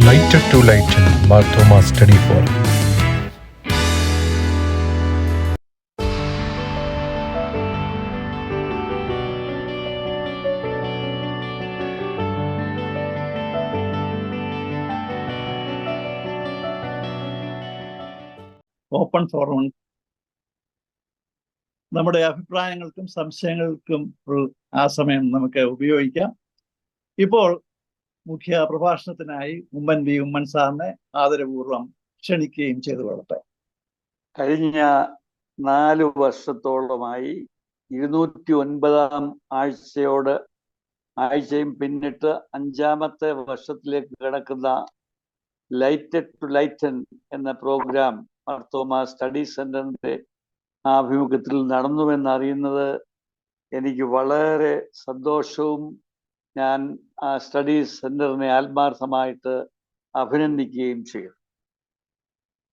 Lighter to Lighten Marthoma Study Forum. Open forum നമ്മുടെ അഭിപ്രായങ്ങൾക്കും സംശയങ്ങൾക്കും ആ സമയം നമുക്ക് ഉപയോഗിക്കാം. ഇപ്പോൾ മുഖ്യ പ്രഭാഷണത്തിനായി ഉമ്മൻ സാറിനെ ആദരപൂർവ്വം ക്ഷണിക്കുകയും ചെയ്തു കൊള്ളട്ടെ. കഴിഞ്ഞ 4 വർഷത്തോളമായി 209 ആഴ്ചയും പിന്നിട്ട് 5ാമത്തെ വർഷത്തിലേക്ക് കിടക്കുന്ന ലൈറ്റർ ടു ലൈറ്റൻ എന്ന പ്രോഗ്രാം മാർത്തോമ സ്റ്റഡി സെന്ററിന്റെ ആഭിമുഖ്യത്തിൽ നടന്നുവെന്നറിയുന്നത് എനിക്ക് വളരെ സന്തോഷവും ഞാൻ ആ സ്റ്റഡി സെന്ററിനെ ആത്മാർത്ഥമായിട്ട് അഭിനന്ദിക്കുകയും ചെയ്യും.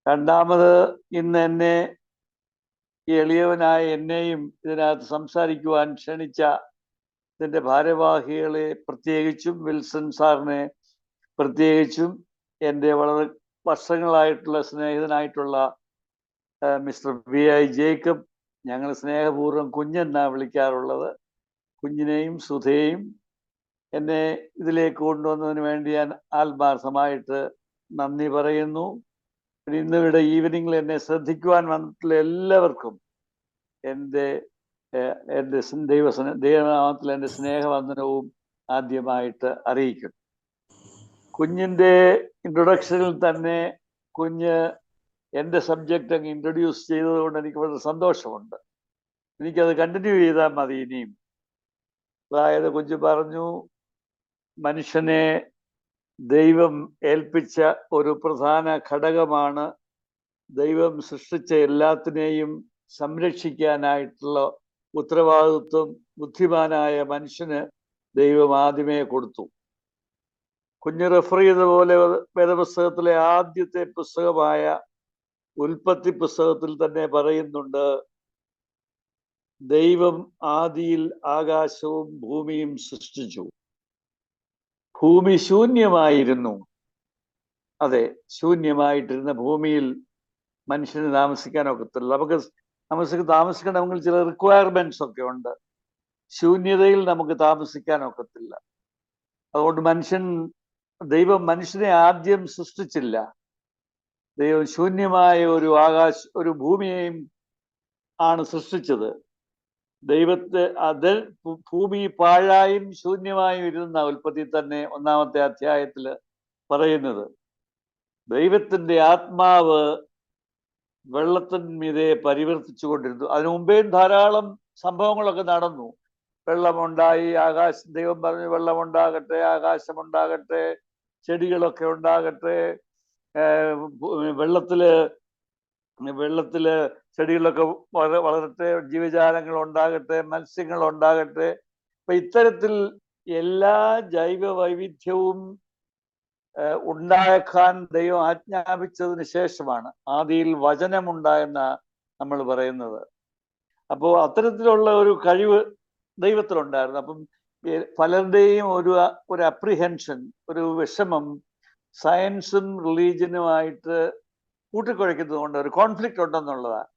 രണ്ടാമത് ഇന്ന് എന്നെ എളിയവനായ എന്നെയും ഇതിനകത്ത് സംസാരിക്കുവാൻ ക്ഷണിച്ച ഇതിൻ്റെ ഭാരവാഹികളെ പ്രത്യേകിച്ചും വിൽസൺ സാറിനെ പ്രത്യേകിച്ചും എൻ്റെ വളരെ വർഷങ്ങളായിട്ടുള്ള സ്നേഹിതനായിട്ടുള്ള മിസ്റ്റർ VI ജേക്കബ്, ഞങ്ങൾ സ്നേഹപൂർവ്വം കുഞ്ഞെന്നാണ് വിളിക്കാറുള്ളത്, കുഞ്ഞിനെയും സുധയെയും എന്നെ ഇതിലേക്ക് കൊണ്ടുവന്നതിന് വേണ്ടി ഞാൻ ആത്മാർത്ഥമായിട്ട് നന്ദി പറയുന്നു. ഇന്നിവിടെ ഈവനിങ്ങിൽ എന്നെ ശ്രദ്ധിക്കുവാൻ വന്നിട്ടുള്ള എല്ലാവർക്കും എൻ്റെ ദൈവനാമത്തിൽ എൻ്റെ സ്നേഹവന്ദനവും ആദ്യമായിട്ട് അറിയിക്കുന്നു. കുഞ്ഞിൻ്റെ ഇൻട്രൊഡക്ഷനിൽ തന്നെ കുഞ്ഞ് എൻ്റെ സബ്ജക്റ്റ് അങ്ങ് ഇൻട്രൊഡ്യൂസ് ചെയ്തതുകൊണ്ട് എനിക്ക് വളരെ സന്തോഷമുണ്ട്. എനിക്കത് കണ്ടിന്യൂ ചെയ്താൽ മതി ഇനിയും. അതായത് കുഞ്ഞ് പറഞ്ഞു, മനുഷ്യനെ ദൈവം ഏൽപ്പിച്ച ഒരു പ്രധാന ഘടകമാണ് ദൈവം സൃഷ്ടിച്ച എല്ലാത്തിനെയും സംരക്ഷിക്കാനായിട്ടുള്ള ഉത്തരവാദിത്വം ബുദ്ധിമാനായ മനുഷ്യന് ദൈവം ആദ്യമേ കൊടുത്തു. കുഞ്ഞ് റെഫർ ചെയ്തതുപോലെ വേദപുസ്തകത്തിലെ ആദ്യത്തെ പുസ്തകമായ ഉൽപ്പത്തി പുസ്തകത്തിൽ തന്നെ പറയുന്നുണ്ട്, ദൈവം ആദിയിൽ ആകാശവും ഭൂമിയും സൃഷ്ടിച്ചു. ഭൂമി ശൂന്യമായിരുന്നു. അതെ, ശൂന്യമായിട്ടിരുന്ന ഭൂമിയിൽ മനുഷ്യന് താമസിക്കാൻ ഒക്കത്തില്ല. നമുക്ക് താമസിക്കണമെങ്കിൽ ചില റിക്വയർമെന്റ്സ് ഒക്കെ ഉണ്ട്. ശൂന്യതയിൽ നമുക്ക് താമസിക്കാൻ ഒക്കത്തില്ല. അതുകൊണ്ട് ദൈവം മനുഷ്യനെ ആദ്യം സൃഷ്ടിച്ചില്ല. ദൈവം ശൂന്യമായ ഒരു ഭൂമിയെയും ആണ് സൃഷ്ടിച്ചത്. ഭൂമി പാഴായും ശൂന്യമായും ഇരുന്ന ഉൽപ്പത്തി തന്നെ 1-ാമത്തെ അധ്യായത്തിൽ പറയുന്നത്. ദൈവത്തിൻ്റെ ആത്മാവ് വെള്ളത്തിന്മീതെ പരിവർത്തിച്ചു കൊണ്ടിരുന്നു. അതിനു മുമ്പേയും ധാരാളം സംഭവങ്ങളൊക്കെ നടന്നു. വെള്ളമുണ്ടായി, ദൈവം പറഞ്ഞു വെള്ളമുണ്ടാകട്ടെ, ആകാശമുണ്ടാകട്ടെ, ചെടികളൊക്കെ ഉണ്ടാകട്ടെ, വെള്ളത്തില് ചെടികളൊക്കെ വളരട്ടെ, ജീവജാലങ്ങൾ ഉണ്ടാകട്ടെ, മത്സ്യങ്ങൾ ഉണ്ടാകട്ടെ. അപ്പൊ ഇത്തരത്തിൽ എല്ലാ ജൈവ വൈവിധ്യവും ഉണ്ടാക്കാൻ ദൈവം ആജ്ഞാപിച്ചതിന് ശേഷമാണ് ആദിയിൽ വചനമുണ്ടായെന്ന നമ്മൾ പറയുന്നത്. അപ്പോൾ അത്തരത്തിലുള്ള ഒരു കഴിവ് ദൈവത്തിലുണ്ടായിരുന്നു. അപ്പം പലരുടെയും ഒരു അപ്രിഹെൻഷൻ, ഒരു വിഷമം സയൻസും റിലീജിയനുമായിട്ട് കൂട്ടിക്കുഴയ്ക്കുന്നത് കൊണ്ട് ഒരു കോൺഫ്ലിക്റ്റ് ഉണ്ടെന്നുള്ളതാണ്.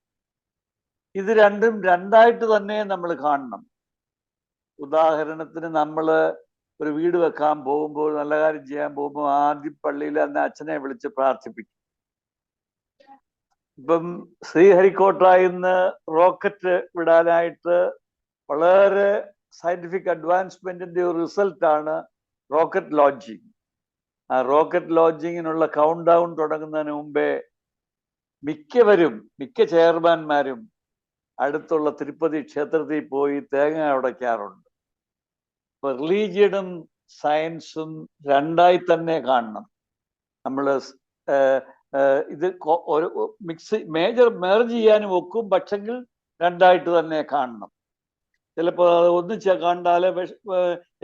ഇത് രണ്ടും രണ്ടായിട്ട് തന്നെ നമ്മൾ കാണണം. ഉദാഹരണത്തിന് നമ്മൾ ഒരു വീട് വെക്കാൻ പോകുമ്പോൾ, നല്ല കാര്യം ചെയ്യാൻ പോകുമ്പോൾ ആദ്യം പള്ളിയിൽ അന്ന് അച്ഛനെ വിളിച്ച് പ്രാർത്ഥിപ്പിക്കും. ഇപ്പം ശ്രീഹരിക്കോട്ടായിന്ന് റോക്കറ്റ് വിടാനായിട്ട് വളരെ സയന്റിഫിക് അഡ്വാൻസ്മെന്റിന്റെ ഒരു റിസൾട്ടാണ് റോക്കറ്റ് ലോഞ്ചിങ്. ആ റോക്കറ്റ് ലോഞ്ചിങ്ങിനുള്ള കൗണ്ട് ഡൗൺ തുടങ്ങുന്നതിന് മുമ്പേ മിക്ക ചെയർമാൻമാരും അടുത്തുള്ള തിരുപ്പതി ക്ഷേത്രത്തിൽ പോയി തേങ്ങ ഉടയ്ക്കാറുണ്ട്. ഇപ്പൊ റിലീജിയനും സയൻസും രണ്ടായി തന്നെ കാണണം. നമ്മൾ ഇത് മേജർ ചെയ്യാനും ഒക്കും, പക്ഷെങ്കിൽ രണ്ടായിട്ട് തന്നെ കാണണം. ചിലപ്പോൾ അത് ഒന്നിച്ച് കണ്ടാല്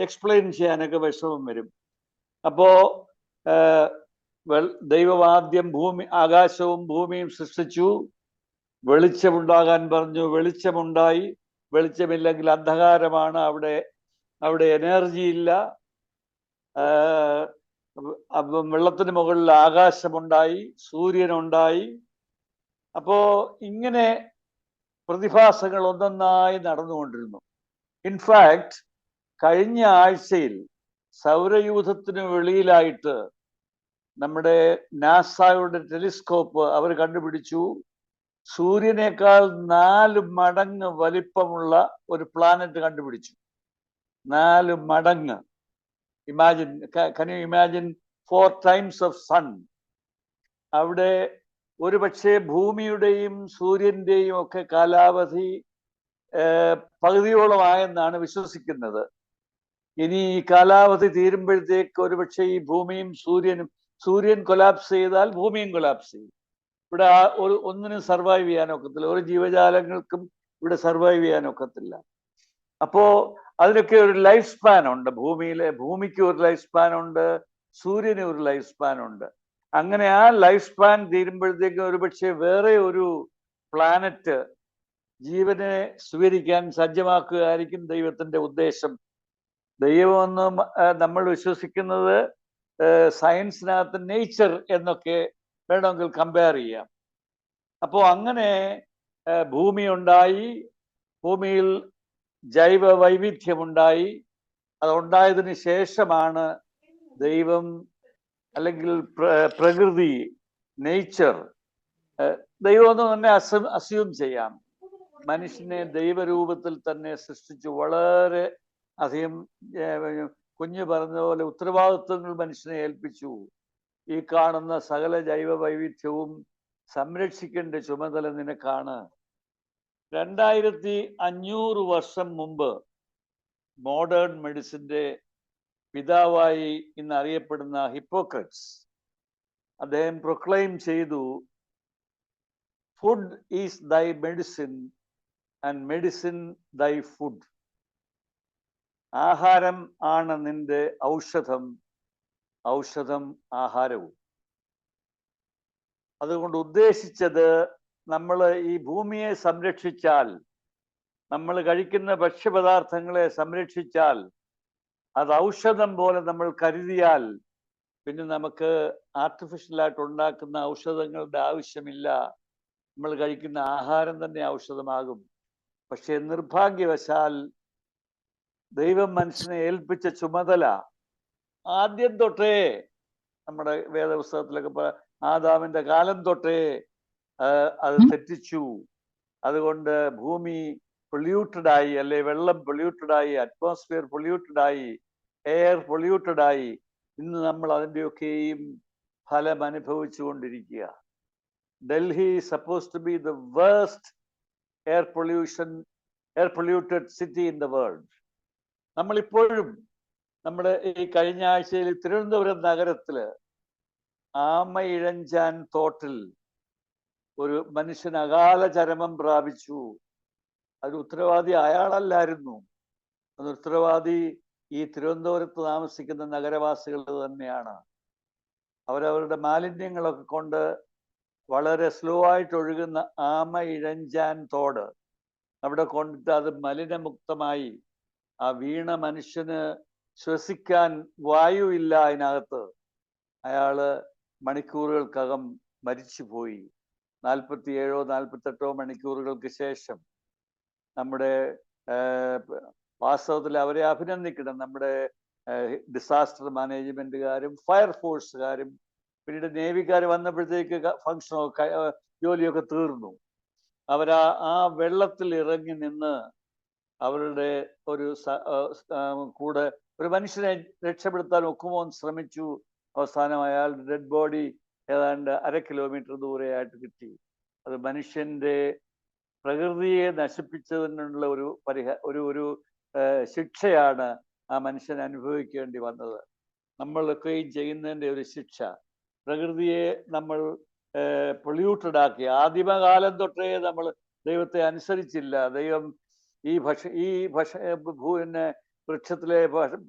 എക്സ്പ്ലെയിൻ ചെയ്യാനൊക്കെ വിഷമം വരും. അപ്പോ ദൈവമാദ്യം ആകാശവും ഭൂമിയും സൃഷ്ടിച്ചു. വെളിച്ചമുണ്ടാകാൻ പറഞ്ഞു, വെളിച്ചമുണ്ടായി. വെളിച്ചമില്ലെങ്കിൽ അന്ധകാരമാണ്, അവിടെ എനർജി ഇല്ല. അപ്പം വെള്ളത്തിന് മുകളിൽ ആകാശമുണ്ടായി, സൂര്യനുണ്ടായി. അപ്പോ ഇങ്ങനെ പ്രതിഭാസങ്ങൾ ഒന്നൊന്നായി നടന്നുകൊണ്ടിരുന്നു. ഇൻഫാക്ട് കഴിഞ്ഞ ആഴ്ചയിൽ സൗരയൂഥത്തിന് വെളിയിലായിട്ട് നമ്മുടെ നാസയുടെ ടെലിസ്കോപ്പ് അവർ കണ്ടുപിടിച്ചു സൂര്യനേക്കാൾ 4 മടങ്ങ് വലിപ്പമുള്ള ഒരു പ്ലാനറ്റ് കണ്ടുപിടിച്ചു. 4 മടങ്ങ്. Imagine, can you imagine 4 times of sun. അവിടെ ഒരുപക്ഷെ ഭൂമിയുടെയും സൂര്യന്റെയും ഒക്കെ കാലാവധി പകുതിയോളമായെന്നാണ് വിശ്വസിക്കുന്നത്. ഇനി ഈ കാലാവധി തീരുമ്പോഴത്തേക്ക് ഒരുപക്ഷെ ഈ ഭൂമിയും സൂര്യൻ കൊലാപ്സ് ചെയ്താൽ ഭൂമിയും കൊലാപ്സ് ചെയ്യും. ഇവിടെ ഒന്നിനും സർവൈവ് ചെയ്യാനൊക്കത്തില്ല, ഒരു ജീവജാലങ്ങൾക്കും ഇവിടെ സർവൈവ് ചെയ്യാനൊക്കത്തില്ല. അപ്പോ അതിനൊക്കെ ഒരു ലൈഫ് സ്പാൻ ഉണ്ട്. ഭൂമിക്ക് ഒരു ലൈഫ് സ്പാൻ ഉണ്ട്, സൂര്യന് ഒരു ലൈഫ് സ്പാൻ ഉണ്ട്. അങ്ങനെ ആ ലൈഫ് സ്പാൻ തീരുമ്പോഴത്തേക്കും ഒരുപക്ഷെ വേറെ ഒരു പ്ലാനറ്റ് ജീവനെ സ്വീകരിക്കാൻ സജ്ജമാക്കുകയായിരിക്കും ദൈവത്തിന്റെ ഉദ്ദേശം. ദൈവമെന്ന് നമ്മൾ വിശ്വസിക്കുന്നത് സയൻസിനകത്ത് നേച്ചർ എന്നൊക്കെ വേണമെങ്കിൽ കമ്പയർ ചെയ്യാം. അപ്പോൾ അങ്ങനെ ഭൂമി ഉണ്ടായി, ഭൂമിയിൽ ജൈവ വൈവിധ്യമുണ്ടായി. അതുണ്ടായതിന് ശേഷമാണ് ദൈവം അല്ലെങ്കിൽ പ്രകൃതി, നേച്ചർ, ദൈവം എന്ന് തന്നെ അസ്യൂം ചെയ്യാം, മനുഷ്യനെ ദൈവരൂപത്തിൽ തന്നെ സൃഷ്ടിച്ചു. വളരെ അധികം കുഞ്ഞു പറഞ്ഞതുപോലെ ഉത്തരവാദിത്വങ്ങൾ മനുഷ്യനെ ഏൽപ്പിച്ചു. ഈ കാണുന്ന സകല ജൈവ വൈവിധ്യവും സംരക്ഷിക്കേണ്ട ചുമതല നിനക്കാണ്. 2500 വർഷം മുമ്പ് മോഡേൺ മെഡിസിന്റെ പിതാവായി ഇന്ന് അറിയപ്പെടുന്ന ഹിപ്പോക്രറ്റ്സ് അദ്ദേഹം പ്രൊക്ലെയിം ചെയ്തു, ഫുഡ് ഈസ് ദൈ മെഡിസിൻ ആൻഡ് മെഡിസിൻ ദൈ ഫുഡ്. ആഹാരം ആണ് നിന്റെ ഔഷധം, ഔഷധം ആഹാരവും. അതുകൊണ്ട് ഉദ്ദേശിച്ചത് നമ്മൾ ഈ ഭൂമിയെ സംരക്ഷിച്ചാൽ, നമ്മൾ കഴിക്കുന്ന ഭക്ഷ്യപദാർത്ഥങ്ങളെ സംരക്ഷിച്ചാൽ, അത് ഔഷധം പോലെ നമ്മൾ കരുതിയാൽ പിന്നെ നമുക്ക് ആർട്ടിഫിഷ്യലായിട്ട് ഉണ്ടാക്കുന്ന ഔഷധങ്ങളുടെ ആവശ്യമില്ല. നമ്മൾ കഴിക്കുന്ന ആഹാരം തന്നെ ഔഷധമാകും. പക്ഷെ നിർഭാഗ്യവശാൽ ദൈവം മനുഷ്യനെ ഏൽപ്പിച്ച ചുമതല ആദ്യം തൊട്ടേ, നമ്മുടെ വേദപുസ്തകത്തിലൊക്കെ ആദാമിന്റെ കാലം തൊട്ടേ അത് തെറ്റിച്ചു. അതുകൊണ്ട് ഭൂമി പൊല്യൂട്ടഡായി, അല്ലെ വെള്ളം പൊല്യൂട്ടഡായി, അറ്റ്മോസ്ഫിയർ പൊല്യൂട്ടഡായി, എയർ പൊല്യൂട്ടഡായി. ഇന്ന് നമ്മൾ അതിൻ്റെയൊക്കെയും ഫലം അനുഭവിച്ചു കൊണ്ടിരിക്കുക. Delhi suppose to be the worst air polluted city in the world. നമ്മളിപ്പോഴും നമ്മുടെ ഈ കഴിഞ്ഞ ആഴ്ചയിൽ തിരുവനന്തപുരം നഗരത്തില് ആമയിഴഞ്ചാൻ തോട്ടിൽ ഒരു മനുഷ്യൻ അകാല ചരമം പ്രാപിച്ചു. അതിന് ഉത്തരവാദി അയാളല്ലായിരുന്നു. അത് ഉത്തരവാദി ഈ തിരുവനന്തപുരത്ത് താമസിക്കുന്ന നഗരവാസികൾ തന്നെയാണ്. അവരവരുടെ മാലിന്യങ്ങളൊക്കെ കൊണ്ട് വളരെ സ്ലോ ആയിട്ട് ഒഴുകുന്ന ആമയിഴഞ്ചാൻ തോട് അവിടെ കൊണ്ടിട്ട് അത് മലിനമുക്തമായി. ആ വീണ മനുഷ്യന് ശ്വസിക്കാൻ വായുവില്ല അതിനകത്ത്. അയാള് മണിക്കൂറുകൾക്കകം മരിച്ചുപോയി. 47-48 മണിക്കൂറുകൾക്ക് ശേഷം. നമ്മുടെ വാസ്തവത്തിൽ അവരെ അഭിനന്ദിക്കണം. നമ്മുടെ ഡിസാസ്റ്റർ മാനേജ്മെന്റുകാരും ഫയർഫോഴ്സുകാരും പിന്നീട് നേവിക്കാർ വന്നപ്പോഴത്തേക്ക് ഫംഗ്ഷനൊക്കെ ജോലിയൊക്കെ തീർന്നു. ആ വെള്ളത്തിൽ ഇറങ്ങി നിന്ന് അവരുടെ ഒരു കൂടെ ഒരു മനുഷ്യനെ രക്ഷപ്പെടുത്താൻ ഒക്കുമോ എന്ന് ശ്രമിച്ചു. അവസാനം അയാളുടെ ഡെഡ് ബോഡി ഏതാണ്ട് 1/2 കിലോമീറ്റർ ദൂരെയായിട്ട് കിട്ടി. അത് മനുഷ്യന്റെ പ്രകൃതിയെ നശിപ്പിച്ചതിനുള്ള ഒരു ശിക്ഷയാണ് ആ മനുഷ്യൻ അനുഭവിക്കേണ്ടി വന്നത്. നമ്മളൊക്കെയും ചെയ്യുന്നതിൻ്റെ ഒരു ശിക്ഷ. പ്രകൃതിയെ നമ്മൾ പൊല്യൂട്ടഡ് ആക്കി. ആദിമകാലം തൊട്ടേ നമ്മൾ ദൈവത്തെ അനുസരിച്ചില്ല. ദൈവം ഈ പിന്നെ വൃക്ഷത്തിലെ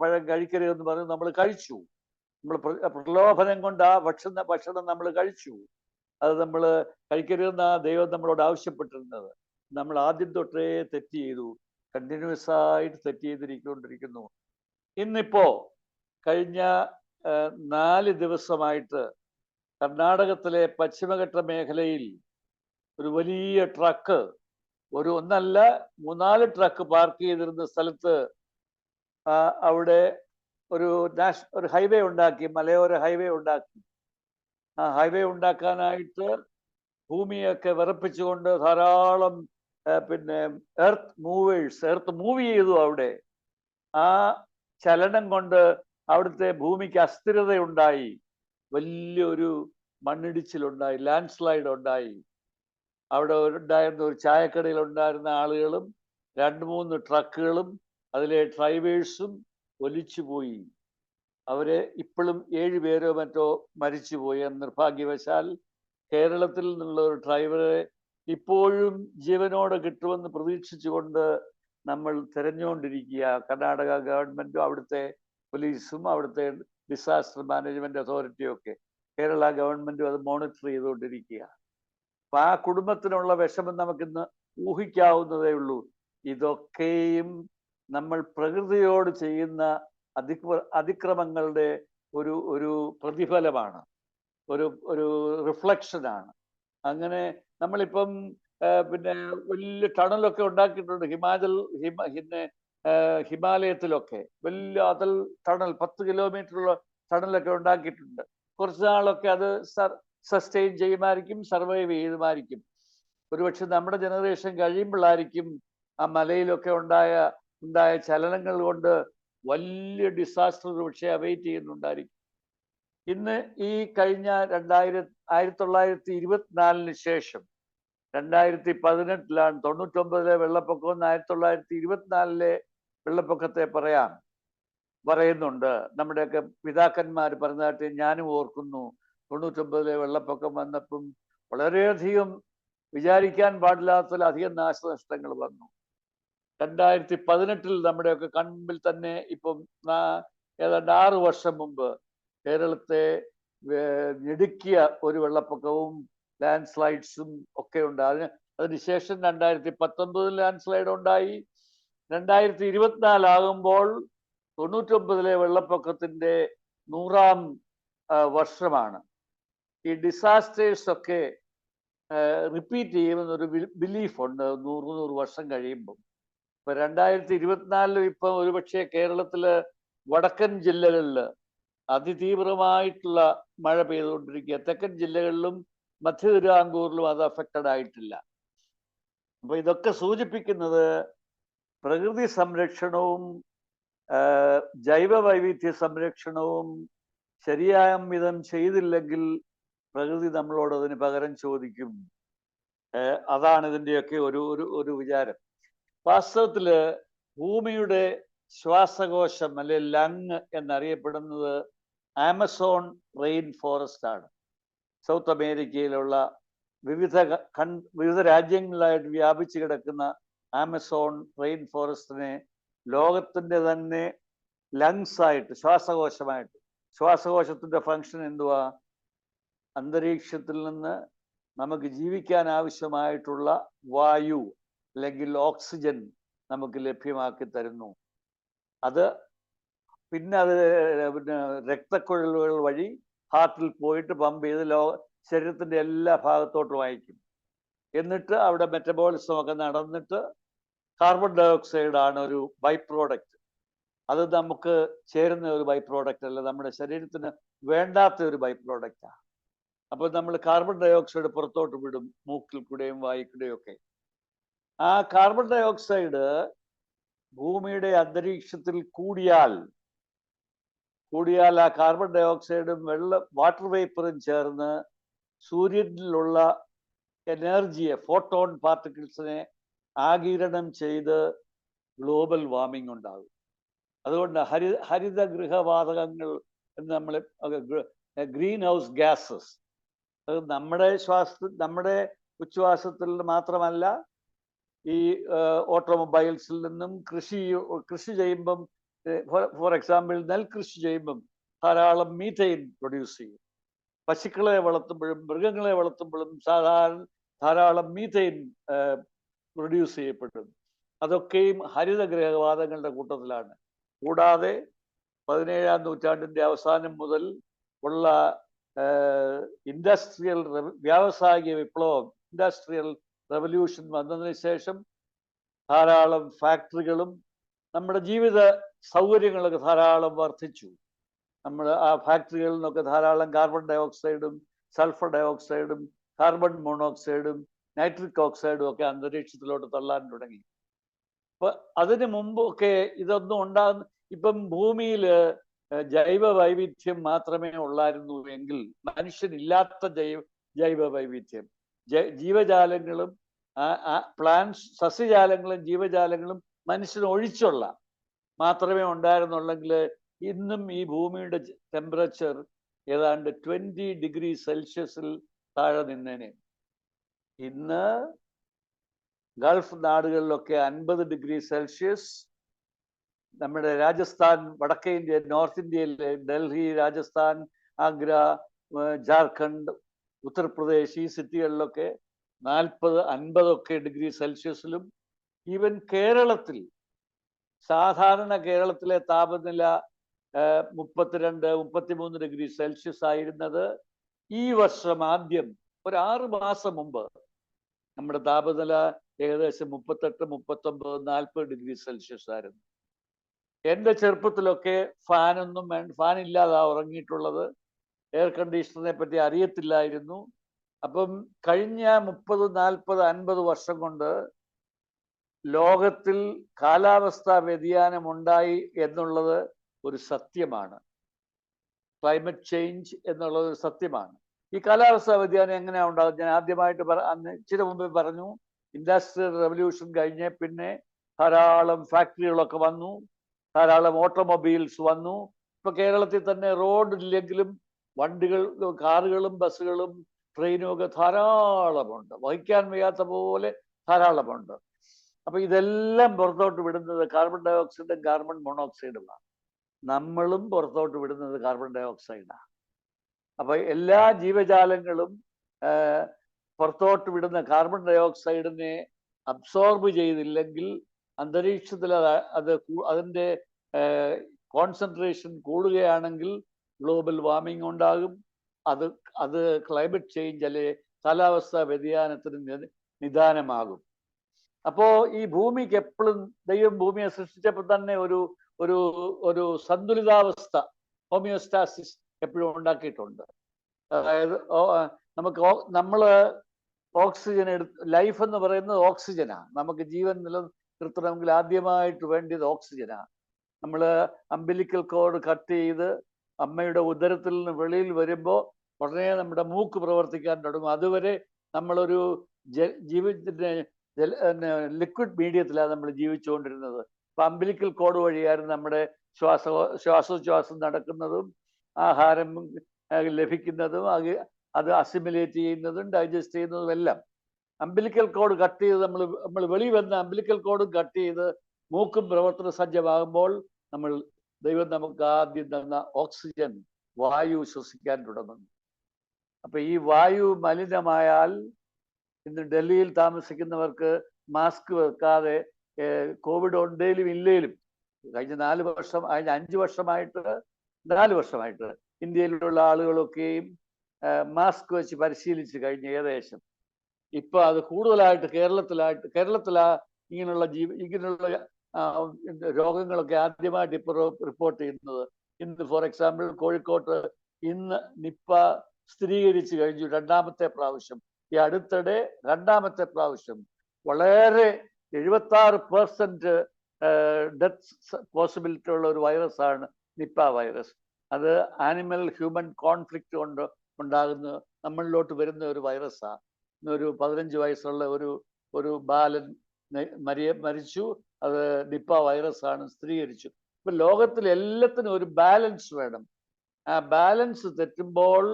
പഴം കഴിക്കരുതെന്ന് പറഞ്ഞ് നമ്മൾ കഴിച്ചു. നമ്മൾ പ്രലോഭനം കൊണ്ട് ആ ഭക്ഷണം നമ്മൾ കഴിച്ചു. അത് നമ്മൾ കഴിക്കരുതെന്നാണ് ദൈവം നമ്മളോട് ആവശ്യപ്പെട്ടിരുന്നത്. നമ്മൾ ആദ്യം തൊട്ടേ തെറ്റ് ചെയ്തു. കണ്ടിന്യൂസ് ആയിട്ട് തെറ്റ് ചെയ്തിരിക്കൊണ്ടിരിക്കുന്നു. ഇന്നിപ്പോ കഴിഞ്ഞ 4 ദിവസമായിട്ട് കർണാടകത്തിലെ പശ്ചിമഘട്ട മേഖലയിൽ ഒരു വലിയ ട്രക്ക്, ഒന്നല്ല 3-4 ട്രക്ക് പാർക്ക് ചെയ്തിരുന്ന സ്ഥലത്ത് അവിടെ ഒരു ഹൈവേ ഉണ്ടാക്കി, മലയോര ഹൈവേ ഉണ്ടാക്കി. ആ ഹൈവേ ഉണ്ടാക്കാനായിട്ട് ഭൂമിയൊക്കെ വിറപ്പിച്ചുകൊണ്ട് ധാരാളം എർത്ത് മൂവ് ചെയ്തു. അവിടെ ആ ചലനം കൊണ്ട് അവിടുത്തെ ഭൂമിക്ക് അസ്ഥിരതയുണ്ടായി, വലിയൊരു മണ്ണിടിച്ചിലുണ്ടായി, ലാൻഡ് സ്ലൈഡ് ഉണ്ടായി. അവിടെ ഉണ്ടായിരുന്ന ഒരു ചായക്കടയിൽ ഉണ്ടായിരുന്ന ആളുകളും 2-3 ട്രക്കുകളും അതിലെ ഡ്രൈവേഴ്സും ഒലിച്ചുപോയി. അവര് ഇപ്പോഴും 7 പേരോ മറ്റോ മരിച്ചുപോയി. നിർഭാഗ്യവശാൽ കേരളത്തിൽ നിന്നുള്ള ഒരു ഡ്രൈവറെ ഇപ്പോഴും ജീവനോടെ കിട്ടുമെന്ന് പ്രതീക്ഷിച്ചുകൊണ്ട് നമ്മൾ തിരഞ്ഞുകൊണ്ടിരിക്കുക. കർണാടക ഗവൺമെന്റും അവിടുത്തെ പോലീസും അവിടുത്തെ ഡിസാസ്റ്റർ മാനേജ്മെന്റ് അതോറിറ്റിയും ഒക്കെ, കേരള ഗവൺമെന്റും അത് മോണിറ്റർ ചെയ്തുകൊണ്ടിരിക്കുക. അപ്പൊ ആ കുടുംബത്തിനുള്ള വിഷമം നമുക്കിന്ന് ഊഹിക്കാവുന്നതേ ഉള്ളൂ. ഇതൊക്കെയും നമ്മൾ പ്രകൃതിയോട് ചെയ്യുന്ന അതിക്രമങ്ങളുടെ ഒരു പ്രതിഫലമാണ്, ഒരു റിഫ്ലക്ഷനാണ്. അങ്ങനെ നമ്മളിപ്പം വലിയ ടണലൊക്കെ ഉണ്ടാക്കിയിട്ടുണ്ട്. ഹിമാലയത്തിലൊക്കെ വലിയ ടണൽ 10 കിലോമീറ്ററുള്ള ടണലൊക്കെ ഉണ്ടാക്കിയിട്ടുണ്ട്. കുറച്ച് നാളൊക്കെ അത് സസ്റ്റെയിൻ ചെയ്യുമായിരിക്കും, സർവൈവ് ചെയ്യുമായിരിക്കും. ഒരുപക്ഷെ നമ്മുടെ ജനറേഷൻ കഴിയുമ്പോഴായിരിക്കും ആ മലയിലൊക്കെ ഉണ്ടായ ചലനങ്ങൾ കൊണ്ട് വലിയ ഡിസാസ്റ്റർ ഒരുപക്ഷെ അവൈറ്റ് ചെയ്യുന്നുണ്ടായിരിക്കും. ഇന്ന് ഈ കഴിഞ്ഞ 1924 ശേഷം 2018 99 വെള്ളപ്പൊക്കം, 1924 വെള്ളപ്പൊക്കത്തെ പറയുന്നുണ്ട്. നമ്മുടെയൊക്കെ പിതാക്കന്മാർ പറഞ്ഞതായിട്ട് ഞാനും ഓർക്കുന്നു. 99 വെള്ളപ്പൊക്കം വന്നപ്പം വളരെയധികം വിചാരിക്കാൻ പാടില്ലാത്തതിലധികം നാശനഷ്ടങ്ങൾ വന്നു. 2018 നമ്മുടെയൊക്കെ കൺമുമ്പിൽ തന്നെ ഇപ്പം ഏതാണ്ട് 6 വർഷം മുമ്പ് കേരളത്തെ ഞെടുക്കിയ ഒരു വെള്ളപ്പൊക്കവും ലാൻഡ് സ്ലൈഡ്സും ഒക്കെ ഉണ്ട്. അതിനുശേഷം 2019 ലാൻഡ് സ്ലൈഡ് ഉണ്ടായി. 2024 ആകുമ്പോൾ 99 വെള്ളപ്പൊക്കത്തിന്റെ 100ാം വർഷമാണ്. ഈ ഡിസാസ്റ്റേഴ്സ് ഒക്കെ റിപ്പീറ്റ് ചെയ്യുമെന്നൊരു ബിലീഫുണ്ട് 100 വർഷം കഴിയുമ്പോൾ. ഇപ്പൊ 2024 ഇപ്പൊ ഒരുപക്ഷെ കേരളത്തില് വടക്കൻ ജില്ലകളിൽ അതിതീവ്രമായിട്ടുള്ള മഴ പെയ്തുകൊണ്ടിരിക്കുക. തെക്കൻ ജില്ലകളിലും മധ്യ തിരുവിതാംകൂറിലും അത് അഫക്റ്റഡ് ആയിട്ടില്ല. അപ്പൊ ഇതൊക്കെ സൂചിപ്പിക്കുന്നത് പ്രകൃതി സംരക്ഷണവും ജൈവ വൈവിധ്യ സംരക്ഷണവും ശരിയായ വിധം ചെയ്തില്ലെങ്കിൽ പ്രകൃതി നമ്മളോട് അതിന് പകരം ചോദിക്കും. അതാണ് ഇതിൻ്റെയൊക്കെ ഒരു വിചാരം. വാസ്തവത്തില് ഭൂമിയുടെ ശ്വാസകോശം അല്ലെ ലങ് എന്നറിയപ്പെടുന്നത് ആമസോൺ റെയിൻ ഫോറസ്റ്റ് ആണ്. സൗത്ത് അമേരിക്കയിലുള്ള വിവിധ രാജ്യങ്ങളിലായിട്ട് വ്യാപിച്ചു കിടക്കുന്ന ആമസോൺ റെയിൻ ഫോറസ്റ്റിനെ ലോകത്തിന്റെ തന്നെ ലങ്സ് ആയിട്ട്, ശ്വാസകോശമായിട്ട്. ശ്വാസകോശത്തിന്റെ ഫങ്ഷൻ എന്തുവാ? അന്തരീക്ഷത്തിൽ നിന്ന് നമുക്ക് ജീവിക്കാൻ ആവശ്യമായിട്ടുള്ള വായു അല്ലെങ്കിൽ ഓക്സിജൻ നമുക്ക് ലഭ്യമാക്കി തരുന്നു. അത് രക്തക്കുഴലുകൾ വഴി ഹാർട്ടിൽ പോയിട്ട് പമ്പ് ചെയ്ത് ശരീരത്തിന്റെ എല്ലാ ഭാഗത്തോട്ടും അയക്കും. എന്നിട്ട് അവിടെ മെറ്റബോളിസം ഒക്കെ നടന്നിട്ട് കാർബൺ ഡൈ ഓക്സൈഡ് ആണ് ഒരു ബൈ പ്രോഡക്റ്റ്. അത് നമുക്ക് ചേരുന്ന ഒരു ബൈ പ്രോഡക്റ്റ് അല്ല, നമ്മുടെ ശരീരത്തിന് വേണ്ടാത്ത ഒരു ബൈ പ്രോഡക്റ്റാണ്. അപ്പോൾ നമ്മൾ കാർബൺ ഡൈ ഓക്സൈഡ് പുറത്തോട്ട് വിടും, മൂക്കിൽ കൂടെയും വായിക്കൂടെയും ഒക്കെ. ആ കാർബൺ ഡൈ ഓക്സൈഡ് ഭൂമിയുടെ അന്തരീക്ഷത്തിൽ കൂടിയാൽ ആ കാർബൺ ഡൈ ഓക്സൈഡും വാട്ടർ വേപ്പറും ചേർന്ന് സൂര്യനിലുള്ള എനർജിയെ, ഫോട്ടോൺ പാർട്ടിക്കിൾസിനെ ആഗിരണം ചെയ്ത് ഗ്ലോബൽ വാർമിംഗ് ഉണ്ടാകും. അതുകൊണ്ട് ഹരിതഗൃഹവാതകങ്ങൾ എന്ന് നമ്മൾ ഗ്രീൻ ഹൗസ് ഗ്യാസസ്, അത് നമ്മുടെ ഉച്ഛ്വാസത്തിൽ മാത്രമല്ല, ഈ ഓട്ടോമൊബൈൽസിൽ നിന്നും കൃഷി ചെയ്യുമ്പം, ഫോർ എക്സാമ്പിൾ നെൽകൃഷി ചെയ്യുമ്പം ധാരാളം മീഥെയിൻ പ്രൊഡ്യൂസ് ചെയ്യും. പശുക്കളെ വളർത്തുമ്പോഴും മൃഗങ്ങളെ വളർത്തുമ്പോഴും ധാരാളം മീഥെയിൻ പ്രൊഡ്യൂസ് ചെയ്യപ്പെടും. അതൊക്കെയും ഹരിതഗൃഹവാതങ്ങളുടെ കൂട്ടത്തിലാണ്. കൂടാതെ 17-ാം നൂറ്റാണ്ടിന്റെ അവസാനം മുതൽ ഉള്ള ഇൻഡസ്ട്രിയൽ വ്യാവസായിക വിപ്ലവം, ഇൻഡസ്ട്രിയൽ റെവല്യൂഷൻ വന്നതിന് ശേഷം ധാരാളം ഫാക്ടറികളും നമ്മുടെ ജീവിത സൗകര്യങ്ങളൊക്കെ ധാരാളം വർദ്ധിച്ചു. നമ്മൾ ആ ഫാക്ടറികളിൽ നിന്നൊക്കെ ധാരാളം കാർബൺ ഡൈ ഓക്സൈഡും സൾഫർ ഡൈ ഓക്സൈഡും കാർബൺ മോണോക്സൈഡും നൈട്രിക് ഓക്സൈഡും ഒക്കെ അന്തരീക്ഷത്തിലോട്ട് തള്ളാൻ തുടങ്ങി. അപ്പൊ അതിനു മുമ്പൊക്കെ ഇതൊന്നും ഉണ്ടാകുന്ന, ഇപ്പം ഭൂമിയിൽ ജൈവ വൈവിധ്യം മാത്രമേ ഉള്ളായിരുന്നു എങ്കിൽ, മനുഷ്യനില്ലാത്ത ജൈവ വൈവിധ്യം, ജീവജാലങ്ങളും പ്ലാന്റ്സ്, സസ്യജാലങ്ങളും ജീവജാലങ്ങളും മനുഷ്യന് ഒഴിച്ചുള്ള മാത്രമേ ഉണ്ടായിരുന്നുള്ളെങ്കിൽ ഇന്നും ഈ ഭൂമിയുടെ ടെമ്പറേച്ചർ ഏതാണ്ട് 20 ഡിഗ്രി സെൽഷ്യസിൽ താഴെ നിന്നേനെ. ഇന്ന് ഗൾഫ് നാടുകളിലൊക്കെ 50 ഡിഗ്രി സെൽഷ്യസ്, നമ്മുടെ രാജസ്ഥാൻ, വടക്കേ ഇന്ത്യ, നോർത്ത് ഇന്ത്യയിലെ ഡൽഹി, രാജസ്ഥാൻ, ആഗ്ര, ജാർഖണ്ഡ്, ഉത്തർപ്രദേശ്, ഈ സിറ്റികളിലൊക്കെ 40-50 ഡിഗ്രി സെൽഷ്യസിലും, ഈവൻ കേരളത്തിൽ, സാധാരണ കേരളത്തിലെ താപനില 32-33 ഡിഗ്രി സെൽഷ്യസ് ആയിരുന്നത് ഈ വർഷം ആദ്യം ഒരു 6 മാസം മുമ്പ് നമ്മുടെ താപനില ഏകദേശം 38-39-40 ഡിഗ്രി സെൽഷ്യസ് ആയിരുന്നു. എൻ്റെ ചെറുപ്പത്തിലൊക്കെ ഫാനൊന്നും ഫാൻ ഇല്ലാതെ ഉറങ്ങിയിട്ടുള്ളത്. എയർ കണ്ടീഷണറിനെ പറ്റി അറിയത്തില്ലായിരുന്നു. അപ്പം കഴിഞ്ഞ 30-40-50 വർഷം കൊണ്ട് ലോകത്തിൽ കാലാവസ്ഥാ വ്യതിയാനം ഉണ്ടായി എന്നുള്ളത് ഒരു സത്യമാണ്. ക്ലൈമറ്റ് ചേഞ്ച് എന്നുള്ളത് ഒരു സത്യമാണ്. ഈ കാലാവസ്ഥാ വ്യതിയാനം എങ്ങനെയാണ് ഉണ്ടാകുന്നത്? ഞാൻ ആദ്യമായിട്ട് അന്ന് ഇച്ചിരി മുമ്പേ പറഞ്ഞു, ഇൻഡസ്ട്രിയൽ റെവല്യൂഷൻ കഴിഞ്ഞ് പിന്നെ ധാരാളം ഫാക്ടറികളൊക്കെ വന്നു, ധാരാളം ഓട്ടോമൊബൈൽസ് വന്നു. ഇപ്പൊ കേരളത്തിൽ തന്നെ റോഡ് ഇല്ലെങ്കിലും വണ്ടികൾ, കാറുകളും ബസ്സുകളും ട്രെയിനും ഒക്കെ ധാരാളമുണ്ട്, വഹിക്കാൻ വയ്യാത്ത പോലെ ധാരാളമുണ്ട്. അപ്പൊ ഇതെല്ലാം പുറത്തോട്ട് വിടുന്നത് കാർബൺ ഡൈ ഓക്സൈഡും കാർബൺ മോണോക്സൈഡുമാണ്. നമ്മളും പുറത്തോട്ട് വിടുന്നത് കാർബൺ ഡൈ ഓക്സൈഡാണ്. അപ്പൊ എല്ലാ ജീവജാലങ്ങളും പുറത്തോട്ട് വിടുന്ന കാർബൺ ഡൈ ഓക്സൈഡിനെ അബ്സോർബ് ചെയ്തില്ലെങ്കിൽ അന്തരീക്ഷത്തിൽ അതിൻ്റെ കോൺസെൻട്രേഷൻ കൂടുകയാണെങ്കിൽ ഗ്ലോബൽ വാർമിംഗ് ഉണ്ടാകും. അത് ക്ലൈമറ്റ് ചേഞ്ച് അല്ലെ കാലാവസ്ഥാ വ്യതിയാനത്തിന് നിദാനമാകും. അപ്പോ ഈ ഭൂമിക്ക് എപ്പോഴും ദൈവം ഭൂമിയെ സൃഷ്ടിച്ചപ്പോൾ തന്നെ ഒരു ഒരു ഒരു സന്തുലിതാവസ്ഥ, ഹോമിയോസ്റ്റാസിസ് എപ്പോഴും ഉണ്ടാക്കിയിട്ടുണ്ട്. അതായത് നമ്മള് ഓക്സിജൻ ലൈഫ് എന്ന് പറയുന്നത് ഓക്സിജനാണ്. നമുക്ക് ജീവൻ നിലനിർത്തണമെങ്കിൽ ആദ്യമായിട്ട് വേണ്ടത് ഓക്സിജനാണ്. നമ്മൾ അംബിലിക്കൽ കോഡ് കട്ട് ചെയ്ത് അമ്മയുടെ ഉദരത്തിൽ നിന്ന് വെളിയിൽ വരുമ്പോൾ ഉടനെ നമ്മുടെ മൂക്ക് പ്രവർത്തിക്കാൻ തുടങ്ങും. അതുവരെ നമ്മളൊരു ജീവിതത്തിന്റെ ലിക്വിഡ് മീഡിയത്തിലാണ് നമ്മൾ ജീവിച്ചുകൊണ്ടിരുന്നത്. ഇപ്പൊ അംബിലിക്കൽ കോഡ് വഴിയായിരുന്നു നമ്മുടെ ശ്വാസോച്ഛ്വാസം നടക്കുന്നതും ആഹാരം ലഭിക്കുന്നതും അത് അസിമിലേറ്റ് ചെയ്യുന്നതും ഡൈജസ്റ്റ് ചെയ്യുന്നതും എല്ലാം. അംബിലിക്കൽ കോഡ് കട്ട് ചെയ്ത് നമ്മൾ വെളി വന്ന അംബിലിക്കൽ കോഡും കട്ട് ചെയ്ത് മൂക്കും പ്രവർത്തന സജ്ജമാകുമ്പോൾ ദൈവം നമുക്ക് ആദ്യം തന്ന ഓക്സിജൻ വായു ശ്വസിക്കാൻ തുടങ്ങുന്നു. അപ്പൊ ഈ വായു മലിനമായാൽ ഇന്ന് ഡൽഹിയിൽ താമസിക്കുന്നവർക്ക് മാസ്ക് വെക്കാതെ കോവിഡ് ഉണ്ടേലും ഇല്ലേലും കഴിഞ്ഞ 5 വർഷമായിട്ട് ഇന്ത്യയിലുള്ള ആളുകളൊക്കെയും മാസ്ക് വെച്ച് പരിശീലിച്ച് കഴിഞ്ഞ് ഏകദേശം. ഇപ്പൊ അത് കൂടുതലായിട്ട് കേരളത്തിലാ ഇങ്ങനെയുള്ള രോഗങ്ങളൊക്കെ ആദ്യമായിട്ട് ഇപ്പോൾ റിപ്പോർട്ട് ചെയ്യുന്നത്. ഇന്ന് ഫോർ എക്സാമ്പിൾ കോഴിക്കോട്ട് ഇന്ന് നിപ്പ സ്ഥിരീകരിച്ചു കഴിഞ്ഞു 2ാമത്തെ പ്രാവശ്യം. ഈ അടുത്തിടെ 2ാമത്തെ പ്രാവശ്യം വളരെ 76% ഡെത്ത് പോസിബിലിറ്റി ഉള്ള ഒരു വൈറസാണ് നിപ്പ വൈറസ്. അത് ആനിമൽ ഹ്യൂമൻ കോൺഫ്ലിക്റ്റ് കൊണ്ട് ഉണ്ടാകുന്ന നമ്മളിലോട്ട് വരുന്ന ഒരു വൈറസാണ്. ഇന്നൊരു 15 വയസ്സുള്ള ഒരു ബാലൻ മരിച്ചു. അത് നിപ്പ വൈറസാണ് സ്ഥിരീകരിച്ചു. ഇപ്പൊ ലോകത്തിൽ എല്ലാത്തിനും ഒരു ബാലൻസ് വേണം. ആ ബാലൻസ് തെറ്റുമ്പോൾ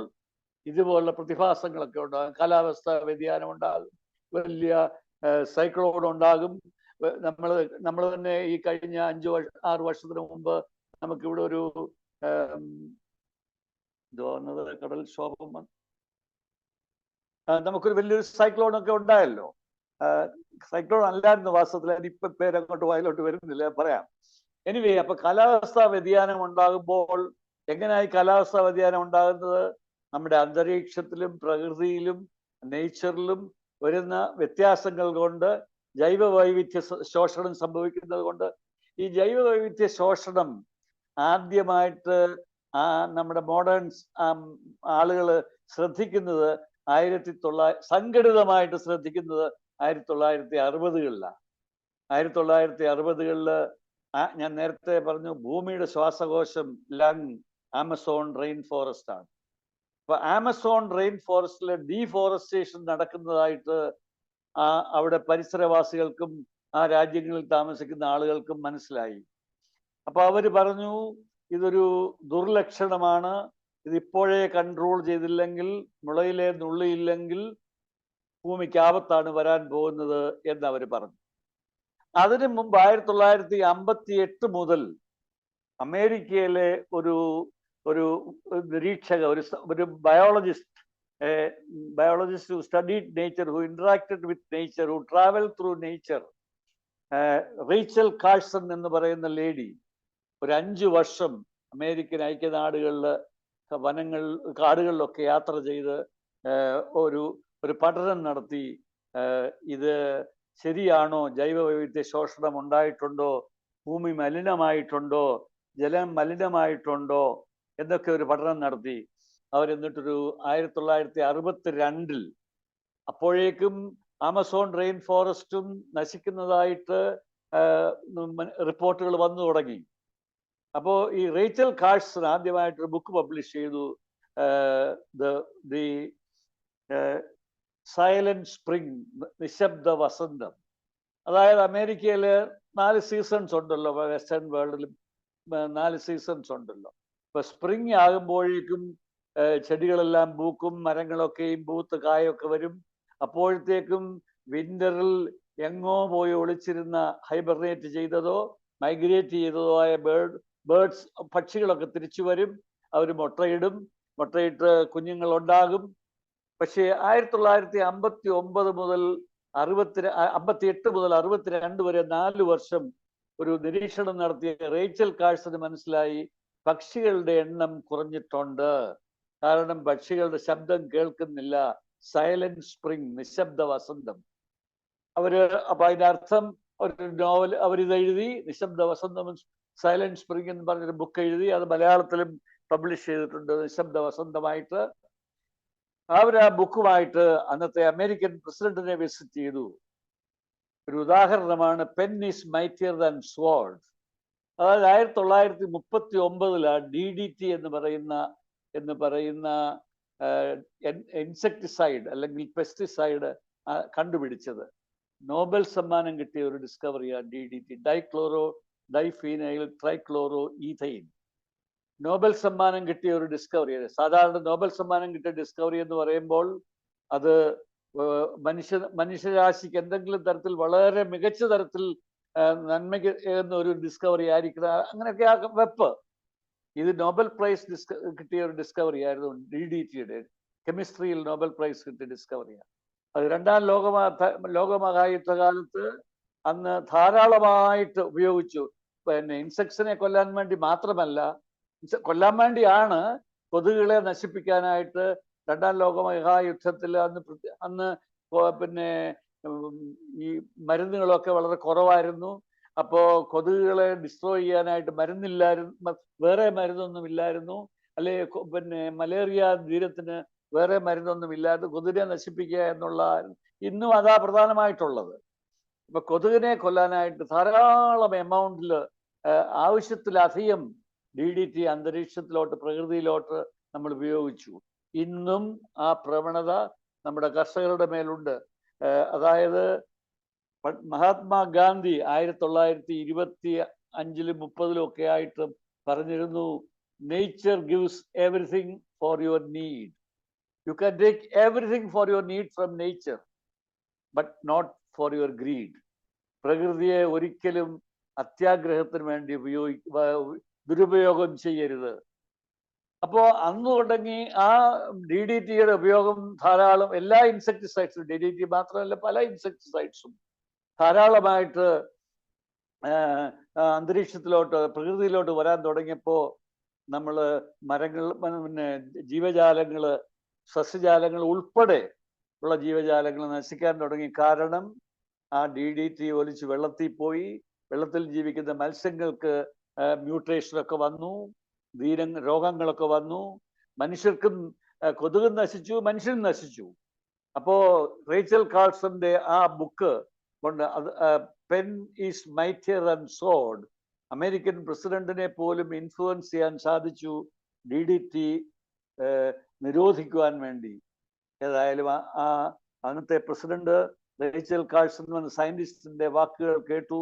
ഇതുപോലുള്ള പ്രതിഭാസങ്ങളൊക്കെ ഉണ്ടാകും. കാലാവസ്ഥാ വ്യതിയാനം ഉണ്ടാകും, വലിയ സൈക്ലോൺ ഉണ്ടാകും. നമ്മൾ തന്നെ ഈ കഴിഞ്ഞ 5-6 വർഷത്തിന് മുമ്പ് നമുക്കിവിടെ ഒരു കടൽക്ഷോഭം, നമുക്കൊരു വലിയൊരു സൈക്ലോൺ ഒക്കെ ഉണ്ടായല്ലോ. സൈക്ലോൺ അല്ലായിരുന്നു വാസ്തവത്തിൽ. ഇപ്പൊ പേരങ്ങോട്ട് വായിലോട്ട് വരുന്നില്ല, പറയാം. എനിവേ, അപ്പൊ കാലാവസ്ഥാ വ്യതിയാനം ഉണ്ടാകുമ്പോൾ എങ്ങനെയായി കാലാവസ്ഥാ വ്യതിയാനം ഉണ്ടാകുന്നത്? നമ്മുടെ അന്തരീക്ഷത്തിലും പ്രകൃതിയിലും നേച്ചറിലും വരുന്ന വ്യത്യാസങ്ങൾ കൊണ്ട് ജൈവ വൈവിധ്യ ശോഷണം സംഭവിക്കുന്നത് കൊണ്ട്. ഈ ജൈവ വൈവിധ്യ ശോഷണം ആദ്യമായിട്ട് നമ്മുടെ മോഡേൺ ആളുകൾ ശ്രദ്ധിക്കുന്നത് സംഘടിതമായിട്ട് ശ്രദ്ധിക്കുന്നത് 1960-കളിലാണ്. 1960-കളില് ഞാൻ നേരത്തെ പറഞ്ഞു, ഭൂമിയുടെ ശ്വാസകോശം ലങ് ആമസോൺ റെയിൻ ഫോറസ്റ്റ് ആണ്. അപ്പൊ ആമസോൺ റെയിൻ ഫോറസ്റ്റിലെ ഡീഫോറസ്റ്റേഷൻ നടക്കുന്നതായിട്ട് അവിടെ പരിസരവാസികൾക്കും ആ രാജ്യങ്ങളിൽ താമസിക്കുന്ന ആളുകൾക്കും മനസ്സിലായി. അപ്പൊ അവര് പറഞ്ഞു, ഇതൊരു ദുർലക്ഷണമാണ്, ഇതിപ്പോഴേ കൺട്രോൾ ചെയ്തില്ലെങ്കിൽ, മുളയിലെ നുള്ളിയില്ലെങ്കിൽ ഭൂമിക്ക് ആപത്താണ് വരാൻ പോകുന്നത് എന്ന് അവർ പറഞ്ഞു. അതിനു മുമ്പ് 1958 മുതൽ അമേരിക്കയിലെ ഒരു നിരീക്ഷക, ഒരു biologist who studied nature, who interacted with nature, who traveled through nature, Rachel Carson എന്ന് പറയുന്ന ലേഡി ഒരു 5 വർഷം അമേരിക്കൻ ഐക്യനാടുകളില് കാടുകളിലൊക്കെ യാത്ര ചെയ്ത് ഒരു പഠനം നടത്തി. ഇത് ശരിയാണോ, ജൈവ വൈവിധ്യ ശോഷണം ഉണ്ടായിട്ടുണ്ടോ, ഭൂമി മലിനമായിട്ടുണ്ടോ, ജലം മലിനമായിട്ടുണ്ടോ എന്നൊക്കെ ഒരു പഠനം നടത്തി. അവരെന്നിട്ടൊരു 1962 അപ്പോഴേക്കും ആമസോൺ റെയിൻ ഫോറസ്റ്റും നശിക്കുന്നതായിട്ട് റിപ്പോർട്ടുകൾ വന്നു തുടങ്ങി. അപ്പോൾ ഈ റേച്ചൽ കാഴ്സൺ ആദ്യമായിട്ടൊരു ബുക്ക് പബ്ലിഷ് ചെയ്തു, ദി സൈലന്റ് സ്പ്രിംഗ്, നിശബ്ദ വസന്തം. അതായത് അമേരിക്കയില് 4 സീസൺസ് ഉണ്ടല്ലോ, വെസ്റ്റേൺ വേൾഡിലും 4 സീസൺസ് ഉണ്ടല്ലോ. ഇപ്പൊ സ്പ്രിംഗ് ആകുമ്പോഴേക്കും ചെടികളെല്ലാം പൂക്കും, മരങ്ങളൊക്കെയും പൂത്ത് കായൊക്കെ വരും. അപ്പോഴത്തേക്കും വിന്ററിൽ എങ്ങോ പോയി ഒളിച്ചിരുന്ന, ഹൈബർനേറ്റ് ചെയ്തതോ മൈഗ്രേറ്റ് ചെയ്തതോ ആയ ബേർഡ്സ്, പക്ഷികളൊക്കെ തിരിച്ചു വരും. അവർ മുട്ടയിടും, മുട്ടയിട്ട് കുഞ്ഞുങ്ങൾ ഉണ്ടാകും. പക്ഷേ 1959 മുതൽ 58 മുതൽ 62 വരെ 4 വർഷം ഒരു നിരീക്ഷണം നടത്തിയ റേച്ചൽ കാഴ്സന് മനസ്സിലായി, പക്ഷികളുടെ എണ്ണം കുറഞ്ഞിട്ടുണ്ട്. കാരണം പക്ഷികളുടെ ശബ്ദം കേൾക്കുന്നില്ല. സൈലന്റ് സ്പ്രിംഗ്, നിശബ്ദ വസന്തം. അപ്പൊ അതിന്റെ അർത്ഥം ഒരു നോവൽ അവരിത് എഴുതി, നിശബ്ദ വസന്തം സൈലന്റ് സ്പ്രിംഗ് എന്ന് പറഞ്ഞൊരു ബുക്ക് എഴുതി. അത് മലയാളത്തിലും പബ്ലിഷ് ചെയ്തിട്ടുണ്ട്, നിശബ്ദ വസന്തമായിട്ട്. അവർ ആ ബുക്കുമായിട്ട് അന്നത്തെ അമേരിക്കൻ പ്രസിഡന്റിനെ വിസിറ്റ് ചെയ്തു. ഒരു ഉദാഹരണമാണ് pen is mightier than sword. അതായത് 1939 DDT എന്ന് പറയുന്ന ഇൻസെക്ടിസൈഡ് അല്ലെങ്കിൽ പെസ്റ്റിസൈഡ് കണ്ടുപിടിച്ചത്. നോബൽ സമ്മാനം കിട്ടിയ ഒരു ഡിസ്കവറിയാണ് DDT, ഡൈഫീനൈൽ ട്രൈക്ലോറോ ഈഥൈൻ. നോബൽ സമ്മാനം കിട്ടിയ ഒരു ഡിസ്കവറിയാണ്. സാധാരണ നോബൽ സമ്മാനം കിട്ടിയ ഡിസ്കവറി എന്ന് പറയുമ്പോൾ അത് മനുഷ്യരാശിക്ക് എന്തെങ്കിലും തരത്തിൽ വളരെ മികച്ച തരത്തിൽ നന്മയ്ക്ക് ഒരു ഡിസ്കവറി ആയിരിക്കണം, അങ്ങനെയൊക്കെ ആ വെപ്പ്. ഇത് നോബൽ പ്രൈസ് കിട്ടിയ ഒരു ഡിസ്കവറി ആയിരുന്നു. DDTയുടെ കെമിസ്ട്രിയിൽ നോബൽ പ്രൈസ് കിട്ടിയ ഡിസ്കവറിയാണ്. അത് 2ാം ലോകമഹായുദ്ധകാലത്ത് അന്ന് ധാരാളമായിട്ട് ഉപയോഗിച്ചു. പിന്നെ ഇൻസെക്ട്സിനെ കൊല്ലാൻ വേണ്ടി മാത്രമല്ല, കൊല്ലാൻ വേണ്ടിയാണ് കൊതുകുകളെ നശിപ്പിക്കാനായിട്ട് 2ാം ലോകമഹായുദ്ധത്തിൽ അന്ന് പിന്നെ ഈ മരുന്നുകളൊക്കെ വളരെ കുറവായിരുന്നു. അപ്പോ കൊതുകുകളെ ഡിസ്ട്രോയ് ചെയ്യാനായിട്ട് മരുന്നില്ലായിരുന്നു, വേറെ മരുന്നൊന്നും ഇല്ലായിരുന്നു. അല്ലെ പിന്നെ മലേറിയ ധീരത്തിന് വേറെ മരുന്നൊന്നും ഇല്ലാതെ കൊതുകിനെ നശിപ്പിക്കുക എന്നുള്ള, ഇന്നും അതാ പ്രധാനമായിട്ടുള്ളത്. ഇപ്പൊ കൊതുകിനെ കൊല്ലാനായിട്ട് ധാരാളം എമൗണ്ടിൽ, ആവശ്യത്തിലധികം DDT അന്തരീക്ഷത്തിലോട്ട്, പ്രകൃതിയിലോട്ട് നമ്മൾ ഉപയോഗിച്ചു. ഇന്നും ആ പ്രവണത നമ്മുടെ കർഷകരുടെ മേലുണ്ട്. അതായത് മഹാത്മാഗാന്ധി 1925-ലും 30-ലും ഒക്കെ ആയിട്ട് പറഞ്ഞിരുന്നു, nature gives everything for your need. You can take everything for your need from nature, but not for your greed. പ്രകൃതിയെ ഒരിക്കലും അത്യാഗ്രഹത്തിന് വേണ്ടി ദുരുപയോഗം ചെയ്യരുത്. അപ്പോ അന്ന് തുടങ്ങി ആ DDTയുടെ ഉപയോഗം ധാരാളം. എല്ലാ ഇൻസെക്ടിസൈഡ്സും, DDT മാത്രമല്ല പല ഇൻസെക്ടിസൈഡ്സും ധാരാളമായിട്ട് അന്തരീക്ഷത്തിലോട്ട് പ്രകൃതിയിലോട്ട് വരാൻ തുടങ്ങിയപ്പോൾ നമ്മൾ മരങ്ങൾ, പിന്നെ ജീവജാലങ്ങൾ, സസ്യജാലങ്ങൾ ഉൾപ്പെടെ ഉള്ള ജീവജാലങ്ങൾ നശിക്കാൻ തുടങ്ങി. കാരണം ആ DDT ഒലിച്ച് വെള്ളത്തിൽ പോയി. വെള്ളത്തിൽ ജീവിക്കുന്ന മത്സ്യങ്ങൾക്ക് മ്യൂട്ടേഷനൊക്കെ വന്നു, രോഗങ്ങളൊക്കെ വന്നു. മനുഷ്യർക്കും കൊതുകും നശിച്ചു, മനുഷ്യനും നശിച്ചു. അപ്പോ റേച്ചൽ കാൾസന്റെ ആ ബുക്ക് കൊണ്ട് pen is mightier than sword, American പ്രസിഡന്റിനെ പോലും ഇൻഫ്ലുവൻസ് ചെയ്യാൻ സാധിച്ചു DDT നിരോധിക്കുവാൻ വേണ്ടി. ഏതായാലും ആ അന്നത്തെ പ്രസിഡന്റ് റേച്ചൽ കാൾസൺ എന്ന സയന്റിസ്റ്റിന്റെ വാക്കുകൾ കേട്ടു,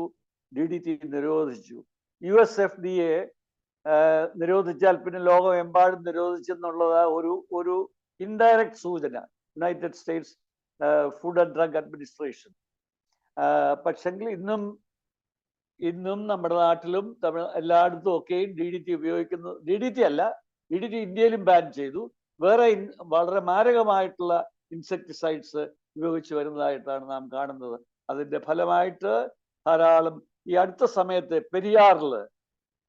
DDT നിരോധിച്ചു. USFDA നിരോധിച്ചാൽ പിന്നെ ലോകമെമ്പാടും നിരോധിച്ചെന്നുള്ളത് ഒരു ഇൻഡയറക്റ്റ് സൂചന, United States food and drug administration. പക്ഷെങ്കിൽ ഇന്നും നമ്മുടെ നാട്ടിലും എല്ലായിടത്തും ഒക്കെയും DDT ഉപയോഗിക്കുന്നത്, DDT അല്ല, DDT ഇന്ത്യയിലും ബാൻ ചെയ്തു. വേറെ വളരെ മാരകമായിട്ടുള്ള ഇൻസെക്ടിസൈഡ്സ് ഉപയോഗിച്ച് വരുന്നതായിട്ടാണ് നാം കാണുന്നത്. അതിന്റെ ഫലമായിട്ട് ധാരാളം ഈ അടുത്ത സമയത്ത്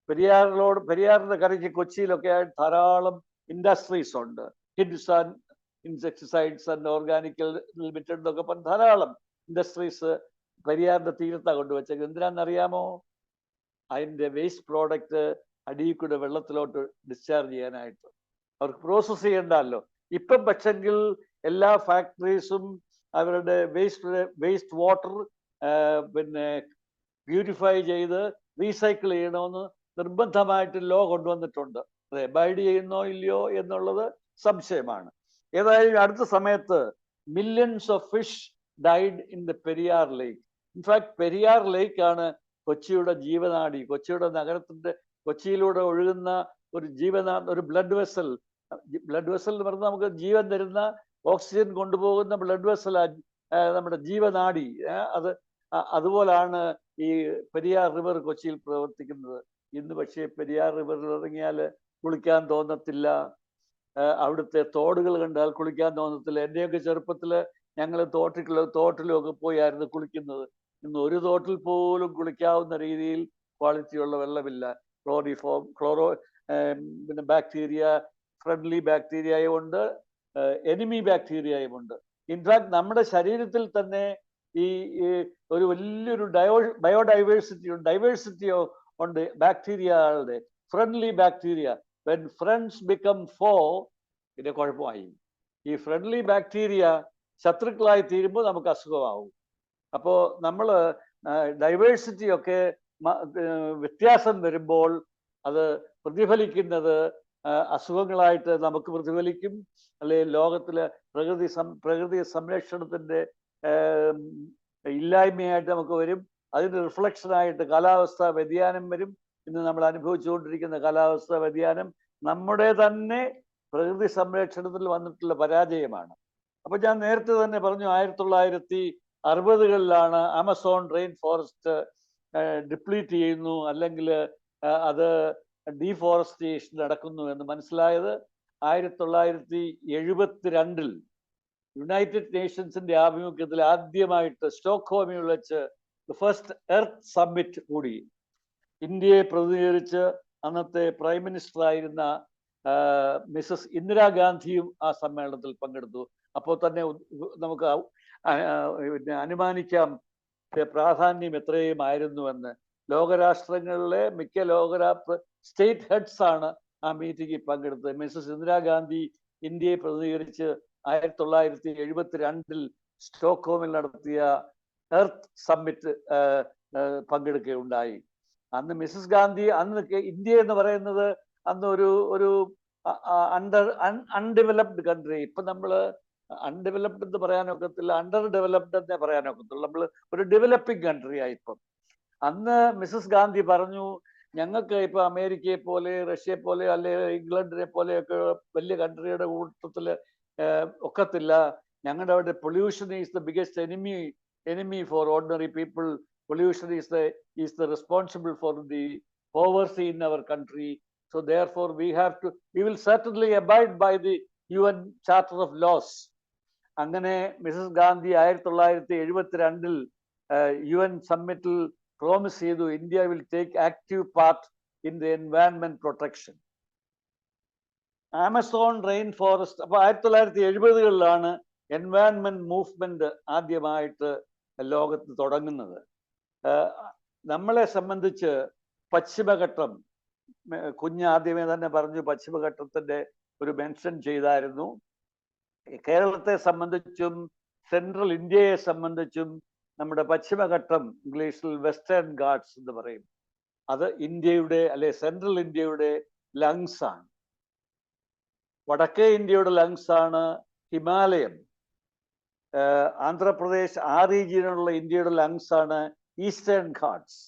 പെരിയാറിന്റെ കരയ്ക്ക് കൊച്ചിയിലൊക്കെ ആയിട്ട് ധാരാളം ഇൻഡസ്ട്രീസ് ഉണ്ട്. ഹിൻഡുസ്ഥാൻ ഇൻസെക്ടിസൈഡ്സ് ആൻഡ് ഓർഗാനിക്കൽ ലിമിറ്റഡ് എന്നൊക്കെ പറഞ്ഞ് ധാരാളം ഇൻഡസ്ട്രീസ് പെരിയാറിന്റെ തീരത്താണ് കൊണ്ടുവച്ചത്. എന്തിനാണെന്നറിയാമോ? അതിന്റെ വേസ്റ്റ് പ്രോഡക്റ്റ് അടിയിൽ കൂടെ വെള്ളത്തിലോട്ട് ഡിസ്ചാർജ് ചെയ്യാനായിട്ട്. അവർക്ക് പ്രോസസ് ചെയ്യണ്ടല്ലോ. ഇപ്പം പക്ഷെങ്കിൽ എല്ലാ ഫാക്ടറീസും അവരുടെ വേസ്റ്റ് വാട്ടർ പിന്നെ പ്യൂരിഫൈ ചെയ്ത് റീസൈക്കിൾ ചെയ്യണമെന്ന് നിർബന്ധമായിട്ട് ലോ കൊണ്ടുവന്നിട്ടുണ്ട്. അതെ, ബൈഡ് ചെയ്യുന്നോ ഇല്ലയോ എന്നുള്ളത് സംശയമാണ്. ഏതായാലും അടുത്ത സമയത്ത് millions of fish died in the Periyar lake. In fact Periyar lake ആണ് കൊച്ചിയുടെ ജീവനാഡി. കൊച്ചിയുടെ നഗരത്തിന്റെ, കൊച്ചിയിലൂടെ ഒഴുകുന്ന ഒരു ബ്ലഡ് വെസൽ എന്ന് പറഞ്ഞാൽ നമുക്ക് ജീവൻ തരുന്ന, ഓക്സിജൻ കൊണ്ടുപോകുന്ന ബ്ലഡ് വെസൽ നമ്മുടെ ജീവനാഡി. അതുപോലാണ് ഈ പെരിയാർ റിവർ കൊച്ചിയിൽ പ്രവർത്തിക്കുന്നത്. ഇന്ന് പക്ഷേ പെരിയാർ റിവറിൽ ഇറങ്ങിയാൽ കുളിക്കാൻ തോന്നത്തില്ല. അവിടുത്തെ തോടുകൾ കണ്ടാൽ കുളിക്കാൻ തോന്നത്തില്ല. എൻ്റെയൊക്കെ ചെറുപ്പത്തിൽ ഞങ്ങൾ തോട്ടിലും ഒക്കെ പോയായിരുന്നു കുളിക്കുന്നത്. ഇന്ന് ഒരു തോട്ടിൽ പോലും കുളിക്കാവുന്ന രീതിയിൽ ക്വാളിറ്റിയുള്ള വെള്ളമില്ല. പിന്നെ ബാക്ടീരിയ, ഫ്രണ്ട്ലി ബാക്ടീരിയയും ഉണ്ട്, എനിമി ബാക്ടീരിയയും ഉണ്ട്. ഇൻഫാക്ട് നമ്മുടെ ശരീരത്തിൽ തന്നെ ഈ ഒരു വലിയൊരു ഡൈവേഴ്സിറ്റി ഉണ്ട് ബാക്ടീരിയകളുടെ. Friendly bacteria, when friends become foe, പിന്നെ കുഴപ്പമായി. ഈ ഫ്രണ്ട്ലി ബാക്ടീരിയ ശത്രുക്കളായി തീരുമ്പോൾ നമുക്ക് അസുഖമാവും. അപ്പോൾ നമ്മൾ ഡൈവേഴ്സിറ്റി ഒക്കെ വ്യത്യാസം വരുമ്പോൾ അത് പ്രതിഫലിക്കുന്നത് അസുഖങ്ങളായിട്ട് നമുക്ക് പ്രതിഫലിക്കും. അല്ലെങ്കിൽ ലോകത്തിലെ പ്രകൃതി സംരക്ഷണത്തിന്റെ ഇല്ലായ്മയായിട്ട് നമുക്ക് വരും. അതിന്റെ റിഫ്ലക്ഷനായിട്ട് കാലാവസ്ഥാ വ്യതിയാനം വരും. ഇന്ന് നമ്മൾ അനുഭവിച്ചുകൊണ്ടിരിക്കുന്ന കാലാവസ്ഥാ വ്യതിയാനം നമ്മുടെ തന്നെ പ്രകൃതി സംരക്ഷണത്തിൽ വന്നിട്ടുള്ള പരാജയമാണ്. അപ്പൊ ഞാൻ നേരത്തെ തന്നെ പറഞ്ഞു, 1960കളിലാണ് ആമസോൺ റെയിൻ ഫോറസ്റ്റ് ഡിപ്ലീറ്റ് ചെയ്യുന്നു, അല്ലെങ്കിൽ അത് ഡീഫോറസ്റ്റേഷൻ നടക്കുന്നു എന്ന് മനസ്സിലായത് 1972 യുണൈറ്റഡ് നേഷൻസിന്റെ ആഭിമുഖ്യത്തിൽ ആദ്യമായിട്ട് സ്റ്റോക്ക്ഹോമിൽ വെച്ച് ഫസ്റ്റ് എർത്ത് സമ്മിറ്റ് കൂടി. ഇന്ത്യയെ പ്രതിനിധീകരിച്ച് അന്നത്തെ പ്രൈം മിനിസ്റ്റർ ആയിരുന്ന മിസസ് ഇന്ദിരാഗാന്ധിയും ആ സമ്മേളനത്തിൽ പങ്കെടുത്തു. അപ്പോൾ തന്നെ നമുക്ക് അനുമാനിക്കാം പ്രാധാന്യം എത്രയും ആയിരുന്നുവെന്ന്. ലോകരാഷ്ട്രങ്ങളിലെ മിക്ക സ്റ്റേറ്റ് ഹെഡ്സ് ആണ് ആ മീറ്റിംഗിൽ പങ്കെടുത്തത്. മിസസ് ഇന്ദിരാഗാന്ധി ഇന്ത്യയെ പ്രതിനിധീകരിച്ച് 1972 സ്റ്റോക്ക്ഹോമിൽ നടത്തിയ എർത്ത് സമ്മിറ്റ് പങ്കെടുക്കുകയുണ്ടായി. അന്ന് മിസസ് ഗാന്ധി, അന്ന് ഇന്ത്യ എന്ന് പറയുന്നത് അന്ന് ഒരു അൺഡെവലപ്ഡ് കൺട്രി. ഇപ്പൊ നമ്മൾ അൺഡെവലപ്ഡ് എന്ന് പറയാനൊക്കത്തില്ല, അണ്ടർ ഡെവലപ്ഡ് എന്നേ പറയാനൊക്കത്തുള്ളൂ. നമ്മൾ ഒരു ഡെവലപ്പിംഗ് കൺട്രിയായി ഇപ്പം. അന്ന് മിസസ് ഗാന്ധി പറഞ്ഞു, ഞങ്ങൾക്ക് ഇപ്പൊ അമേരിക്കയെ പോലെ, റഷ്യയെ പോലെ, അല്ലെങ്കിൽ ഇംഗ്ലണ്ടിനെ പോലെയൊക്കെ വലിയ കൺട്രിയുടെ കൂട്ടത്തിൽ ഒക്കത്തില്ല. ഞങ്ങളുടെ അവിടെ pollution is the biggest enemy for ordinary people. Pollution is the responsible for the poverty in our country. So therefore we will certainly abide by the UN Charter of Laws. അങ്ങനെ മിസസ് ഗാന്ധി 1972 UN സമ്മിറ്റിൽ പ്രോമിസ് ചെയ്തു India will take active part in the environment protection. Amazon rain forest, അപ്പൊ 1970-കളിലാണ് environment movement ആദ്യമായിട്ട് ലോകത്ത് തുടങ്ങുന്നത്. നമ്മളെ സംബന്ധിച്ച് പശ്ചിമഘട്ടം, കുഞ്ഞ് ആദ്യമേ തന്നെ പറഞ്ഞു, പശ്ചിമഘട്ടത്തിന്റെ ഒരു മെൻഷൻ ചെയ്തായിരുന്നു. കേരളത്തെ സംബന്ധിച്ചും സെൻട്രൽ ഇന്ത്യയെ സംബന്ധിച്ചും നമ്മുടെ പശ്ചിമഘട്ടം, ഇംഗ്ലീഷിൽ വെസ്റ്റേൺ ഗാട്സ് എന്ന് പറയും, അത് ഇന്ത്യയുടെ അല്ലെ സെൻട്രൽ ഇന്ത്യയുടെ ലങ്സ് ആണ്. വടക്കേ ഇന്ത്യയുടെ ലങ്സ് ആണ് ഹിമാലയം. ആന്ധ്രാപ്രദേശ് ആ റീജിയനിലുള്ള ഇന്ത്യയുടെ ലങ്സ് ആണ് ഈസ്റ്റേൺ ഘാട്സ്.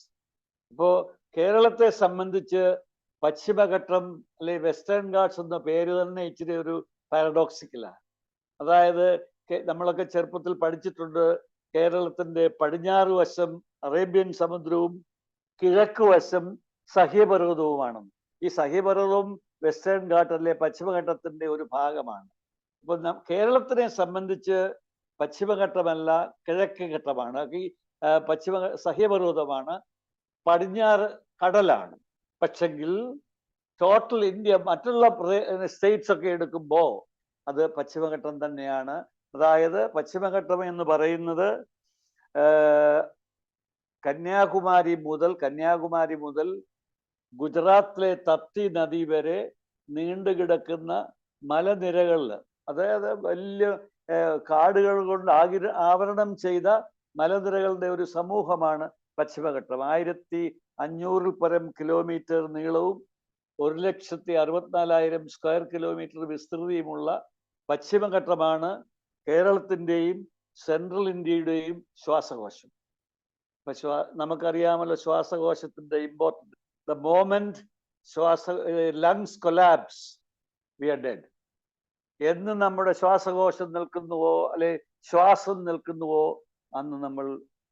ഇപ്പോ കേരളത്തെ സംബന്ധിച്ച് പശ്ചിമഘട്ടം അല്ലെ വെസ്റ്റേൺ ഘാട്സ് എന്ന പേര് തന്നെ ഇച്ചിരി ഒരു പാരഡോക്സിക്കലാണ്. അതായത് നമ്മളൊക്കെ ചെറുപ്പത്തിൽ പഠിച്ചിട്ടുണ്ട്, കേരളത്തിന്റെ പടിഞ്ഞാറ് വശം അറേബ്യൻ സമുദ്രവും കിഴക്ക് വശം സഹ്യപർവ്വതവുമാണ്. ഈ സഹ്യപർവ്വതവും വെസ്റ്റേൺ ഘാട്ട് അല്ലെ പശ്ചിമഘട്ടത്തിന്റെ ഒരു ഭാഗമാണ്. അപ്പൊ കേരളത്തിനെ സംബന്ധിച്ച് പശ്ചിമഘട്ടമല്ല കിഴക്ക് ഘട്ടമാണ്, ഈ സഹ്യപർവ്വതമാണ്, പടിഞ്ഞാറ് കടലാണ്. പക്ഷെങ്കിൽ ടോട്ടൽ ഇന്ത്യ മറ്റുള്ള സ്റ്റേറ്റ്സ് ഒക്കെ എടുക്കുമ്പോൾ അത് പശ്ചിമഘട്ടം തന്നെയാണ്. അതായത് പശ്ചിമഘട്ടം എന്ന് പറയുന്നത് കന്യാകുമാരി മുതൽ ഗുജറാത്തിലെ തപ്തി നദി വരെ നീണ്ടുകിടക്കുന്ന മലനിരകളിൽ, അതായത് വലിയ കാടുകൾ കൊണ്ട് ആവരണം ചെയ്ത മലനിരകളുടെ ഒരു സമൂഹമാണ് പശ്ചിമഘട്ടം. 1500 പരം കിലോമീറ്റർ നീളവും 1,64,000 സ്ക്വയർ കിലോമീറ്റർ വിസ്തൃതിയുമുള്ള പശ്ചിമഘട്ടമാണ് കേരളത്തിൻ്റെയും സെൻട്രൽ ഇന്ത്യയുടെയും ശ്വാസകോശം. നമുക്കറിയാമല്ലോ ശ്വാസകോശത്തിന്റെ importance. The moment lungs collapse we are dead. എന്ന് നമ്മുടെ ശ്വാസകോശം നിൽക്കുന്നുവോ അല്ലെ ശ്വാസം നിൽക്കുന്നുവോ അന്ന് നമ്മൾ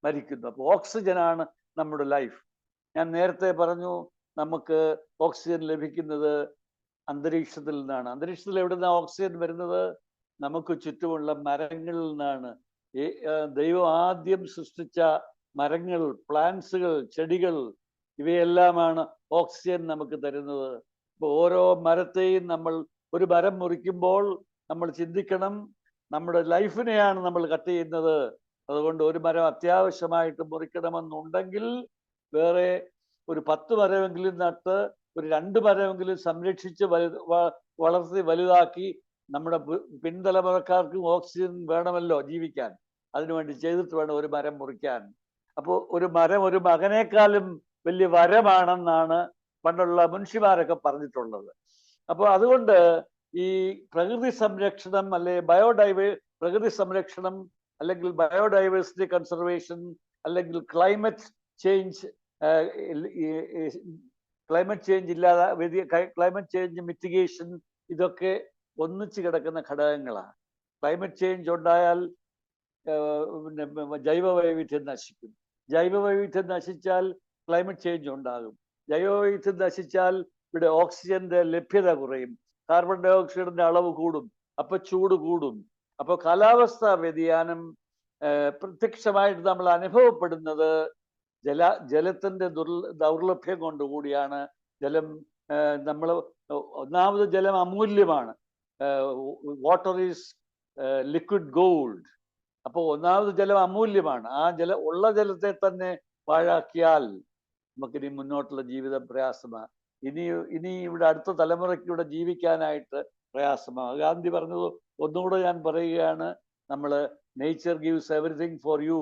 മരിക്കുന്നു. അപ്പോൾ ഓക്സിജനാണ് നമ്മുടെ ലൈഫ്. ഞാൻ നേരത്തെ പറഞ്ഞു, നമുക്ക് ഓക്സിജൻ ലഭിക്കുന്നത് അന്തരീക്ഷത്തിൽ നിന്നാണ്. അന്തരീക്ഷത്തിൽ എവിടെ നിന്നാണ് ഓക്സിജൻ വരുന്നത്? നമുക്ക് ചുറ്റുമുള്ള മരങ്ങളിൽ നിന്നാണ്. ദൈവം ആദ്യം സൃഷ്ടിച്ച മരങ്ങൾ, പ്ലാന്റ്സുകൾ, ചെടികൾ, ഇവയെല്ലാമാണ് ഓക്സിജൻ നമുക്ക് തരുന്നത്. ഇപ്പോൾ ഓരോ മരത്തെയും ഒരു മരം മുറിക്കുമ്പോൾ നമ്മൾ ചിന്തിക്കണം, നമ്മുടെ ലൈഫിനെയാണ് നമ്മൾ കട്ട് ചെയ്യുന്നത്. അതുകൊണ്ട് ഒരു മരം അത്യാവശ്യമായിട്ട് മുറിക്കണമെന്നുണ്ടെങ്കിൽ വേറെ ഒരു 10 മരമെങ്കിലും നട്ട് ഒരു 2 മരമെങ്കിലും സംരക്ഷിച്ച് വളർത്തി വലുതാക്കി നമ്മുടെ പിൻതലമുറക്കാർക്കും ഓക്സിജൻ വേണമല്ലോ ജീവിക്കാൻ. അതിനുവേണ്ടി ചെയ്തിട്ട് വേണം ഒരു മരം മുറിക്കാൻ. അപ്പോൾ ഒരു മരം ഒരു മകനേക്കാളും വലിയ വരമാണെന്നാണ് പണ്ടുള്ള മുൻഷിമാരൊക്കെ പറഞ്ഞിട്ടുള്ളത്. അപ്പോൾ അതുകൊണ്ട് ഈ പ്രകൃതി സംരക്ഷണം പ്രകൃതി സംരക്ഷണം അല്ലെങ്കിൽ ബയോഡൈവേഴ്സിറ്റി കൺസർവേഷൻ അല്ലെങ്കിൽ ക്ലൈമറ്റ് ചേഞ്ച് മിറ്റിഗേഷൻ, ഇതൊക്കെ ഒന്നിച്ച് കിടക്കുന്ന ഘടകങ്ങളാണ്. ക്ലൈമറ്റ് ചേഞ്ച് ഉണ്ടായാൽ ജൈവവൈവിധ്യം നശിക്കും. ജൈവവൈവിധ്യം നശിച്ചാൽ ക്ലൈമറ്റ് ചേഞ്ച് ഉണ്ടാകും. ജൈവവൈവിധ്യം നശിച്ചാൽ ഇവിടെ ഓക്സിജന്റെ ലഭ്യത കുറയും, കാർബൺ ഡൈ ഓക്സൈഡിന്റെ അളവ് കൂടും, അപ്പൊ ചൂട് കൂടും. അപ്പൊ കാലാവസ്ഥാ വ്യതിയാനം പ്രത്യക്ഷമായിട്ട് നമ്മൾ അനുഭവപ്പെടുന്നത് ജലത്തിന്റെ ദൗർലഭ്യം കൊണ്ടുകൂടിയാണ്. ഒന്നാമത് ജലം അമൂല്യമാണ്. Water is liquid gold. അപ്പോൾ ഒന്നാമത് ജലം അമൂല്യമാണ്. ഉള്ള ജലത്തെ തന്നെ പാഴാക്കിയാൽ നമുക്കിനി മുന്നോട്ടുള്ള ജീവിതം പ്രയാസമാണ്. ഇനി ഇവിടെ അടുത്ത തലമുറയ്ക്ക് ഇവിടെ ജീവിക്കാനായിട്ട് പ്രയാസമാണ്. ഗാന്ധി പറഞ്ഞത് ഒന്നുകൂടെ ഞാൻ പറയുകയാണ്, നമ്മൾ nature gives everything for you,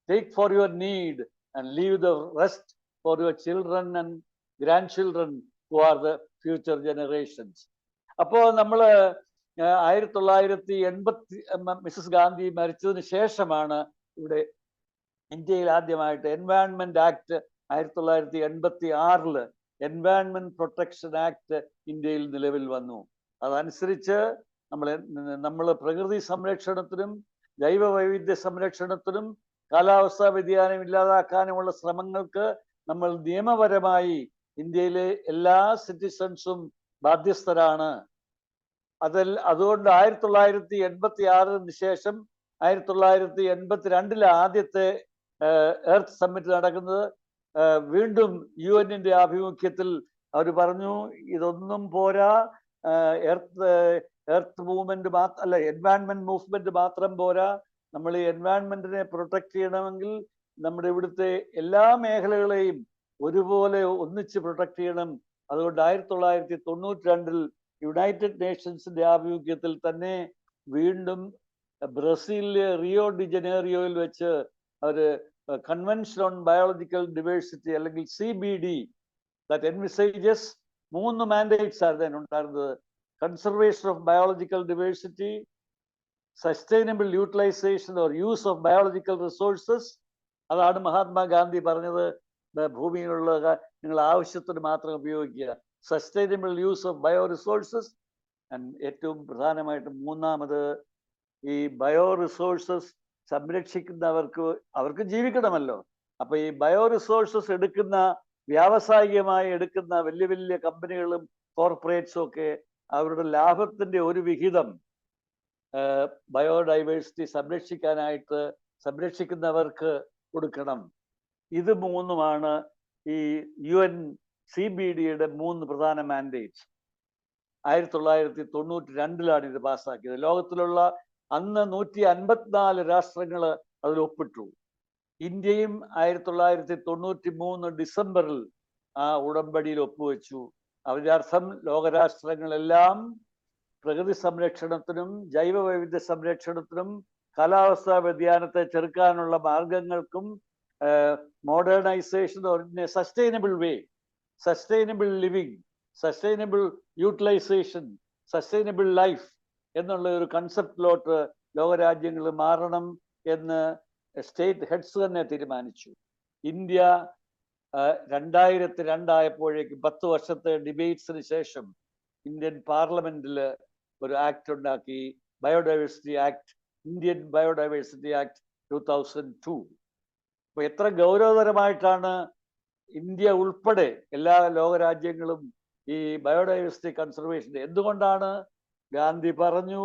take four your need and leave the rest for your children and grand children who are the future generations. അപ്പോൾ നമ്മൾ 1980 മിസസ് ഗാന്ധി മരിച്ചതിന് ശേഷമാണ് ഇവിടെ ഇന്ത്യയിൽ ആദ്യമായിട്ട് environment act 1986 environment protection act ഇന്ത്യയിൽ നിലവിൽ വന്നു. അതനുസരിച്ച് നമ്മൾ പ്രകൃതി സംരക്ഷണത്തിനും ജൈവവൈവിധ്യ സംരക്ഷണത്തിനും കാലാവസ്ഥാ വ്യതിയാനം ഇല്ലാതാക്കാനുമുള്ള ശ്രമങ്ങൾക്ക് നമ്മൾ നിയമപരമായി ഇന്ത്യയിലെ എല്ലാ സിറ്റിസൺസും ബാധ്യസ്ഥരാണ്. അതുകൊണ്ട് 1986 ശേഷം 1982 ആദ്യത്തെ എർത്ത് സമ്മിറ്റ് നടക്കുന്നത്. വീണ്ടും UN ആഭിമുഖ്യത്തിൽ അവർ പറഞ്ഞു ഇതൊന്നും പോരാ, എർത്ത് മൂവ്മെന്റ് അല്ല എൻവയൺമെന്റ് മൂവ്മെന്റ് മാത്രം പോരാ, നമ്മൾ ഈ എൻവയൺമെന്റിനെ പ്രൊട്ടക്ട് ചെയ്യണമെങ്കിൽ നമ്മുടെ ഇവിടുത്തെ എല്ലാ മേഖലകളെയും ഒരുപോലെ ഒന്നിച്ച് പ്രൊട്ടക്ട് ചെയ്യണം. അതുകൊണ്ട് 1992 യുണൈറ്റഡ് നേഷൻസിന്റെ ആഭിമുഖ്യത്തിൽ തന്നെ വീണ്ടും ബ്രസീലിലെ റിയോ ഡി ജനേറിയോയിൽ വെച്ച് ഒരു കൺവെൻഷൻ ഓൺ ബയോളജിക്കൽ ഡിവേഴ്സിറ്റി അല്ലെങ്കിൽ CBD ദാറ്റ് എൻവിസേജസ് 3 മാൻഡേറ്റ്സ് ആയിരുന്നു ഉണ്ടായിരുന്നത്. Conservation of biological diversity, sustainable utilisation or use of biological resources. അതാണ് മഹാത്മാഗാന്ധി പറഞ്ഞത്, ഭൂമിയിലുള്ള നിങ്ങൾ ആവശ്യത്തിന് മാത്രം ഉപയോഗിക്കുക. Sustainable use of bio resources. ഏറ്റവും പ്രധാനമായിട്ട് മൂന്നാമത് ഈ ബയോ റിസോഴ്സസ് അവർക്ക് ജീവിക്കണമല്ലോ. അപ്പൊ ഈ ബയോ റിസോഴ്സസ് വ്യാവസായികമായി എടുക്കുന്ന വലിയ വലിയ കമ്പനികളും കോർപ്പറേറ്റ്സും ഒക്കെ അവരുടെ ലാഭത്തിന്റെ ഒരു വിഹിതം ബയോഡൈവേഴ്സിറ്റി സംരക്ഷിക്കുന്നവർക്ക് കൊടുക്കണം. ഇത് മൂന്നുമാണ് ഈ UNCBDയുടെ 3 പ്രധാന മാൻഡേറ്റ്സ്. 1992 ഇത് പാസ്സാക്കിയത്. ലോകത്തിലുള്ള അന്ന് 154 രാഷ്ട്രങ്ങൾ അതിൽ ഒപ്പിട്ടു. ഇന്ത്യയും 1993 ഡിസംബറിൽ ആ ഉടമ്പടിയിൽ ഒപ്പുവെച്ചു. അതിന്റെ അർത്ഥം ലോകരാഷ്ട്രങ്ങളെല്ലാം പ്രകൃതി സംരക്ഷണത്തിനും ജൈവ വൈവിധ്യ സംരക്ഷണത്തിനും കാലാവസ്ഥാ വ്യതിയാനത്തെ ചെറുക്കാനുള്ള മാർഗങ്ങൾക്കും modernisation sustainable way, sustainable living, sustainable utilisation, sustainable life എന്നുള്ള ഒരു കൺസെപ്റ്റിലോട്ട് ലോകരാജ്യങ്ങൾ മാറണം എന്ന് സ്റ്റേറ്റ് ഹെഡ്സ് തന്നെ തീരുമാനിച്ചു. ഇന്ത്യ 2002 ആയപ്പോഴേക്കും 10 വർഷത്തെ ഡിബേറ്റ്സിന് ശേഷം ഇന്ത്യൻ പാർലമെന്റിൽ ഒരു ആക്ട് ഉണ്ടാക്കി, biodiversity act, Indian biodiversity act 2002. അപ്പൊ എത്ര ഗൗരവതരമായിട്ടാണ് ഇന്ത്യ ഉൾപ്പെടെ എല്ലാ ലോകരാജ്യങ്ങളും ഈ ബയോഡൈവേഴ്സിറ്റി കൺസർവേഷൻ. എന്തുകൊണ്ടാണ്? ഗാന്ധി പറഞ്ഞു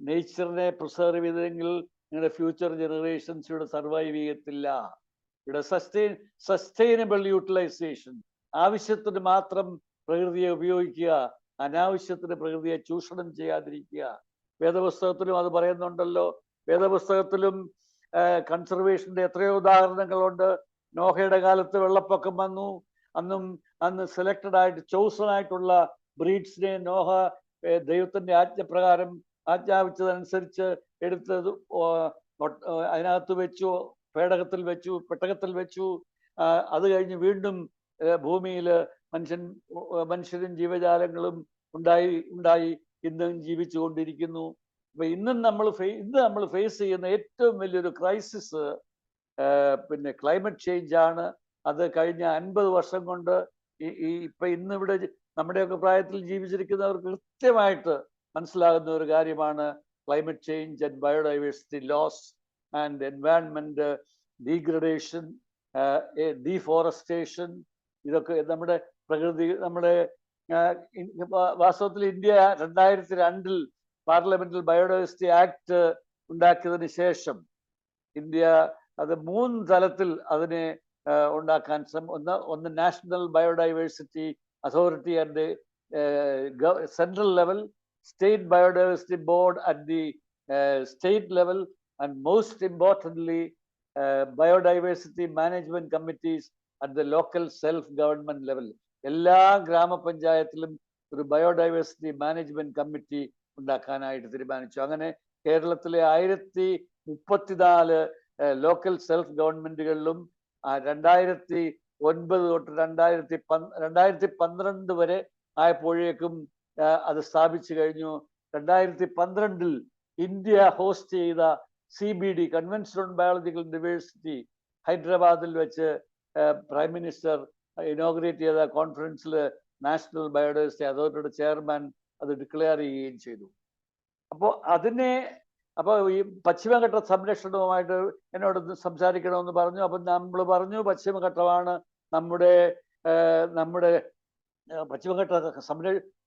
നേച്ചറിനെ പ്രിസർവ് ചെയ്തെങ്കിൽ നിങ്ങളുടെ ഫ്യൂച്ചർ ജനറേഷൻസ് ഇവിടെ സർവൈവ് ചെയ്യത്തില്ല. ഇവിടെ സസ്റ്റൈനബിൾ യൂട്ടിലൈസേഷൻ, ആവശ്യത്തിന് മാത്രം പ്രകൃതിയെ ഉപയോഗിക്കുക, അനാവശ്യത്തിന് പ്രകൃതിയെ ചൂഷണം ചെയ്യാതിരിക്കുക. വേദപുസ്തകത്തിലും അത് പറയുന്നുണ്ടല്ലോ. വേദപുസ്തകത്തിലും കൺസർവേഷന്റെ എത്രയോ ഉദാഹരണങ്ങളുണ്ട്. നോഹയുടെ കാലത്ത് വെള്ളപ്പൊക്കം വന്നു. അന്ന് സെലക്റ്റഡ് ആയിട്ട് ചോസൺ ആയിട്ടുള്ള ബ്രീഡ്സിനെ നോഹ ദൈവത്തിന്റെ ആജ്ഞപ്രകാരം ആജ്ഞാപിച്ചതനുസരിച്ച് എടുത്തത് അതിനകത്ത് വെച്ചു, പെട്ടകത്തിൽ വെച്ചു. അത് കഴിഞ്ഞ് വീണ്ടും ഭൂമിയിൽ മനുഷ്യരും ജീവജാലങ്ങളും ഉണ്ടായി ഇന്നും ജീവിച്ചു കൊണ്ടിരിക്കുന്നു. അപ്പൊ ഇന്ന് നമ്മൾ ഫേസ് ചെയ്യുന്ന ഏറ്റവും വലിയൊരു ക്രൈസിസ് പിന്നെ ക്ലൈമറ്റ് ചേഞ്ച് ആണ്. അത് കഴിഞ്ഞ 50 വർഷം കൊണ്ട് ഇപ്പൊ ഇന്നിവിടെ നമ്മുടെയൊക്കെ പ്രായത്തിൽ ജീവിച്ചിരിക്കുന്നവർക്ക് കൃത്യമായിട്ട് മനസ്സിലാകുന്ന ഒരു കാര്യമാണ് climate change and biodiversity loss and environment degradation, deforestation. ഇതൊക്കെ നമ്മുടെ പ്രകൃതി, വാസ്തവത്തിൽ ഇന്ത്യ 2002 പാർലമെന്റിൽ ബയോഡൈവേഴ്സിറ്റി ആക്ട് ഉണ്ടാക്കിയതിന് ശേഷം ഇന്ത്യ അത് 3 തലത്തിൽ അതിനെ ഉണ്ടാക്കാൻ ഒന്ന് national biodiversity authority at the central level, state biodiversity board at the state level, and most importantly biodiversity management committees at the local self government level. എല്ലാ ഗ്രാമപഞ്ചായത്തിലും ഒരു ബയോഡൈവേഴ്സിറ്റി മാനേജ്മെന്റ് കമ്മിറ്റി ഉണ്ടാക്കാനായിട്ട് തീരുമാനിച്ചു. അങ്ങനെ കേരളത്തിലെ 1034 ലോക്കൽ സെൽഫ് ഗവൺമെന്റുകളിലും 2009 തൊട്ട് 2012 വരെ ആയപ്പോഴേക്കും അത് സ്ഥാപിച്ചു കഴിഞ്ഞു. 2012 ഇന്ത്യ ഹോസ്റ്റ് ചെയ്ത CBD convention on biological diversity ഹൈദരാബാദിൽ വെച്ച് പ്രൈം മിനിസ്റ്റർ ഇനോഗ്രേറ്റ് ചെയ്ത കോൺഫറൻസിൽ നാഷണൽ ബയോഡൈവേഴ്സിറ്റി അതോറിറ്റിയുടെ ചെയർമാൻ അത് ഡിക്ലെയർ ചെയ്യുകയും ചെയ്തു. അപ്പോൾ ഈ പശ്ചിമഘട്ട സംരക്ഷണവുമായിട്ട് എന്നോട് സംസാരിക്കണമെന്ന് പറഞ്ഞു. അപ്പം നമ്മൾ പറഞ്ഞു പശ്ചിമഘട്ടമാണ് നമ്മുടെ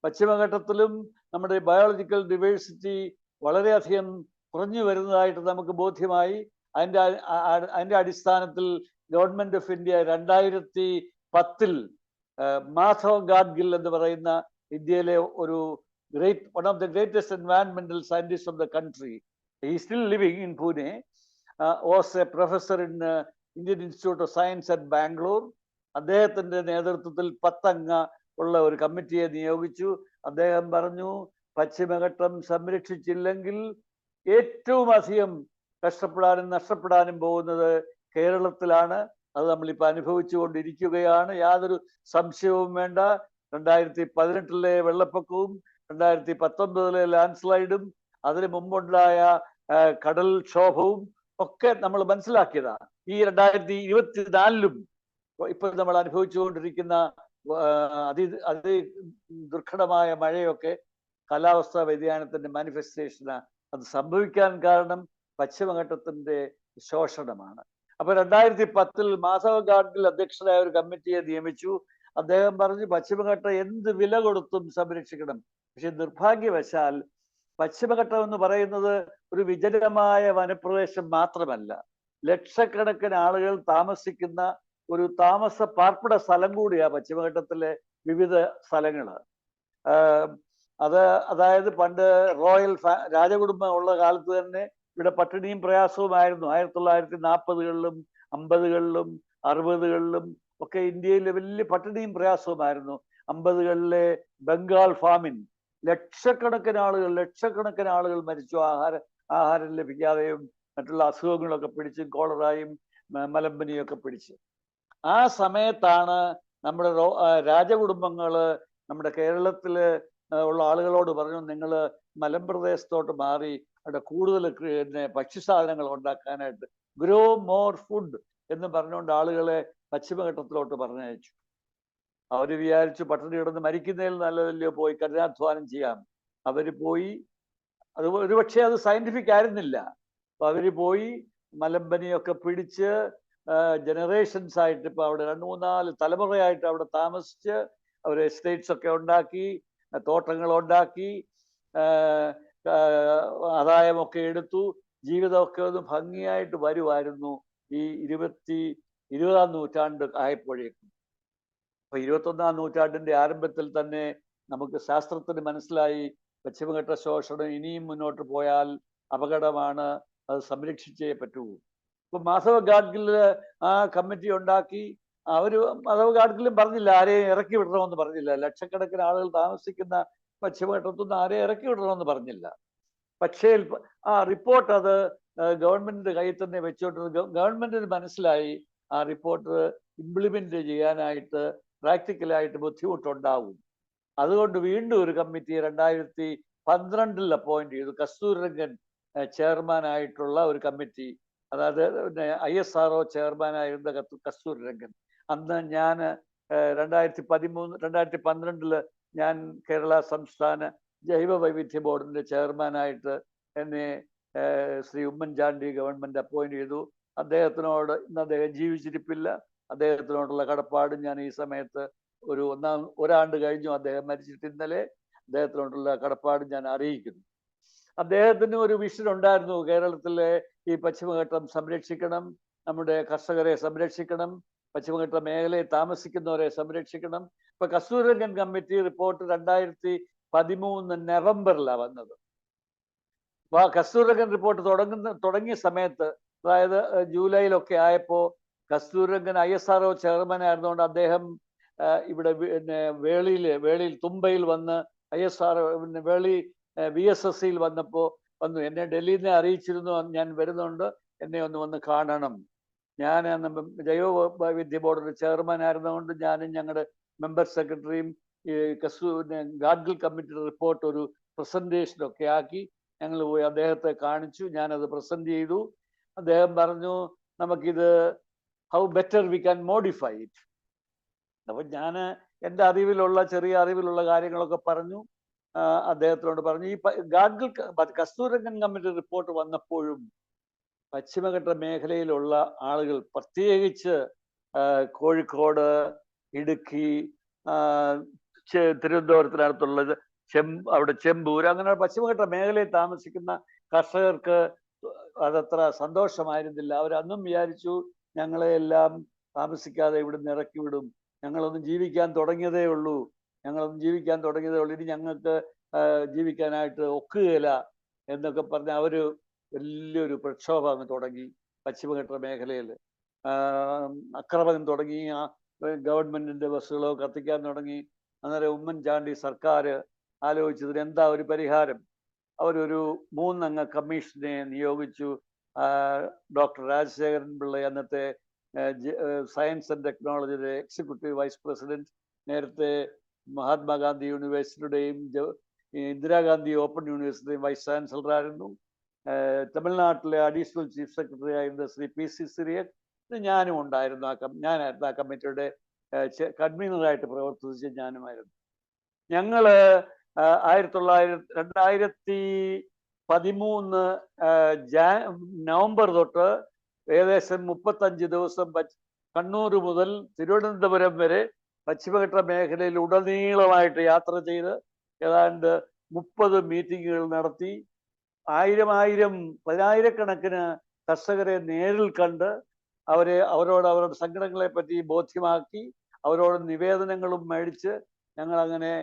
പശ്ചിമഘട്ടത്തിലും നമ്മുടെ ബയോളജിക്കൽ ഡൈവേഴ്സിറ്റി വളരെയധികം കുറഞ്ഞു വരുന്നതായിട്ട് നമുക്ക് ബോധ്യമായി. അതിന്റെ അടിസ്ഥാനത്തിൽ government of India 2010 Madhav Gadgil എന്ന് പറയുന്ന ഇന്ത്യയിലെ ഒരു one of the greatest environmental scientists of the country, he is still living in Pune, was a professor in Indian Institute of Science at Bangalore. അദ്ദേഹത്തിന്റെ നേതൃത്വത്തിൽ 10 അംഗ ഉള്ള ഒരു കമ്മിറ്റിയെ നിയോഗിച്ചു. അദ്ദേഹം പറഞ്ഞു, പശ്ചിമഘട്ടം സംരക്ഷിച്ചില്ലെങ്കിൽ ഏറ്റവും അധികം കഷ്ടപ്പെടാനും നഷ്ടപ്പെടാനും പോകുന്നത് കേരളത്തിലാണ്. അത് നമ്മളിപ്പോൾ അനുഭവിച്ചുകൊണ്ടിരിക്കുകയാണ്. യാതൊരു സംശയവും വേണ്ട. 2018 വെള്ളപ്പൊക്കവും 2019 ലാൻഡ് സ്ലൈഡും അതിന് മുമ്പുണ്ടായ കടൽക്ഷോഭവും ഒക്കെ നമ്മൾ മനസ്സിലാക്കിയതാണ്. ഈ 2024 ഇപ്പൊ നമ്മൾ അനുഭവിച്ചുകൊണ്ടിരിക്കുന്ന അതി ദുർഘടമായ മഴയൊക്കെ കാലാവസ്ഥാ വ്യതിയാനത്തിന്റെ മാനിഫെസ്റ്റേഷനാണ്. അത് സംഭവിക്കാൻ കാരണം പശ്ചിമഘട്ടത്തിന്റെ ശോഷണമാണ്. അപ്പൊ 2010 മാധവ് ഗാഡ്ഗിൽ അധ്യക്ഷനായ ഒരു കമ്മിറ്റിയെ നിയമിച്ചു. അദ്ദേഹം പറഞ്ഞു, പശ്ചിമഘട്ടം എന്ത് വില കൊടുത്തും സംരക്ഷിക്കണം. പക്ഷെ നിർഭാഗ്യവശാൽ പശ്ചിമഘട്ടം എന്ന് പറയുന്നത് ഒരു വിജനമായ വനപ്രദേശം മാത്രമല്ല, ലക്ഷക്കണക്കിന് ആളുകൾ താമസിക്കുന്ന ഒരു താമസ പാർപ്പിട സ്ഥലം കൂടിയാണ് പശ്ചിമഘട്ടത്തിലെ വിവിധ സ്ഥലങ്ങള്. അതായത് പണ്ട് റോയൽ രാജകുടുംബം ഉള്ള കാലത്ത് തന്നെ ഇവിടെ പട്ടിണിയും പ്രയാസവുമായിരുന്നു. 1940കളിലും 50കളിലും 60കളിലും ഒക്കെ ഇന്ത്യയിൽ വലിയ പട്ടിണിയും പ്രയാസവുമായിരുന്നു. 50കളിലെ ബംഗാൾ ഫാമിൻ ലക്ഷക്കണക്കിന് ആളുകൾ മരിച്ചു. ആഹാരം ലഭിക്കാതെയും മറ്റുള്ള അസുഖങ്ങളൊക്കെ പിടിച്ച്, കോളറായും മലമ്പനിയും ഒക്കെ പിടിച്ച്. ആ സമയത്താണ് നമ്മുടെ രാജകുടുംബങ്ങള് നമ്മുടെ കേരളത്തില് ഉള്ള ആളുകളോട് പറഞ്ഞു, നിങ്ങൾ മലമ്പ്രദേശത്തോട്ട് മാറി അവിടെ കൂടുതൽ ഭക്ഷ്യസാധനങ്ങൾ ഉണ്ടാക്കാനായിട്ട് ഗ്രോ മോർ ഫുഡ് എന്ന് പറഞ്ഞുകൊണ്ട് ആളുകളെ പശ്ചിമഘട്ടത്തിലോട്ട് പറഞ്ഞയച്ചു. അവര് വിചാരിച്ചു പട്ടിണി കിടന്ന് മരിക്കുന്നതിൽ നല്ലതല്ലയോ പോയി കഠിനാധ്വാനം ചെയ്യാം. അവര് പോയി. അത് ഒരുപക്ഷെ അത് സയന്റിഫിക് ആയിരുന്നില്ല. അപ്പൊ അവര് പോയി മലമ്പനിയൊക്കെ പിടിച്ച് ജനറേഷൻസ് ആയിട്ട് ഇപ്പൊ അവിടെ 2-3-4 തലമുറയായിട്ട് അവിടെ താമസിച്ച് അവർ എസ്റ്റേറ്റ്സ് ഒക്കെ ഉണ്ടാക്കി, തോട്ടങ്ങൾ ഉണ്ടാക്കി, ആദായമൊക്കെ എടുത്തു. ജീവിതമൊക്കെ ഒന്ന് ഭംഗിയായിട്ട് വരുമായിരുന്നു ഈ 20ാം നൂറ്റാണ്ട് ആയപ്പോഴേക്കും. അപ്പൊ 21ാം നൂറ്റാണ്ടിന്റെ ആരംഭത്തിൽ തന്നെ നമുക്ക് ശാസ്ത്രത്തിന് മനസ്സിലായി പശ്ചിമഘട്ട ശോഷണം ഇനിയും മുന്നോട്ട് പോയാൽ അപകടമാണ്, അത് സംരക്ഷിച്ചേ പറ്റൂ. ഇപ്പൊ മാധവ് ഗാഡ്ഗില് ആ കമ്മിറ്റി ഉണ്ടാക്കി. മാധവ് ഗാഡ്ഗിലും പറഞ്ഞില്ല ആരെയും ഇറക്കി വിടണമെന്ന് പറഞ്ഞില്ല. ലക്ഷക്കണക്കിന് ആളുകൾ താമസിക്കുന്ന പശ്ചിമഘട്ടത്തുനിന്ന് ആരെയും ഇറക്കി വിടണമെന്ന് പറഞ്ഞില്ല. പക്ഷേ ആ റിപ്പോർട്ട് അത് ഗവൺമെന്റിന്റെ കയ്യിൽ തന്നെ വെച്ചോണ്ടിരുന്നു. ഗവൺമെന്റിന് മനസ്സിലായി ആ റിപ്പോർട്ട് ഇംപ്ലിമെന്റ് ചെയ്യാനായിട്ട് പ്രാക്ടിക്കലായിട്ട് ബുദ്ധിമുട്ടുണ്ടാവും. അതുകൊണ്ട് വീണ്ടും ഒരു കമ്മിറ്റി 2012 അപ്പോയിന്റ് ചെയ്തു. കസ്തൂരിരംഗൻ ചെയർമാനായിട്ടുള്ള ഒരു കമ്മിറ്റി. അതായത് ISRO ചെയർമാനായിരുന്ന കസ്തൂരിരംഗൻ. അന്ന് ഞാൻ 2012 ഞാൻ കേരള സംസ്ഥാന ജൈവ വൈവിധ്യ ബോർഡിന്റെ ചെയർമാനായിട്ട് എന്നെ ശ്രീ ഉമ്മൻചാണ്ടി ഗവൺമെന്റ് അപ്പോയിന്റ് ചെയ്തു. അദ്ദേഹത്തിനോട് ഇന്ന് അദ്ദേഹം ജീവിച്ചിരിപ്പില്ല. അദ്ദേഹത്തിനോടുള്ള കടപ്പാട് ഞാൻ ഈ സമയത്ത് ഒരാണ്ട് കഴിഞ്ഞു അദ്ദേഹം മരിച്ചിട്ട് ഇന്നലെ. അദ്ദേഹത്തിനോടുള്ള കടപ്പാട് ഞാൻ അറിയിക്കുന്നു. അദ്ദേഹത്തിന് ഒരു വിഷൻ ഉണ്ടായിരുന്നു, കേരളത്തിലെ ഈ പശ്ചിമഘട്ടം സംരക്ഷിക്കണം, നമ്മുടെ കർഷകരെ സംരക്ഷിക്കണം, പശ്ചിമഘട്ട മേഖലയിൽ താമസിക്കുന്നവരെ സംരക്ഷിക്കണം. ഇപ്പൊ കസ്തൂരിരംഗൻ കമ്മിറ്റി റിപ്പോർട്ട് 2013 നവംബറിലാണ് വന്നത്. അപ്പൊ ആ കസ്തൂരിരംഗൻ റിപ്പോർട്ട് തുടങ്ങിയ സമയത്ത്, അതായത് ജൂലൈയിലൊക്കെ ആയപ്പോ കസ്തൂരിരംഗൻ ISRO ചെയർമാൻ ആയിരുന്നുകൊണ്ട് അദ്ദേഹം ഇവിടെ വേളിയിൽ തുമ്പയിൽ വന്ന് ISRO വേളി VSSCയിൽ വന്നു. എന്നെ ഡൽഹിയിൽ നിന്ന് അറിയിച്ചിരുന്നു, ഞാൻ വരുന്നുണ്ട്, എന്നെ ഒന്ന് വന്ന് കാണണം. ഞാൻ ജൈവ വൈവിധ്യ ബോർഡിന്റെ ചെയർമാൻ ആയിരുന്നുകൊണ്ട് ഞാനും ഞങ്ങളുടെ മെമ്പർ സെക്രട്ടറിയും ഈ ഗാഡ്ഗിൽ കമ്മിറ്റിയുടെ റിപ്പോർട്ട് ഒരു പ്രസന്റേഷനൊക്കെ ആക്കി ഞങ്ങൾ പോയി അദ്ദേഹത്തെ കാണിച്ചു. ഞാനത് പ്രസന്റ് ചെയ്തു. അദ്ദേഹം പറഞ്ഞു, നമുക്കിത് how better we can modify it. അപ്പൊ ഞാൻ എൻ്റെ ചെറിയ അറിവിലുള്ള കാര്യങ്ങളൊക്കെ പറഞ്ഞു. അദ്ദേഹത്തിനോട് പറഞ്ഞു, ഈ കസ്തൂരിരംഗൻ കമ്മിറ്റി റിപ്പോർട്ട് വന്നപ്പോഴും പശ്ചിമഘട്ട മേഖലയിലുള്ള ആളുകൾ, പ്രത്യേകിച്ച് കോഴിക്കോട്, ഇടുക്കി, തിരുവനന്തപുരത്തിനടുത്തുള്ളത് അവിടെ ചെമ്പൂർ, അങ്ങനെ പശ്ചിമഘട്ട മേഖലയിൽ താമസിക്കുന്ന കർഷകർക്ക് അതത്ര സന്തോഷമായിരുന്നില്ല. അവരന്നും വിചാരിച്ചു ഞങ്ങളെ എല്ലാം താമസിക്കാതെ ഇവിടുന്ന് ഇറക്കി വിടും, ഞങ്ങളൊന്നും ജീവിക്കാൻ തുടങ്ങിയതേ ഉള്ളൂ, ഇനി ഞങ്ങൾക്ക് ജീവിക്കാനായിട്ട് ഒക്കുകയില്ല എന്നൊക്കെ പറഞ്ഞ് അവര് വലിയൊരു പ്രക്ഷോഭം അങ്ങ് തുടങ്ങി. പശ്ചിമഘട്ട മേഖലയിൽ അക്രമം തുടങ്ങി. ആ ഗവൺമെന്റിന്റെ ബസ്സുകളോ കത്തിക്കാൻ തുടങ്ങി. അന്നേരം ഉമ്മൻചാണ്ടി സർക്കാർ ആലോചിച്ചതിന് എന്താ ഒരു പരിഹാരം. അവരൊരു 3 അംഗ കമ്മീഷനെ നിയോഗിച്ചു. ഡോക്ടർ രാജശേഖരൻ പിള്ള അന്നത്തെ സയൻസ് ആൻഡ് ടെക്നോളജിയുടെ എക്സിക്യൂട്ടീവ് വൈസ് പ്രസിഡന്റ്, നേരത്തെ മഹാത്മാഗാന്ധി യൂണിവേഴ്സിറ്റിയുടെയും ഇന്ദിരാഗാന്ധി ഓപ്പൺ യൂണിവേഴ്സിറ്റിയുടെയും വൈസ് ചാൻസലർ ആയിരുന്നു. തമിഴ്നാട്ടിലെ അഡീഷണൽ ചീഫ് സെക്രട്ടറി ആയിരുന്ന ശ്രീ പി സി സിറിയക്, ഞാനും ഉണ്ടായിരുന്നു. ഞാനായിരുന്നു ആ കമ്മിറ്റിയുടെ കൺവീനറായിട്ട് പ്രവർത്തിച്ച ഞാനുമായിരുന്നു. ഞങ്ങള് 2013 നവംബർ തൊട്ട് ഏകദേശം 35 ദിവസം കണ്ണൂർ മുതൽ തിരുവനന്തപുരം വരെ പശ്ചിമഘട്ട മേഖലയിൽ ഉടനീളമായിട്ട് യാത്ര ചെയ്ത് ഏതാണ്ട് 30 മീറ്റിങ്ങുകൾ നടത്തി. പതിനായിരക്കണക്കിന് കർഷകരെ നേരിൽ കണ്ട് അവരോട് അവരുടെ സങ്കടങ്ങളെ പറ്റി ബോധ്യമാക്കി അവരോട് നിവേദനങ്ങളും മേടിച്ച് ഞങ്ങൾ അങ്ങനെ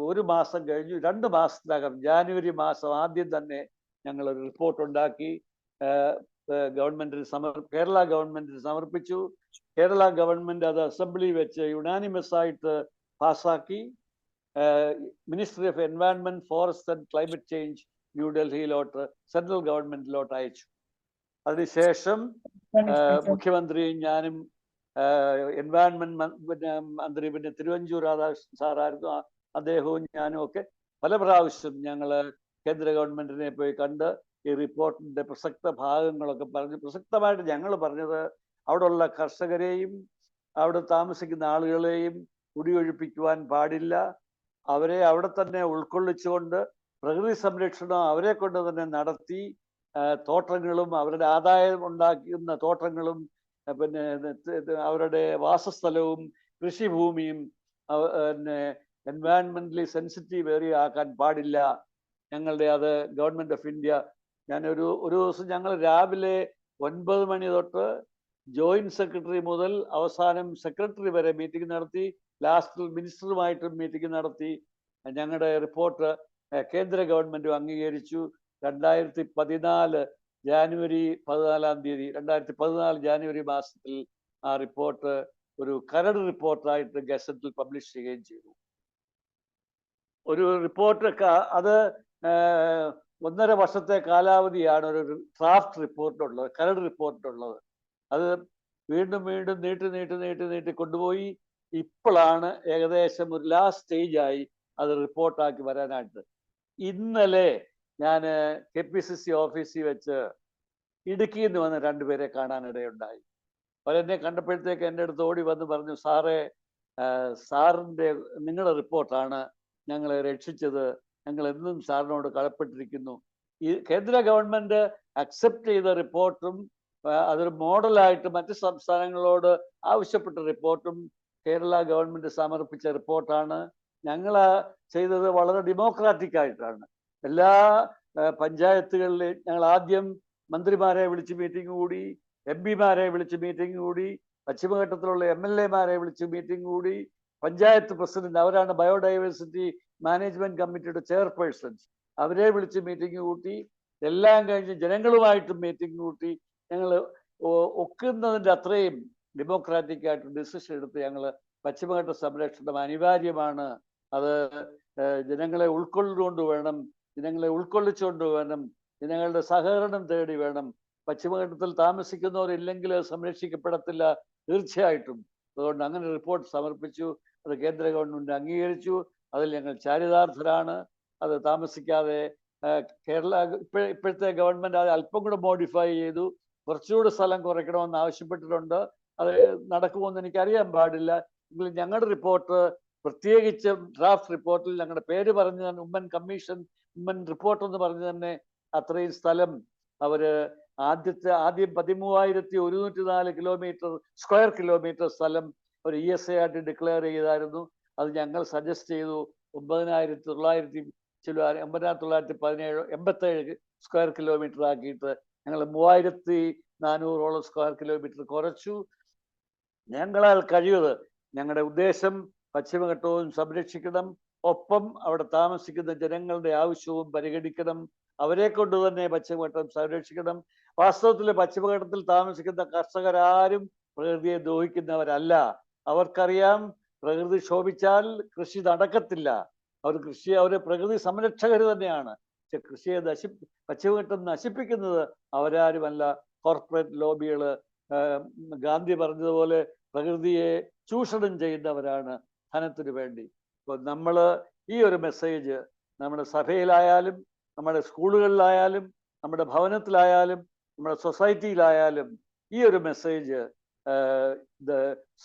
1 മാസം കഴിഞ്ഞു. 2 മാസത്തിനകം ജാനുവരി മാസം ആദ്യം തന്നെ ഞങ്ങൾ ഒരു റിപ്പോർട്ട് ഉണ്ടാക്കി കേരള ഗവൺമെന്റിന് സമർപ്പിച്ചു. കേരള ഗവൺമെന്റ് അത് അസംബ്ലി വെച്ച് യുണാനിമസ് ആയിട്ട് പാസ്സാക്കി. Ministry of environment, forest and climate change ന്യൂഡൽഹിയിലോട്ട് സെൻട്രൽ ഗവൺമെന്റിലോട്ട് അയച്ചു. അതിനുശേഷം മുഖ്യമന്ത്രിയും ഞാനും എൻവയൺമെന്റ് മന്ത്രി പിന്നെ തിരുവഞ്ചൂർ രാധാകൃഷ്ണൻ സാറായിരുന്നു, അദ്ദേഹവും ഞാനും ഒക്കെ പല പ്രാവശ്യം ഞങ്ങൾ കേന്ദ്ര ഗവൺമെന്റിനെ പോയി കണ്ട് ഈ റിപ്പോർട്ടിന്റെ പ്രസക്ത ഭാഗങ്ങളൊക്കെ പറഞ്ഞു. പ്രസക്തമായിട്ട് ഞങ്ങൾ പറഞ്ഞത് അവിടെയുള്ള കർഷകരെയും അവിടെ താമസിക്കുന്ന ആളുകളെയും കുടിയൊഴിപ്പിക്കുവാൻ പാടില്ല, അവരെ അവിടെ തന്നെ ഉൾക്കൊള്ളിച്ചുകൊണ്ട് പ്രകൃതി സംരക്ഷണം അവരെ കൊണ്ട് തന്നെ നടത്തി തോട്ടങ്ങളും അവരുടെ ആദായം ഉണ്ടാക്കുന്ന തോട്ടങ്ങളും പിന്നെ അവരുടെ വാസസ്ഥലവും കൃഷിഭൂമിയും പിന്നെ എൻവയൺമെന്റലി സെൻസിറ്റീവ് ഏരിയ ആക്കാൻ പാടില്ല. ഞങ്ങളുടെ അത് ഗവൺമെന്റ് ഓഫ് ഇന്ത്യ ഒരു ദിവസം ഞങ്ങൾ രാവിലെ 9 മണി തൊട്ട് ജോയിന്റ് സെക്രട്ടറി മുതൽ അവസാനം സെക്രട്ടറി വരെ മീറ്റിംഗ് നടത്തി. ലാസ്റ്റിൽ മിനിസ്റ്ററുമായിട്ടും മീറ്റിംഗ് നടത്തി. ഞങ്ങളുടെ റിപ്പോർട്ട് കേന്ദ്ര ഗവൺമെന്റും അംഗീകരിച്ചു. 2014 ജാനുവരി 14 മാസത്തിൽ ആ റിപ്പോർട്ട് ഒരു കരട് റിപ്പോർട്ടായിട്ട് ഗസറ്റിൽ പബ്ലിഷ് ചെയ്യുകയും ചെയ്തു. ഒരു റിപ്പോർട്ട് അത് 1.5 വർഷത്തെ കാലാവധിയാണ് ഒരു ഡ്രാഫ്റ്റ് റിപ്പോർട്ടുള്ളത്, കരട് റിപ്പോർട്ടുള്ളത്. അത് വീണ്ടും നീട്ടി കൊണ്ടുപോയി ഇപ്പോഴാണ് ഏകദേശം ഒരു ലാസ്റ്റ് സ്റ്റേജായി അത് റിപ്പോർട്ടാക്കി വരാനായിട്ട്. ഇന്നലെ ഞാൻ KPCC ഓഫീസിൽ വെച്ച് ഇടുക്കിയിൽ നിന്ന് വന്ന് 2 പേരെ കാണാനിടയുണ്ടായി. അവരെന്നെ കണ്ടപ്പോഴത്തേക്ക് എൻ്റെ അടുത്ത് ഓടി വന്ന് പറഞ്ഞു, നിങ്ങളുടെ റിപ്പോർട്ടാണ് ഞങ്ങളെ രക്ഷിച്ചത്, ഞങ്ങൾ എന്നും സാറിനോട് കടപ്പെട്ടിരിക്കുന്നു. ഈ കേന്ദ്ര ഗവൺമെന്റ് അക്സെപ്റ്റ് ചെയ്ത റിപ്പോർട്ടും അതൊരു മോഡലായിട്ട് മറ്റ് സംസ്ഥാനങ്ങളോട് ആവശ്യപ്പെട്ട റിപ്പോർട്ടും കേരള ഗവൺമെന്റ് സമർപ്പിച്ച റിപ്പോർട്ടാണ്. ഞങ്ങൾ ചെയ്തത് വളരെ ഡെമോക്രാറ്റിക് ആയിട്ടാണ്. എല്ലാ പഞ്ചായത്തുകളിൽ ഞങ്ങൾ ആദ്യം മന്ത്രിമാരെ വിളിച്ച് മീറ്റിംഗ് കൂടി, MP-മാരെ വിളിച്ച് മീറ്റിംഗ് കൂടി, പശ്ചിമഘട്ടത്തിലുള്ള MLA-മാരെ വിളിച്ച് മീറ്റിംഗ് കൂടി, പഞ്ചായത്ത് പ്രസിഡന്റ്, അവരാണ് ബയോഡൈവേഴ്സിറ്റി മാനേജ്മെന്റ് കമ്മിറ്റിയുടെ ചെയർപേഴ്സൺസ്, അവരെ വിളിച്ച് മീറ്റിംഗ് കൂട്ടി. എല്ലാം കഴിഞ്ഞ് ജനങ്ങളുമായിട്ടും മീറ്റിംഗ് കൂട്ടി. ഞങ്ങൾ ഒക്കുന്നതിൻ്റെ അത്രയും ഡെമോക്രാറ്റിക് ആയിട്ട് ഡിസിഷൻ എടുത്ത് ഞങ്ങൾ പശ്ചിമഘട്ട സംരക്ഷണം അനിവാര്യമാണ്, അത് ജനങ്ങളെ ഉൾക്കൊള്ളുകൊണ്ട് വേണം, ജനങ്ങളുടെ സഹകരണം തേടി വേണം. പശ്ചിമഘട്ടത്തിൽ താമസിക്കുന്നവരില്ലെങ്കിൽ സംരക്ഷിക്കപ്പെടത്തില്ല തീർച്ചയായിട്ടും. അതുകൊണ്ട് അങ്ങനെ റിപ്പോർട്ട് സമർപ്പിച്ചു. അത് കേന്ദ്ര ഗവൺമെന്റ് അംഗീകരിച്ചു. അതിൽ ഞങ്ങൾ ചാരിതാർത്ഥരാണ്. അത് താമസിക്കാതെ ഇപ്പോഴത്തെ ഗവൺമെന്റ് അത് അല്പം കൂടെ മോഡിഫൈ ചെയ്തു, കുറച്ചുകൂടി സ്ഥലം കുറയ്ക്കണമെന്ന് ആവശ്യപ്പെട്ടിട്ടുണ്ട്. അത് നടക്കുമെന്ന് എനിക്കറിയാൻ പാടില്ല. എങ്കിലും ഞങ്ങളുടെ റിപ്പോർട്ട്, പ്രത്യേകിച്ച് ഡ്രാഫ്റ്റ് റിപ്പോർട്ടിൽ ഞങ്ങളുടെ പേര് പറഞ്ഞു തന്നെ, ഉമ്മൻ റിപ്പോർട്ട് എന്ന് പറഞ്ഞു തന്നെ അത്രയും സ്ഥലം അവര് ആദ്യം 13,104 സ്ക്വയർ കിലോമീറ്റർ സ്ഥലം ഒരു ESA ആയിട്ട് ഡിക്ലെയർ ചെയ്തായിരുന്നു. അത് ഞങ്ങൾ സജസ്റ്റ് ചെയ്തു 9,900 ചില 1987 സ്ക്വയർ കിലോമീറ്റർ ആക്കിയിട്ട് ഞങ്ങൾ 3400 സ്ക്വയർ കിലോമീറ്റർ കുറച്ചു. ഞങ്ങളാൽ കഴിയുന്നത്, ഞങ്ങളുടെ ഉദ്ദേശം പശ്ചിമഘട്ടവും സംരക്ഷിക്കണം, ഒപ്പം അവിടെ താമസിക്കുന്ന ജനങ്ങളുടെ ആവശ്യവും പരിഗണിക്കണം, അവരെ കൊണ്ട് തന്നെ പശ്ചിമഘട്ടം സംരക്ഷിക്കണം. വാസ്തവത്തിൽ പശ്ചിമഘട്ടത്തിൽ താമസിക്കുന്ന കർഷകരാരും പ്രകൃതിയെ ദ്രോഹിക്കുന്നവരല്ല. അവർക്കറിയാം പ്രകൃതി ക്ഷോഭിച്ചാൽ കൃഷി നടക്കത്തില്ല. അവർ പ്രകൃതി സംരക്ഷകർ തന്നെയാണ്. പക്ഷെ കൃഷിയെ പശ്ചിമഘട്ടം നശിപ്പിക്കുന്നത് അവരാരുമല്ല, കോർപ്പറേറ്റ് ലോബികൾ. ഗാന്ധി പറഞ്ഞതുപോലെ പ്രകൃതിയെ ചൂഷണം ചെയ്യുന്നവരാണ് ധനത്തിനു വേണ്ടി. അപ്പോൾ നമ്മൾ ഈ ഒരു മെസ്സേജ് നമ്മുടെ സഭയിലായാലും നമ്മുടെ സ്കൂളുകളിലായാലും നമ്മുടെ ഭവനത്തിലായാലും നമ്മുടെ സൊസൈറ്റിയിലായാലും ഈ ഒരു message, the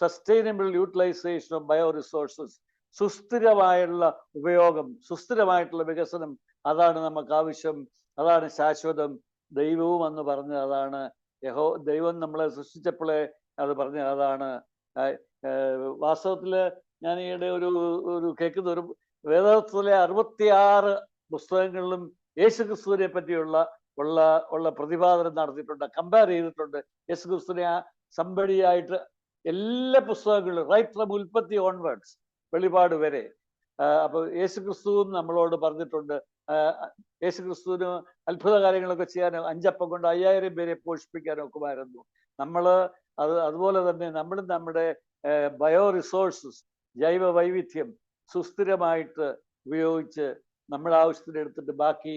sustainable utilisation of bio resources, സുസ്ഥിരമായുള്ള ഉപയോഗം, സുസ്ഥിരമായിട്ടുള്ള വികസനം, അതാണ് നമുക്ക് ആവശ്യം, അതാണ് ശാശ്വതം. ദൈവവും അന്ന് പറഞ്ഞത് അതാണ്. ദൈവം നമ്മളെ സൃഷ്ടിച്ചപ്പോഴേ അത് പറഞ്ഞ അതാണ്. വാസ്തവത്തിൽ ഞാൻ ഈയിടെ ഒരു കേൾക്കുന്ന ഒരു വേദത്തിലെ 66 പുസ്തകങ്ങളിലും യേശുക്രിസ്തുവിനെ പറ്റിയുള്ള പ്രതിപാദനം നടത്തിയിട്ടുണ്ട്, കമ്പയർ ചെയ്തിട്ടുണ്ട്. യേശുക്രിസ്തുവിനെ സംബടിയായിട്ട് എല്ലാ പുസ്തകങ്ങളിലും, റൈറ്റ് ഫ്രം ഉൽപ്പത്തി ഓൺവേർഡ്സ് വെളിപാട് വരെ. അപ്പോൾ യേശുക്രിസ്തുവും നമ്മളോട് പറഞ്ഞിട്ടുണ്ട്. യേശുക്രിസ്തുവിന് അത്ഭുത കാര്യങ്ങളൊക്കെ ചെയ്യാനോ 5 അപ്പം കൊണ്ട് 5000 പേരെ പോഷിപ്പിക്കാനോ ഒക്കുമായിരുന്നു. അതുപോലെ തന്നെ നമ്മുടെ ബയോ റിസോഴ്സസ്, ജൈവ വൈവിധ്യം സുസ്ഥിരമായിട്ട് ഉപയോഗിച്ച് നമ്മുടെ ആവശ്യത്തിന് എടുത്തിട്ട് ബാക്കി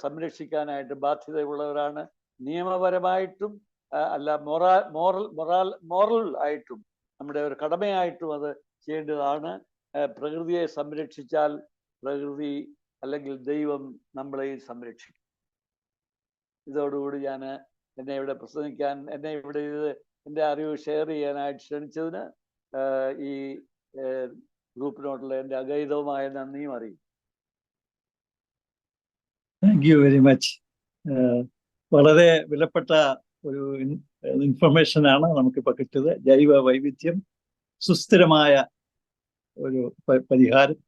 സംരക്ഷിക്കാനായിട്ട് ബാധ്യതയുള്ളവരാണ്. നിയമപരമായിട്ടും അല്ല മോറൽ ആയിട്ടും നമ്മുടെ ഒരു കടമയായിട്ടും അത് ചെയ്യേണ്ടതാണ്. പ്രകൃതിയെ സംരക്ഷിച്ചാൽ പ്രകൃതി അല്ലെങ്കിൽ ദൈവം നമ്മളെയും സംരക്ഷിക്കും. ഇതോടുകൂടി ഞാൻ എന്നെ ഇവിടെ പ്രസംഗിക്കാൻ, എന്നെ ഇവിടെ എൻ്റെ അറിവ് ഷെയർ ചെയ്യാനായിട്ട് ക്ഷണിച്ചതിന് ഈ ഗ്രൂപ്പിനോടുള്ള എൻ്റെ അഗൈതവുമായ നന്ദിയും അറിയും. Thank you very much. വളരെ വിലപ്പെട്ട ഒരു ഇൻഫർമേഷനാണ് നമുക്കിപ്പോൾ കിട്ടിയത്. ജൈവ വൈവിധ്യം, സുസ്ഥിരമായ ഒരു പരിഹാരം,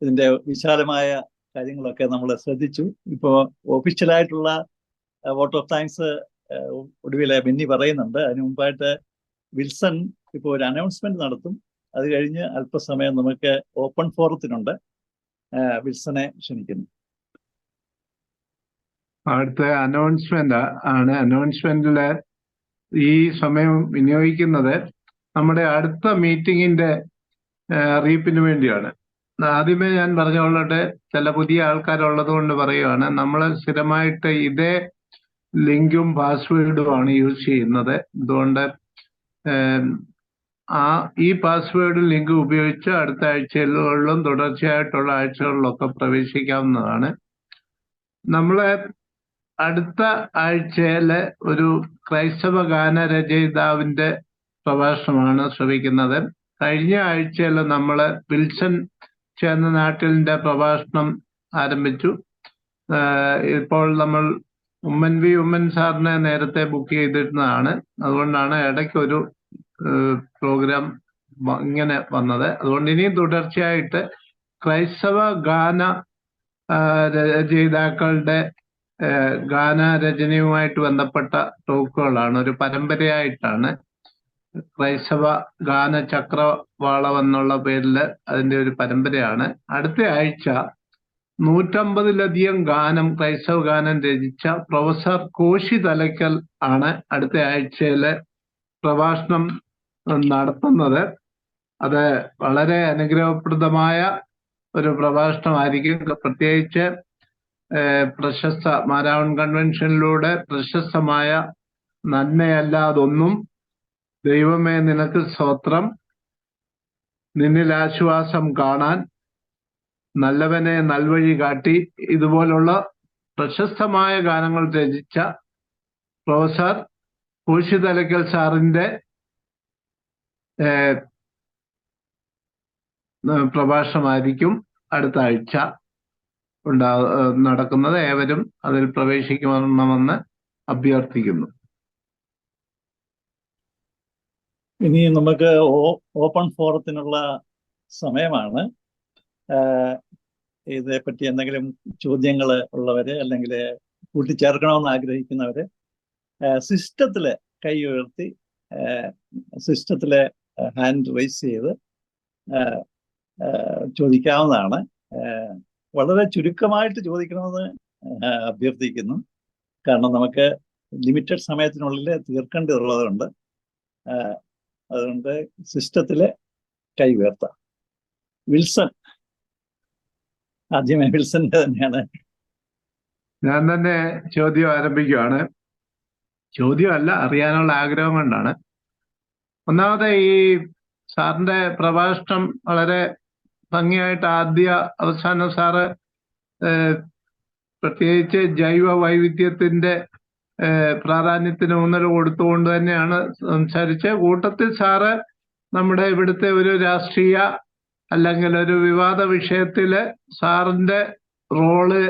ഇതിൻ്റെ വിശാലമായ കാര്യങ്ങളൊക്കെ നമ്മൾ ശ്രദ്ധിച്ചു. ഇപ്പോൾ ഒഫീഷ്യലായിട്ടുള്ള വോട്ട് ഓഫ് താങ്ക്സ് ഒടുവിലെ ബെന്നി പറയുന്നുണ്ട്. അതിന് മുമ്പായിട്ട് വിൽസൺ ഇപ്പോൾ ഒരു അനൗൺസ്മെന്റ് നടത്തും. അത് കഴിഞ്ഞ് അല്പസമയം നമുക്ക് ഓപ്പൺ ഫോറത്തിനുണ്ട്. വിൽസനെ ക്ഷണിക്കുന്നു. അടുത്ത അനൗൺസ്മെന്റ് ആണ്. അനൗൺസ്മെന്റില് ഈ സമയം വിനിയോഗിക്കുന്നത് നമ്മുടെ അടുത്ത മീറ്റിങ്ങിന്റെ അറിയിപ്പിന് വേണ്ടിയാണ്. ആദ്യമേ ഞാൻ പറഞ്ഞുകൊള്ളട്ടെ, ചില പുതിയ ആൾക്കാരുള്ളത് കൊണ്ട് പറയുകയാണ്. നമ്മൾ സ്ഥിരമായിട്ട് ഇതേ ലിങ്കും പാസ്വേഡുമാണ് യൂസ് ചെയ്യുന്നത്. അതുകൊണ്ട് ഈ പാസ്വേഡ് ലിങ്ക് ഉപയോഗിച്ച് അടുത്ത ആഴ്ചകളിലും തുടർച്ചയായിട്ടുള്ള ആഴ്ചകളിലൊക്കെ പ്രവേശിക്കാവുന്നതാണ്. നമ്മളെ അടുത്ത ആഴ്ചയിലെ ഒരു ക്രൈസ്തവ ഗാന രചയിതാവിന്റെ പ്രഭാഷണമാണ് ശ്രവിക്കുന്നത്. കഴിഞ്ഞ ആഴ്ചയിൽ നമ്മൾ വിൽസൺ ചേന്നനാട്ടിലിന്റെ പ്രഭാഷണം ആരംഭിച്ചു. ഇപ്പോൾ നമ്മൾ ഉമ്മൻ സാറിനെ നേരത്തെ ബുക്ക് ചെയ്തിരുന്നതാണ്. അതുകൊണ്ടാണ് ഇടയ്ക്കൊരു പ്രോഗ്രാം ഇങ്ങനെ വന്നത്. അതുകൊണ്ട് ഇനിയും തുടർച്ചയായിട്ട് ക്രൈസ്തവ ഗാന രചയിതാക്കളുടെ ഗാനരചനയുമായിട്ട് ബന്ധപ്പെട്ട ടോക്കുകളാണ്. ഒരു പരമ്പരയായിട്ടാണ്. ക്രൈസ്തവ ഗാന ചക്രവാളം എന്നുള്ള പേരിൽ അതിൻ്റെ ഒരു പരമ്പരയാണ്. അടുത്ത ആഴ്ച 150-ലധികം ക്രൈസ്തവ ഗാനം രചിച്ച പ്രൊഫസർ കോശി തലയ്ക്കൽ ആണ് അടുത്ത ആഴ്ചയിലെ പ്രഭാഷണം നടത്തുന്നത്. അത് വളരെ അനുഗ്രഹപ്രദമായ ഒരു പ്രഭാഷണമായിരിക്കും. പ്രത്യേകിച്ച് പ്രശസ്ത മാരാവൺ കൺവെൻഷനിലൂടെ പ്രശസ്തമായ നന്മയല്ലാതൊന്നും, ദൈവമേ നിനക്ക് സ്തോത്രം, നിന്നിൽ ആശ്വാസം കാണാൻ, നല്ലവനെ നൽവഴി കാട്ടി, ഇതുപോലുള്ള പ്രശസ്തമായ ഗാനങ്ങൾ രചിച്ച പ്രൊഫസർ കോശി തലയ്ക്കൽ സാറിന്റെ പ്രഭാഷണമായിരിക്കും അടുത്ത ആഴ്ച നടക്കുന്നത്. ഏവരും അതിൽ പ്രവേശിക്കണമെന്ന് അഭ്യർത്ഥിക്കുന്നു. ഇനി നമുക്ക് ഓപ്പൺ ഫോറത്തിനുള്ള സമയമാണ്. ഇതേപ്പറ്റി എന്തെങ്കിലും ചോദ്യങ്ങൾ ഉള്ളവര് അല്ലെങ്കിൽ കൂട്ടിച്ചേർക്കണമെന്ന് ആഗ്രഹിക്കുന്നവര് സിസ്റ്റത്തില് കൈ ഉയർത്തി സിസ്റ്റത്തിലെ ഹാൻഡ് റൈസ് ചെയ്ത് ചോദിക്കാവുന്നതാണ്. വളരെ ചുരുക്കമായിട്ട് ചോദിക്കണമെന്ന് അഭ്യർത്ഥിക്കുന്നു. കാരണം നമുക്ക് ലിമിറ്റഡ് സമയത്തിനുള്ളിൽ തീർക്കേണ്ടതുള്ളതുകൊണ്ട്. അതുകൊണ്ട് സിസ്റ്റത്തില് കൈ ഉയർത്താം. വിൽസൺ, ആദ്യമേ വിൽസന്റെ തന്നെയാണ്. ഞാൻ തന്നെ ചോദ്യം ആരംഭിക്കുകയാണ്. ചോദ്യമല്ല, അറിയാനുള്ള ആഗ്രഹം കൊണ്ടാണ്. ഒന്നാമത് ഈ സാറിന്റെ പ്രഭാഷണം വളരെ ഭംഗിയായിട്ട് ആദ്യ അവസാനം സാറ് പ്രത്യേകിച്ച് ജൈവ വൈവിധ്യത്തിന്റെ പ്രാധാന്യത്തിന് ഊന്നൽ കൊടുത്തുകൊണ്ട് തന്നെയാണ് സംസാരിച്ച്. കൂട്ടത്തിൽ സാറ് നമ്മുടെ ഇവിടുത്തെ ഒരു രാഷ്ട്രീയ അല്ലെങ്കിൽ ഒരു വിവാദ വിഷയത്തില് സാറിന്റെ റോള്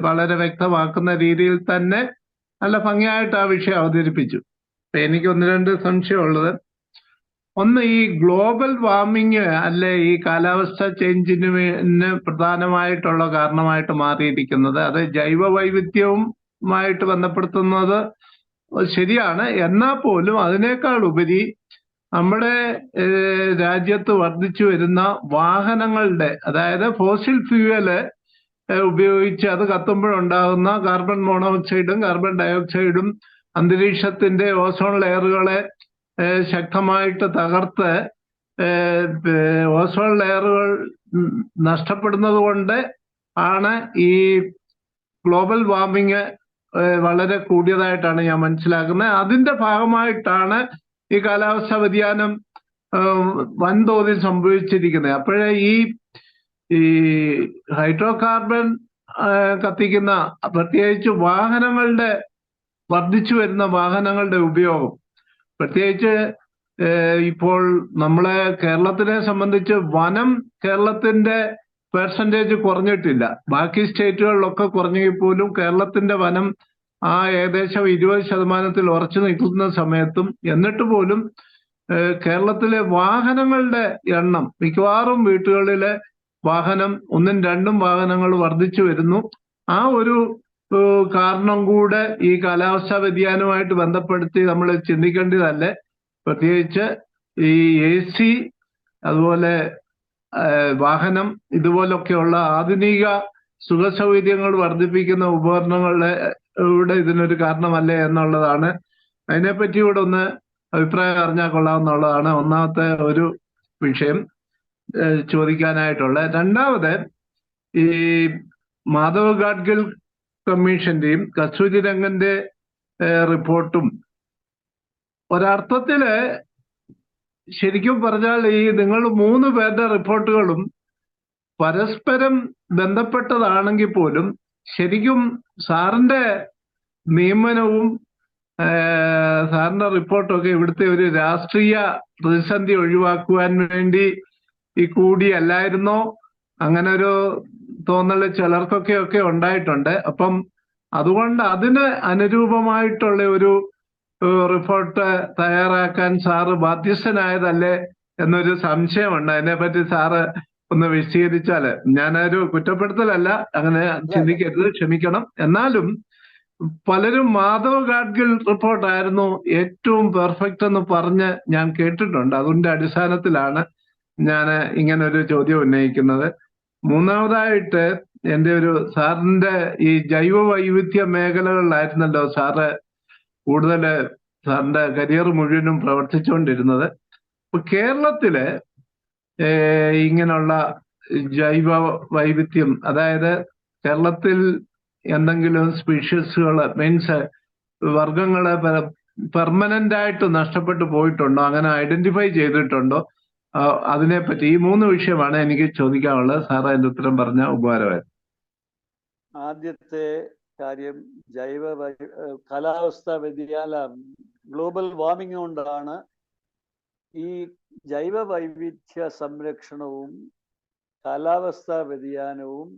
വളരെ വ്യക്തമാക്കുന്ന രീതിയിൽ തന്നെ നല്ല ഭംഗിയായിട്ട് ആ വിഷയം അവതരിപ്പിച്ചു. അപ്പൊ എനിക്ക് ഒന്ന് രണ്ട് സംശയമുള്ളത്, ഒന്ന് ഈ ഗ്ലോബൽ വാർമിങ് അല്ലെ ഈ കാലാവസ്ഥ ചേഞ്ചിന് പ്രധാനമായിട്ടുള്ള കാരണമായിട്ട് മാറിയിരിക്കുന്നത്, അത് ജൈവ വൈവിധ്യവുമായിട്ട് ബന്ധപ്പെടുത്തുന്നത് ശരിയാണ്. എന്നാൽ പോലും അതിനേക്കാൾ ഉപരി നമ്മുടെ രാജ്യത്ത് വർദ്ധിച്ചു വരുന്ന വാഹനങ്ങളുടെ, അതായത് ഫോസിൽ ഫ്യൂവല് ഉപയോഗിച്ച് അത് കത്തുമ്പോഴുണ്ടാകുന്ന കാർബൺ മോണോക്സൈഡും കാർബൺ ഡയോക്സൈഡും അന്തരീക്ഷത്തിന്റെ ഓസോൺ ലെയറുകളെ ശക്തമായിട്ട് തകർത്ത് ഓസോൺ ലെയറുകൾ നഷ്ടപ്പെടുന്നത് കൊണ്ട് ആണ് ഈ ഗ്ലോബൽ വാർമിങ് വളരെ കൂടിയതായിട്ടാണ് ഞാൻ മനസ്സിലാക്കുന്നത്. അതിന്റെ ഭാഗമായിട്ടാണ് ഈ കാലാവസ്ഥാ വ്യതിയാനം വൻതോതിൽ സംഭവിച്ചിരിക്കുന്നത്. അപ്പോഴേ ഈ ഹൈഡ്രോ കാർബൺ കത്തിക്കുന്ന, പ്രത്യേകിച്ച് വാഹനങ്ങളുടെ വർദ്ധിച്ചു വരുന്ന വാഹനങ്ങളുടെ ഉപയോഗം, പ്രത്യേകിച്ച് ഇപ്പോൾ നമ്മളെ കേരളത്തിനെ സംബന്ധിച്ച് വനം കേരളത്തിന്റെ പെർസെൻറ്റേജ് കുറഞ്ഞിട്ടില്ല. ബാക്കി സ്റ്റേറ്റുകളിലൊക്കെ കുറഞ്ഞെങ്കിൽ പോലും കേരളത്തിന്റെ വനം ആ ഏകദേശം 20% ഉറച്ചു നിൽക്കുന്ന സമയത്തും, എന്നിട്ട് പോലും കേരളത്തിലെ വാഹനങ്ങളുടെ എണ്ണം, മിക്കവാറും വീട്ടുകളിലെ വാഹനം 1ഉം 2ഉം വാഹനങ്ങൾ വർദ്ധിച്ചു വരുന്നു. ആ ഒരു കാരണം കൂടെ ഈ കാലാവസ്ഥാ വ്യതിയാനവുമായിട്ട് ബന്ധപ്പെടുത്തി നമ്മൾ ചിന്തിക്കേണ്ടതല്ലേ? പ്രത്യേകിച്ച് ഈ AC, അതുപോലെ വാഹനം, ഇതുപോലൊക്കെയുള്ള ആധുനിക സുഖസൗകര്യങ്ങൾ വർദ്ധിപ്പിക്കുന്ന ഉപകരണങ്ങളുടെ ഇതിനൊരു കാരണമല്ലേ എന്നുള്ളതാണ്. അതിനെപ്പറ്റി കൂടെ ഒന്ന് അഭിപ്രായം അറിഞ്ഞാൽ കൊള്ളാമെന്നുള്ളതാണ് ഒന്നാമത്തെ ഒരു വിഷയം ചോദിക്കാനായിട്ടുള്ള. രണ്ടാമത്, ഈ മാധവ് ഗാഡ്ഗിൽ കമ്മീഷന്റെയും കസ്തൂരി രംഗന്റെ റിപ്പോർട്ടും ഒരർത്ഥത്തില് ശരിക്കും പറഞ്ഞാൽ ഈ നിങ്ങൾ 3 പേരുടെ റിപ്പോർട്ടുകളും പരസ്പരം ബന്ധപ്പെട്ടതാണെങ്കിൽ പോലും ശരിക്കും സാറിന്റെ നിയമനവും സാറിന്റെ റിപ്പോർട്ടൊക്കെ ഇവിടുത്തെ ഒരു രാഷ്ട്രീയ പ്രതിസന്ധി ഒഴിവാക്കുവാൻ വേണ്ടി ഈ കൂടിയല്ലായിരുന്നോ? അങ്ങനെ ഒരു തോന്നല് ചിലർക്കൊക്കെ ഉണ്ടായിട്ടുണ്ട്. അപ്പം അതുകൊണ്ട് അതിന് അനുരൂപമായിട്ടുള്ള ഒരു റിപ്പോർട്ട് തയ്യാറാക്കാൻ സാറ് ബാധ്യസ്ഥനായതല്ലേ എന്നൊരു സംശയമുണ്ട്. അതിനെപ്പറ്റി സാറ് ഒന്ന് വിശദീകരിച്ചാല്. ഞാനൊരു കുറ്റപ്പെടുത്തലല്ല, അങ്ങനെ ചിന്തിക്കരുത്, ക്ഷമിക്കണം. എന്നാലും പലരും മാധവ് ഗാഡ്ഗിൽ റിപ്പോർട്ടായിരുന്നു ഏറ്റവും പെർഫെക്റ്റ് എന്ന് പറഞ്ഞ് ഞാൻ കേട്ടിട്ടുണ്ട്. അതിന്റെ അടിസ്ഥാനത്തിലാണ് ഞാൻ ഇങ്ങനെ ഒരു ചോദ്യം ഉന്നയിക്കുന്നത്. മൂന്നാമതായിട്ട് എൻ്റെ ഒരു സാറിന്റെ ഈ ജൈവ വൈവിധ്യ മേഖലകളിലായിരുന്നല്ലോ സാറ് കൂടുതൽ സാറിന്റെ കരിയർ മുഴുവനും പ്രവർത്തിച്ചുകൊണ്ടിരുന്നത്. ഇപ്പൊ കേരളത്തില് ഇങ്ങനെയുള്ള ജൈവ വൈവിധ്യം, അതായത് കേരളത്തിൽ എന്തെങ്കിലും സ്പീഷീസുകൾ, മീൻസ് വർഗങ്ങള് പെർമനന്റ് ആയിട്ട് നഷ്ടപ്പെട്ടു പോയിട്ടുണ്ടോ, അങ്ങനെ ഐഡന്റിഫൈ ചെയ്തിട്ടുണ്ടോ? അതിനെപ്പറ്റി ഈ 3 വിഷയമാണ് എനിക്ക് ചോദിക്കാനുള്ളത്. സാർ അതിന്റെ ഉത്തരം പറഞ്ഞ ഉപകാരമായിരുന്നു. ആദ്യത്തെ കാര്യം, കാലാവസ്ഥാ വ്യതിയാനം, ഗ്ലോബൽ വാർമിംഗ് കൊണ്ടാണ് ഈ ജൈവ വൈവിധ്യ സംരക്ഷണവും കാലാവസ്ഥാ വ്യതിയാനവും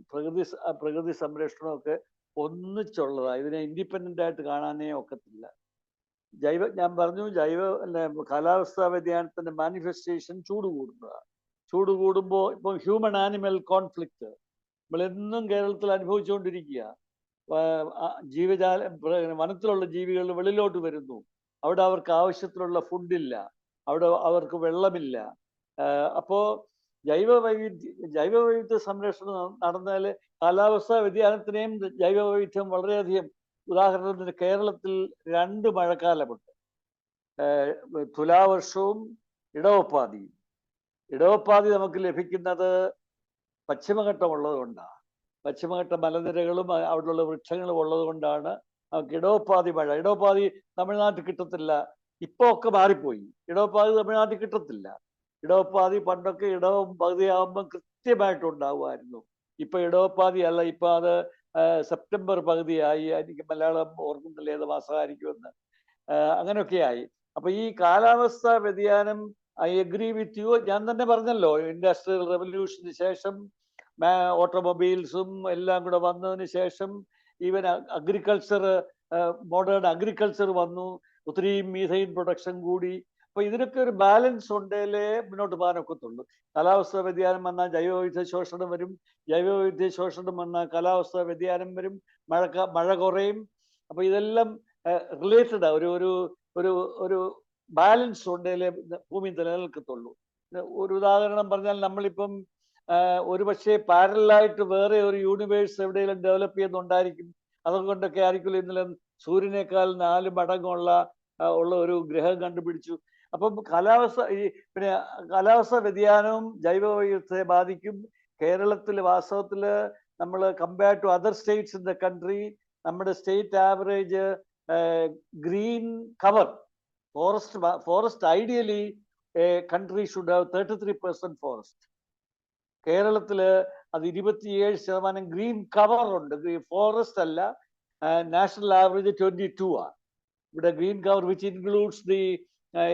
പ്രകൃതി സംരക്ഷണവും ഒക്കെ ഒന്നിച്ചുള്ളതാണ്. ഇതിനെ ഇൻഡിപെൻഡന്റ് ആയിട്ട് കാണാനേ ഒക്കത്തില്ല. ഞാൻ പറഞ്ഞു, കാലാവസ്ഥാ വ്യതിയാനത്തിന്റെ മാനിഫെസ്റ്റേഷൻ ചൂട് കൂടുന്നതാണ്. ചൂട് കൂടുമ്പോൾ ഇപ്പം ഹ്യൂമൻ ആനിമൽ കോൺഫ്ലിക്റ്റ്, നമ്മളെന്നും കേരളത്തിൽ അനുഭവിച്ചുകൊണ്ടിരിക്കുക. ജീവജാല വനത്തിലുള്ള ജീവികൾ വെളിയിലോട്ട് വരുന്നു. അവിടെ അവർക്ക് ആവശ്യത്തിനുള്ള ഫുഡില്ല, അവിടെ അവർക്ക് വെള്ളമില്ല. അപ്പോ ജൈവവൈവിധ്യ സംരക്ഷണം നടന്നാൽ കാലാവസ്ഥാ വ്യതിയാനത്തിനെയും ജൈവവൈവിധ്യം വളരെയധികം. ഉദാഹരണത്തിന് കേരളത്തിൽ 2 മഴക്കാലമുണ്ട്, തുലാവർഷവും ഇടവപ്പാതിയും. ഇടവപ്പാതി നമുക്ക് ലഭിക്കുന്നത് പശ്ചിമഘട്ടമുള്ളത് കൊണ്ടാണ്. പശ്ചിമഘട്ട മലനിരകളും അവിടെയുള്ള വൃക്ഷങ്ങളും ഉള്ളത് കൊണ്ടാണ് നമുക്ക് ഇടവപ്പാതി മഴ. ഇടവപ്പാതി തമിഴ്നാട്ടിൽ കിട്ടത്തില്ല, ഇപ്പൊ ഒക്കെ മാറിപ്പോയി. ഇടവപ്പാതി തമിഴ്നാട്ടിൽ കിട്ടത്തില്ല. ഇടവപ്പാതി പണ്ടൊക്കെ ഇടവം പകുതിയാകുമ്പോൾ കൃത്യമായിട്ടുണ്ടാവുമായിരുന്നു. ഇപ്പൊ ഇടവപ്പാതി അല്ല, ഇപ്പൊ അത് സെപ്റ്റംബർ പകുതിയായി. എനിക്ക് മലയാളം ഓർക്കുന്നില്ല ഏത് മാസമായിരിക്കുമെന്ന്. അങ്ങനെയൊക്കെയായി. അപ്പൊ ഈ കാലാവസ്ഥാ വ്യതിയാനം, ഐ എഗ്രി വിത്ത് യു. ഞാൻ തന്നെ പറഞ്ഞല്ലോ, ഇൻഡസ്ട്രിയൽ റെവല്യൂഷന് ശേഷം ഓട്ടോമൊബൈൽസും എല്ലാം കൂടെ വന്നതിന് ശേഷം ഈവൻ അഗ്രികൾച്ചർ, മോഡേൺ അഗ്രികൾച്ചർ വന്നു, ഒത്തിരി മീഥൈൻ പ്രൊഡക്ഷൻ കൂടി. അപ്പൊ ഇതിനൊക്കെ ഒരു ബാലൻസ് ഉണ്ടെങ്കിലേ മുന്നോട്ട് പോകാനൊക്കത്തുള്ളൂ. കാലാവസ്ഥാ വ്യതിയാനം വന്നാൽ ജൈവവൈവിധ്യ ശോഷണം വരും, ജൈവവൈവിധ്യ ശോഷണം വന്നാൽ കാലാവസ്ഥാ വ്യതിയാനം വരും, മഴ കുറയും. അപ്പൊ ഇതെല്ലാം റിലേറ്റഡാ. ഒരു ഒരു ഒരു ഒരു ബാലൻസ് ഉണ്ടെങ്കിലേ ഭൂമി നിലനിൽക്കത്തുള്ളൂ. ഒരു ഉദാഹരണം പറഞ്ഞാൽ, നമ്മളിപ്പം ഒരു പക്ഷേ പാരലായിട്ട് വേറെ ഒരു യൂണിവേഴ്സ് എവിടെയെങ്കിലും ഡെവലപ്പ് ചെയ്യുന്നുണ്ടായിരിക്കും. അതുകൊണ്ടൊക്കെ ആയിരിക്കും ഇന്നലെ സൂര്യനേക്കാൾ 4 മടങ്ങുള്ള ഒരു ഗ്രഹം കണ്ടുപിടിച്ചു. അപ്പം പിന്നെ കാലാവസ്ഥ വ്യതിയാനവും ജൈവവൈവിധ്യത്തെ ബാധിക്കും. കേരളത്തിൽ വാസ്തവത്തിൽ നമ്മൾ compare to other states in the country, നമ്മുടെ state average green cover, forest ideally country should have 33% forest. കേരളത്തില് അത് 27% ഗ്രീൻ കവർ ഉണ്ട്. ഫോറസ്റ്റ് അല്ല, നാഷണൽ ആവറേജ് 22 ആണ്. ഇവിടെ green cover which includes the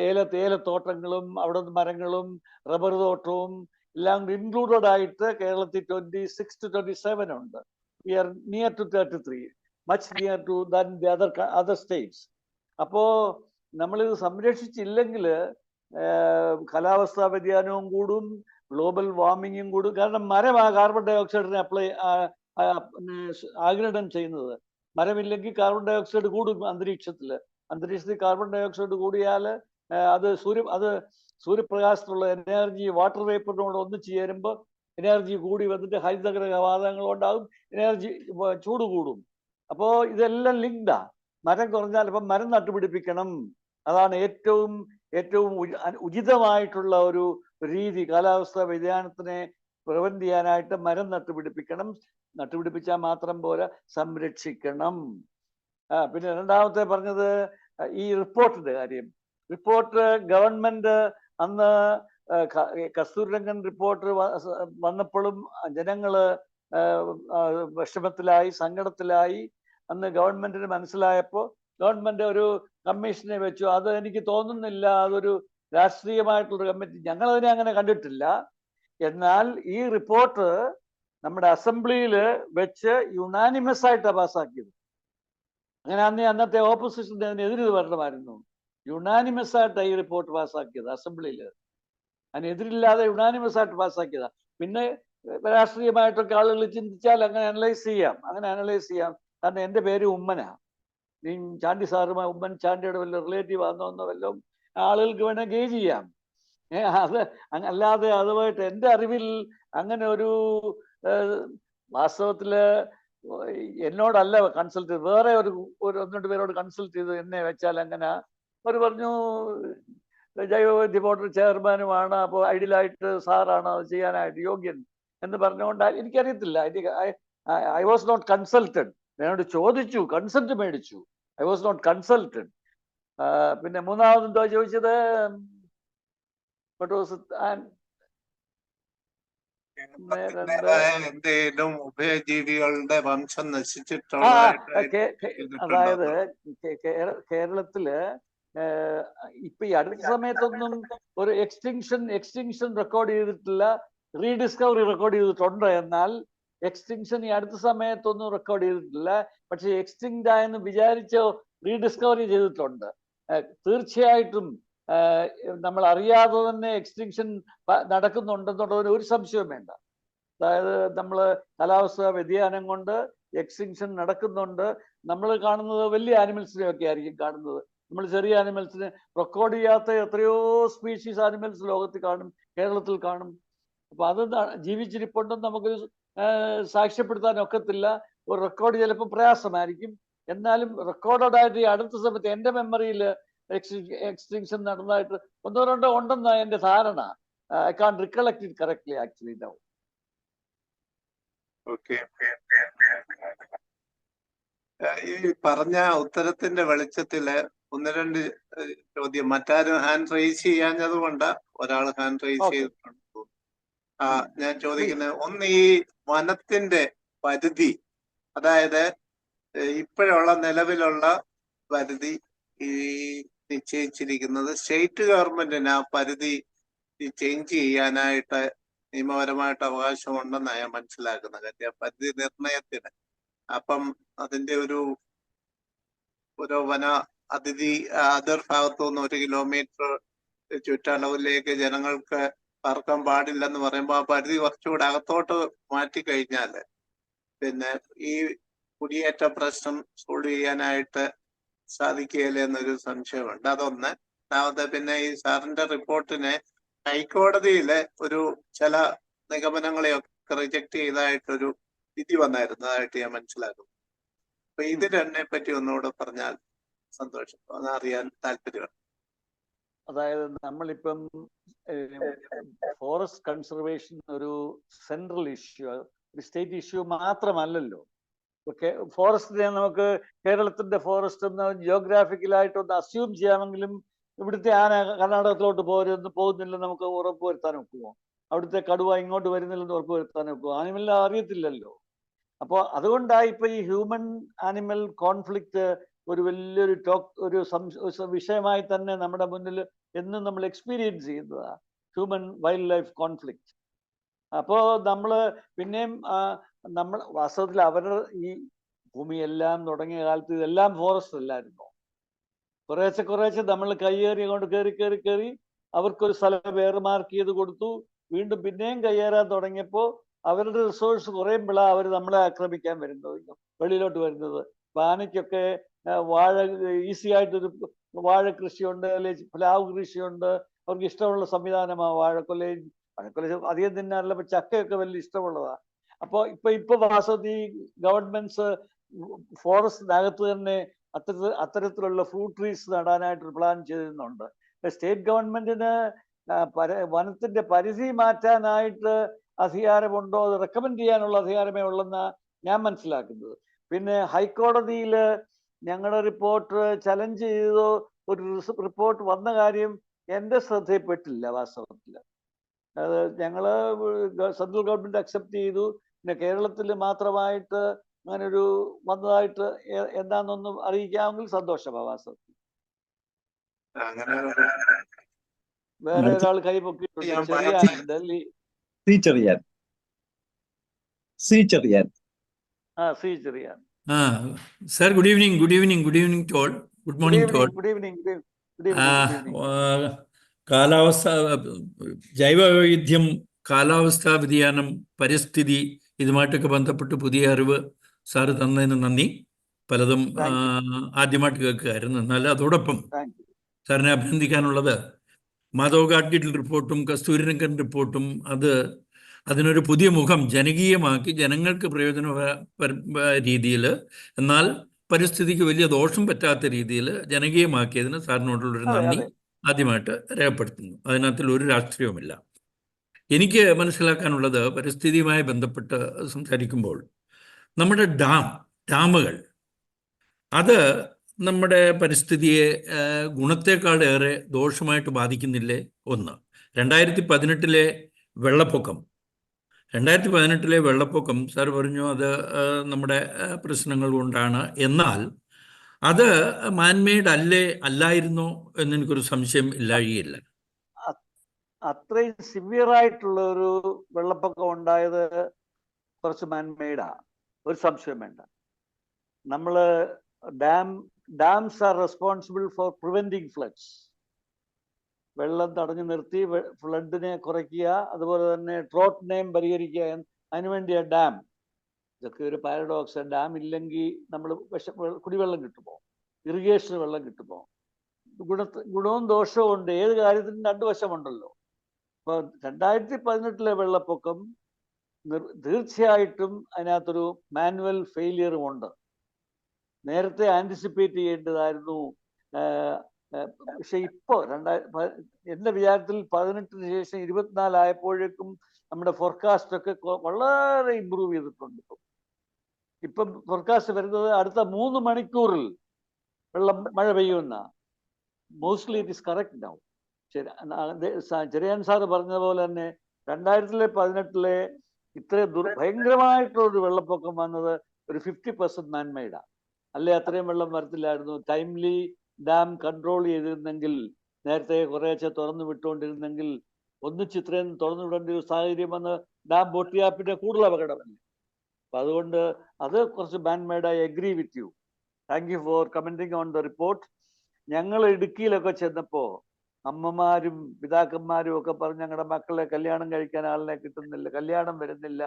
ഏലത്തോട്ടങ്ങളും അവിടെ മരങ്ങളും റബ്ബർ തോട്ടവും എല്ലാം ഇൻക്ലൂഡഡ് ആയിട്ട് കേരളത്തിൽ 26 to 27 ഉണ്ട്. We are near to 33, much near to than the other states. അപ്പോ നമ്മളിത് സംരക്ഷിച്ചില്ലെങ്കിൽ കാലാവസ്ഥാ വ്യതിയാനവും കൂടും, ഗ്ലോബൽ വാർമിങ്ങും കൂടും. കാരണം മരമാണ് കാർബൺ ഡൈ ഓക്സൈഡിനെ ആഗിരണം ചെയ്യുന്നത്. മരമില്ലെങ്കിൽ കാർബൺ ഡൈ ഓക്സൈഡ് കൂടും അന്തരീക്ഷത്തിൽ കാർബൺ ഡൈ ഓക്സൈഡ് കൂടിയാൽ അത് സൂര്യപ്രകാശത്തിലുള്ള എനർജി വാട്ടർ വേപ്പറിനോട് ഒന്നിച്ച് ചേരുമ്പോൾ എനർജി കൂടി വന്നിട്ട് ഹരിതഗ്രഹവാതകങ്ങൾ ഉണ്ടാകും, എനർജി ചൂട് കൂടും. അപ്പോൾ ഇതെല്ലാം ലിങ്ക്ഡാ. മരം കുറഞ്ഞാൽ ഇപ്പം മരം നട്ടുപിടിപ്പിക്കണം. അതാണ് ഏറ്റവും ഉചിതമായിട്ടുള്ള ഒരു രീതി. കാലാവസ്ഥാ വ്യതിയാനത്തിനെ പ്രിവെന്റ് ചെയ്യാനായിട്ട് മരം നട്ടുപിടിപ്പിക്കണം. നട്ടുപിടിപ്പിച്ചാൽ മാത്രം പോരാ, സംരക്ഷിക്കണം. പിന്നെ രണ്ടാമത്തെ പറഞ്ഞത് ഈ റിപ്പോർട്ടിന്റെ കാര്യം. റിപ്പോർട്ട് ഗവൺമെന്റ് അന്ന് കസ്തൂരിരംഗൻ റിപ്പോർട്ട് വന്നപ്പോഴും ജനങ്ങള് വിഷമത്തിലായി, സങ്കടത്തിലായി. അന്ന് ഗവൺമെന്റിന് മനസ്സിലായപ്പോൾ ഗവൺമെന്റ് ഒരു കമ്മീഷനെ വെച്ചു. അത് എനിക്ക് തോന്നുന്നില്ല അതൊരു രാഷ്ട്രീയമായിട്ടുള്ള കമ്മിറ്റി, ഞങ്ങളതിനെ അങ്ങനെ കണ്ടിട്ടില്ല. എന്നാൽ ഈ റിപ്പോർട്ട് നമ്മുടെ അസംബ്ലിയിൽ വെച്ച് യുണാനിമസ് ആയിട്ടാണ് പാസ്സാക്കിയത്. അങ്ങനെ അന്നത്തെ ഓപ്പോസിഷന് അതിനെതിരെ വരണമായിരുന്നു. യുണാനിമസ് ആയിട്ടാണ് ഈ റിപ്പോർട്ട് പാസ്സാക്കിയത് അസംബ്ലിയിൽ. അതിനെതിരില്ലാതെ യുണാനിമസ് ആയിട്ട് പാസ്സാക്കിയതാ. പിന്നെ രാഷ്ട്രീയമായിട്ടൊക്കെ ആളുകൾ ചിന്തിച്ചാൽ അങ്ങനെ അനലൈസ് ചെയ്യാം. കാരണം എൻ്റെ പേര് ഉമ്മനാ. നീ ചാണ്ടി സാറുമായി ഉമ്മൻ ചാണ്ടിയുടെ വല്ല റിലേറ്റീവ് ആണെന്നോ വല്ലതും ആളുകൾക്ക് വേണമെങ്കിൽ ഗേജ് ചെയ്യാം. അത് അല്ലാതെ അതുമായിട്ട് എൻ്റെ അറിവിൽ അങ്ങനെ ഒരു വാസ്തവത്തില് എന്നോടല്ല കൺസൾട്ട് ചെയ്ത്, വേറെ ഒരു 1-2 പേരോട് കൺസൾട്ട് ചെയ്ത് എന്നെ വെച്ചാൽ അങ്ങനെ അവർ പറഞ്ഞു ജൈവവൈവിധ്യ ബോർഡ് ചെയർമാനുമാണ്, അപ്പോൾ ഐഡിയലായിട്ട് സാറാണ് അത് ചെയ്യാനായിട്ട് യോഗ്യൻ എന്ന് പറഞ്ഞുകൊണ്ട് എനിക്കറിയത്തില്ല. I was not consulted. എന്നോട് ചോദിച്ചു, കൺസൾട്ട് മേടിച്ചു. I was not consulted. പിന്നെ മൂന്നാമത് എന്തോ ചോദിച്ചത്, എന്തെങ്കിലും ഉഭയജീവികളുടെ വംശം നശിച്ചിട്ടുള്ള അതായത് കേരളത്തില് ഇപ്പൊ ഈ അടുത്ത സമയത്തൊന്നും ഒരു എക്സ്റ്റിങ്ഷൻ റെക്കോർഡ് ചെയ്തിട്ടില്ല. റീഡിസ്കവറി റെക്കോർഡ് ചെയ്തിട്ടുണ്ട്. എന്നാൽ എക്സ്റ്റിങ്ഷൻ ഈ അടുത്ത സമയത്തൊന്നും റെക്കോർഡ് ചെയ്തിട്ടില്ല. പക്ഷെ എക്സ്റ്റിങ്റ്റ് ആയെന്ന് വിചാരിച്ചോ റീഡിസ്കവറി ചെയ്തിട്ടുണ്ട്. തീർച്ചയായിട്ടും നമ്മൾ അറിയാതെ തന്നെ എക്സ്റ്റിങ്ഷൻ നടക്കുന്നുണ്ടെന്നുള്ളതിന് ഒരു സംശയവും വേണ്ട. അതായത് നമ്മൾ കാലാവസ്ഥാ വ്യതിയാനം കൊണ്ട് എക്സ്റ്റിങ്ഷൻ നടക്കുന്നുണ്ട്. നമ്മൾ കാണുന്നത് വലിയ ആനിമൽസിനെയൊക്കെ ആയിരിക്കും കാണുന്നത്. നമ്മൾ ചെറിയ ആനിമൽസിനെ റെക്കോർഡ് ചെയ്യാത്ത എത്രയോ സ്പീഷീസ് ആനിമൽസ് ലോകത്തിൽ കാണും, കേരളത്തിൽ കാണും. അപ്പൊ അത് ജീവിച്ചിരിപ്പുണ്ടെന്ന് നമുക്ക് സാക്ഷ്യപ്പെടുത്താൻ ഒക്കത്തില്ല. ഒരു റെക്കോർഡ് ചിലപ്പോൾ പ്രയാസമായിരിക്കും. എന്നാലും റെക്കോർഡഡ് ആയിട്ട് ഈ അടുത്ത സമയത്ത് എൻ്റെ മെമ്മറിയിൽ എക്സ്റ്റിങ്ഷൻ നടന്നതായിട്ട് 1-2 ഉണ്ടെന്നാണ് എൻ്റെ ധാരണ. I can recollect it correctly actually now. Okay. ഈ പറഞ്ഞ ഉത്തരത്തിന്റെ വെളിച്ചത്തില് 1-2 ചോദ്യം. മറ്റാരും ഹാൻഡ് റൈസ് ചെയ്യാഞ്ഞത് കൊണ്ട് ഒരാൾ ഹാൻഡ് റൈസ് ചെയ്തിട്ടുണ്ട്. ഞാൻ ചോദിക്കുന്നത്, ഒന്ന്, ഈ വനത്തിന്റെ പരിധി, അതായത് ഇപ്പോഴുള്ള നിലവിലുള്ള പരിധി ഈ നിശ്ചയിച്ചിരിക്കുന്നത് സ്റ്റേറ്റ് ഗവൺമെന്റിന് ആ പരിധി ചേഞ്ച് ചെയ്യാനായിട്ട് നിയമപരമായിട്ട് അവകാശമുണ്ടെന്നാണ് ഞാൻ മനസ്സിലാക്കുന്നത്. കാര്യം പരിധി നിർണയത്തിന്. അപ്പം അതിന്റെ ഒരു വന അതിർ ഭാഗത്തുനിന്ന് 1 കിലോമീറ്റർ ചുറ്റളവിലേക്ക് ജനങ്ങൾക്ക് പറക്കാൻ പാടില്ലെന്ന് പറയുമ്പോൾ ആ പരിധി കുറച്ചുകൂടെ അകത്തോട്ട് മാറ്റി കഴിഞ്ഞാൽ പിന്നെ ഈ കുടിയേറ്റ പ്രശ്നം സോൾവ് ചെയ്യാനായിട്ട് സാധിക്കുകയില്ല എന്നൊരു സംശയമുണ്ട്. അതൊന്ന്. രണ്ടാമത്, പിന്നെ ഈ സാറിന്റെ റിപ്പോർട്ടിനെ ഹൈക്കോടതിയിലെ ചില നിഗമനങ്ങളെയൊക്കെ റിജക്ട് ചെയ്തതായിട്ടൊരു വിധി വന്നായിരുന്നതായിട്ട് ഞാൻ മനസ്സിലാക്കുന്നു. അപ്പൊ ഇത് രണ്ടിനെ പറ്റി ഒന്നുകൂടെ പറഞ്ഞാൽ സന്തോഷം, അതറിയാൻ താല്പര്യമാണ്. അതായത് നമ്മളിപ്പം ഫോറസ്റ്റ് കൺസർവേഷൻ ഒരു സെൻട്രൽ ഇഷ്യൂ, ഒരു സ്റ്റേറ്റ് ഇഷ്യൂ മാത്രമല്ലല്ലോ. ഓക്കെ, ഫോറസ്റ്റിനെ നമുക്ക് കേരളത്തിന്റെ ഫോറസ്റ്റ് എന്ന് ജിയോഗ്രാഫിക്കലായിട്ടൊന്ന് അസ്യൂം ചെയ്യാമെങ്കിലും ഇവിടുത്തെ ആന കർണാടകത്തിലോട്ട് പോകുന്നില്ലെന്ന് നമുക്ക് ഉറപ്പുവരുത്താൻ ഒക്കുമോ? അവിടുത്തെ കടുവ ഇങ്ങോട്ട് വരുന്നില്ലെന്ന് ഉറപ്പുവരുത്താൻ ഒക്കുമോ? ആനിമലിനെ അറിയത്തില്ലല്ലോ. അപ്പോൾ അതുകൊണ്ടാണ് ഇപ്പൊ ഈ ഹ്യൂമൻ ആനിമൽ കോൺഫ്ലിക്റ്റ് ഒരു വലിയൊരു ഒരു വിഷയമായി തന്നെ നമ്മുടെ മുന്നിൽ എന്നും നമ്മൾ എക്സ്പീരിയൻസ് ചെയ്യുന്നതാണ്, ഹ്യൂമൻ വൈൽഡ് ലൈഫ് കോൺഫ്ലിക്റ്റ്. അപ്പോൾ നമ്മൾ പിന്നെയും നമ്മൾ വാസ്തവത്തിൽ അവരുടെ ഈ ഭൂമിയെല്ലാം തുടങ്ങിയ കാലത്ത് ഇതെല്ലാം ഫോറസ്റ്റ് അല്ലായിരുന്നോ? കുറേശ്ശെ നമ്മൾ കയ്യേറി കൊണ്ട് കയറി അവർക്കൊരു സ്ഥലം വേറെ മാർക്ക് ചെയ്ത് കൊടുത്തു. വീണ്ടും പിന്നെയും കയ്യേറാൻ തുടങ്ങിയപ്പോൾ അവരുടെ റിസോഴ്സ് കുറയുമ്പോഴാണ് അവർ നമ്മളെ ആക്രമിക്കാൻ വരുന്നത്, വെളിയിലോട്ട് വരുന്നത്. ആനയ്ക്കൊക്കെ വാഴ ഈസി ആയിട്ടൊരു വാഴ കൃഷിയുണ്ട്, അല്ലെങ്കിൽ പ്ലാവ് കൃഷിയുണ്ട്, അവർക്ക് ഇഷ്ടമുള്ള സംവിധാനമാണ് വാഴക്കൊല അധികം തിന്നാറില്ല. അപ്പൊ ചക്കയൊക്കെ വലിയ ഇഷ്ടമുള്ളതാണ്. അപ്പോൾ ഇപ്പൊ വാസ്തവത്തിൽ ഗവൺമെന്റ്സ് ഫോറസ്റ്റിനകത്ത് തന്നെ അത്തരത്തിലുള്ള ഫ്രൂട്ട് ട്രീസ് നടാനായിട്ട് പ്ലാൻ ചെയ്തിരുന്നുണ്ട്. സ്റ്റേറ്റ് ഗവൺമെന്റിന് വനത്തിന്റെ പരിധി മാറ്റാനായിട്ട് അധികാരമുണ്ടോ? അത് റെക്കമെൻഡ് ചെയ്യാനുള്ള അധികാരമേ ഉള്ളെന്നാ ഞാൻ മനസ്സിലാക്കുന്നത്. പിന്നെ ഹൈക്കോടതിയിൽ ഞങ്ങളുടെ റിപ്പോർട്ട് ചലഞ്ച് ചെയ്തോ ഒരു റിപ്പോർട്ട് വന്ന കാര്യം എൻ്റെ ശ്രദ്ധയിൽപ്പെട്ടില്ല വാസ്തവത്തിൽ. അത് ഞങ്ങള് സെൻട്രൽ ഗവൺമെന്റ് അക്സെപ്റ്റ് ചെയ്തു. പിന്നെ കേരളത്തിൽ മാത്രമായിട്ട് അങ്ങനൊരു വന്നതായിട്ട് എന്താണെന്നൊന്ന് അറിയിക്കാമെങ്കിൽ സന്തോഷമാണ് വാസ്തവത്തിൽ. വേറെ ഒരാൾ കൈ പൊക്കിയിട്ടുണ്ട്, Delhi Cherian. Sir, good evening to all. Good morning to all. Good evening. കാലാവസ്ഥ, ജൈവവൈവിധ്യം, കാലാവസ്ഥാ വ്യതിയാനം, പരിസ്ഥിതി, ഇതുമായിട്ടൊക്കെ ബന്ധപ്പെട്ട് പുതിയ അറിവ് സാറ് തന്നതിന് നന്ദി. പലതും ആദ്യമായിട്ട് കേൾക്കുകയായിരുന്നു. എന്നാൽ അതോടൊപ്പം സാറിനെ അഭിനന്ദിക്കാനുള്ളത് മാധവ് ഗാഡ്ഗിൽ റിപ്പോർട്ടും കസ്തൂരിരംഗൻ റിപ്പോർട്ടും അതിനൊരു പുതിയ മുഖം ജനകീയമാക്കി ജനങ്ങൾക്ക് പ്രയോജന രീതിയിൽ, എന്നാൽ പരിസ്ഥിതിക്ക് വലിയ ദോഷം പറ്റാത്ത രീതിയിൽ ജനകീയമാക്കിയതിന് സാറിനോടുള്ളൊരു നന്ദി ആദ്യമായിട്ട് രേഖപ്പെടുത്തുന്നു. അതിനകത്തിൽ ഒരു രാഷ്ട്രീയവുമില്ല. എനിക്ക് മനസ്സിലാക്കാനുള്ളത്, പരിസ്ഥിതിയുമായി ബന്ധപ്പെട്ട് സംസാരിക്കുമ്പോൾ നമ്മുടെ ഡാമുകൾ അത് നമ്മുടെ പരിസ്ഥിതിയെ ഗുണത്തേക്കാളേറെ ദോഷമായിട്ട് ബാധിക്കുന്നില്ലേ? ഒന്ന്. 2018 വെള്ളപ്പൊക്കം സാർ പറഞ്ഞു അത് നമ്മുടെ പ്രശ്നങ്ങൾ കൊണ്ടാണ്. എന്നാൽ അത് മാൻമെയ്ഡ് അല്ലായിരുന്നോ എന്നെനിക്കൊരു സംശയം ഇല്ലാഴിയില്ല. അത്രയും സിവിയർ ആയിട്ടുള്ള ഒരു വെള്ളപ്പൊക്കം ഉണ്ടായത് കുറച്ച് മാൻമെയ്ഡാ, ഒരു സംശയം വേണ്ട. നമ്മള് dams are responsible for preventing floods. വെള്ളം തടഞ്ഞു നിർത്തി ഫ്ലഡിനെ കുറയ്ക്കുക, അതുപോലെ തന്നെ ഡ്രോട്ടിനെയും പരിഹരിക്കുക അതിനുവേണ്ടിയാ ഡാം. ഇതൊക്കെ ഒരു പാരഡോക്സ്. ഡാം ഇല്ലെങ്കിൽ നമ്മൾ കുടിവെള്ളം കിട്ടുമോ? ഇറിഗേഷന് വെള്ളം കിട്ടുമോ? ഗുണവും ദോഷവും ഉണ്ട്. ഏത് കാര്യത്തിനും രണ്ടു വശമുണ്ടല്ലോ. അപ്പോൾ 2018 വെള്ളപ്പൊക്കം തീർച്ചയായിട്ടും അതിനകത്തൊരു മാനുവൽ ഫെയിലിയറും ഉണ്ട്. നേരത്തെ ആൻറ്റിസിപ്പേറ്റ് ചെയ്യേണ്ടതായിരുന്നു. പക്ഷെ ഇപ്പോൾ എൻ്റെ വിചാരത്തിൽ 18 ശേഷം 24 ആയപ്പോഴേക്കും നമ്മുടെ ഫോർകാസ്റ്റ് ഒക്കെ വളരെ ഇമ്പ്രൂവ് ചെയ്തിട്ടുണ്ട്. ഇപ്പം ഫോർകാസ്റ്റ് വരുന്നത് അടുത്ത 3 മണിക്കൂറിൽ മഴ പെയ്യുമെന്ന. Mostly it is correct now. Cheriyan sir പറഞ്ഞ പോലെ തന്നെ 2018 ഇത്രയും ഭയങ്കരമായിട്ടുള്ളൊരു വെള്ളപ്പൊക്കം വന്നത് ഒരു 50% മാൻമെയ്ഡാണ്. അല്ലെ അത്രയും വെള്ളം വരത്തില്ലായിരുന്നു. ടൈംലി ഡാം കൺട്രോൾ ചെയ്തിരുന്നെങ്കിൽ, നേരത്തെ കുറേശ്ശെ തുറന്നു വിട്ടുകൊണ്ടിരുന്നെങ്കിൽ, ഒന്നിച്ച് ഇത്രയും തുറന്നു വിടേണ്ട ഒരു സാഹചര്യം വന്ന് ഡാം പൊട്ടിയാൽ പിന്നെ കൂടുതൽ അപകടമല്ലേ. അപ്പം അതുകൊണ്ട് അത് കുറച്ച് man-made. I agree with you. Thank you four commenting on the report. ഞങ്ങൾ ഇടുക്കിയിലൊക്കെ ചെന്നപ്പോൾ അമ്മമാരും പിതാക്കന്മാരും ഒക്കെ പറഞ്ഞ് ഞങ്ങളുടെ മക്കളെ കല്യാണം കഴിക്കാൻ ആളിനെ കിട്ടുന്നില്ല, കല്യാണം വരുന്നില്ല,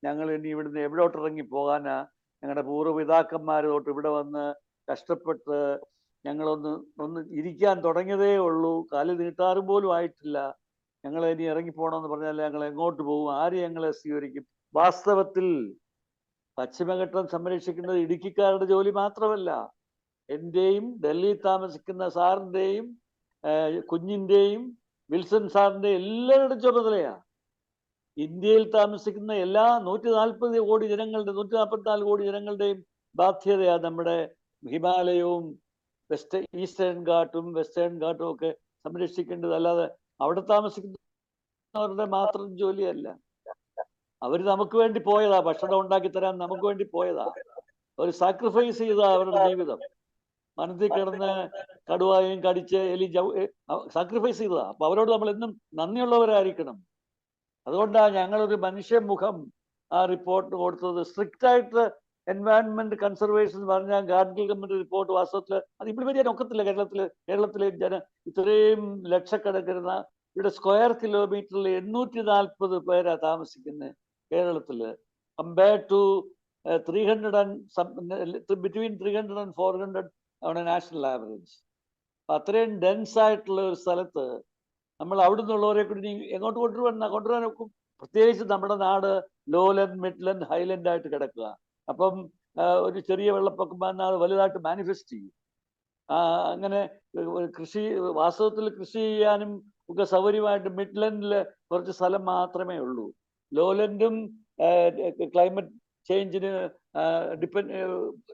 ഞങ്ങൾ ഇനി ഇവിടുന്ന് എവിടോട്ട് ഇറങ്ങി പോകാനാ, ഞങ്ങളുടെ പൂർവ്വപിതാക്കന്മാർ തൊട്ട് ഇവിടെ വന്ന് കഷ്ടപ്പെട്ട് ഞങ്ങളൊന്ന് ഇരിക്കാൻ തുടങ്ങിയതേ ഉള്ളൂ, കാല് നീട്ടാറും പോലും ആയിട്ടില്ല, ഞങ്ങൾ ഇനി ഇറങ്ങിപ്പോണമെന്ന് പറഞ്ഞാൽ ഞങ്ങൾ എങ്ങോട്ട് പോകും, ആര് ഞങ്ങളെ സ്വീകരിക്കും? വാസ്തവത്തിൽ പശ്ചിമഘട്ടം സംരക്ഷിക്കുന്നത് ഇടുക്കിക്കാരുടെ ജോലി മാത്രമല്ല, എൻ്റെയും ഡൽഹിയിൽ താമസിക്കുന്ന സാറിൻ്റെയും കുഞ്ഞിൻ്റെയും വിൽസൺ സാറിൻ്റെയും എല്ലാവരുടെയും ചുമതലയാണ്. ഇന്ത്യയിൽ താമസിക്കുന്ന എല്ലാ 140 കോടി ജനങ്ങളുടെ 144 കോടി ജനങ്ങളുടെയും ബാധ്യതയാണ് നമ്മുടെ ഹിമാലയവും ഈസ്റ്റേൺ ഘാട്ടും വെസ്റ്റേൺ ഘാട്ടും ഒക്കെ സംരക്ഷിക്കേണ്ടത്. അല്ലാതെ അവിടെ താമസിക്കുന്നവരുടെ മാത്രം ജോലിയല്ല. അവർ നമുക്ക് വേണ്ടി പോയതാ, ഭക്ഷണം ഉണ്ടാക്കി തരാൻ നമുക്ക് വേണ്ടി പോയതാ, അവർ സാക്രിഫൈസ് ചെയ്താ അവരുടെ ജീവിതം. മനത്തിൽ കിടന്ന് കടുവായും കടിച്ച് സാക്രിഫൈസ് ചെയ്തതാ. അപ്പൊ അവരോട് നമ്മൾ എന്നും നന്ദിയുള്ളവരായിരിക്കണം. അതുകൊണ്ടാണ് ഞങ്ങളൊരു മനുഷ്യമുഖം ആ റിപ്പോർട്ട് കൊടുത്തത്. സ്ട്രിക്റ്റ് ആയിട്ട് എൻവയൺമെന്റ് കൺസർവേഷൻ പറഞ്ഞാൽ ഗാഡ്ഗിൽ കമ്മിറ്റി റിപ്പോർട്ട് വാസ്തവത്തിൽ അത് ഇംപ്ലിമെന്റ് ചെയ്യാൻ ഒക്കത്തില്ല. കേരളത്തിലെ ഇത്രയും ലക്ഷക്കണക്കിന് ഇവിടെ സ്ക്വയർ കിലോമീറ്ററിൽ 840 പേരാ താമസിക്കുന്നത് കേരളത്തില്. കമ്പയർ ടു 300 ബിറ്റ്വീൻ 300 and 400 ആണ് നാഷണൽ ആവറേജ്. അത്രയും ഡെൻസ് ആയിട്ടുള്ള ഒരു സ്ഥലത്ത് നമ്മൾ അവിടെ നിന്നുള്ളവരെ കൂടി എങ്ങോട്ട് കൊണ്ടുവരാൻ നോക്കും? പ്രത്യേകിച്ച് നമ്മുടെ നാട് ലോലൻഡ്, മിഡ്ലൻഡ്, ഹൈലൻഡ് ആയിട്ട് കിടക്കുക. അപ്പം ഒരു ചെറിയ വെള്ളപ്പൊക്കം വന്നാൽ വലുതായിട്ട് മാനിഫെസ്റ്റ് ചെയ്യും. അങ്ങനെ വാസ്തവത്തിൽ കൃഷി ചെയ്യാനും ഒക്കെ സൗകര്യമായിട്ട് മിഡ്ലൻഡിൽ കുറച്ച് സ്ഥലം മാത്രമേ ഉള്ളൂ. ലോലൻഡും ക്ലൈമറ്റ് ചേഞ്ചിന്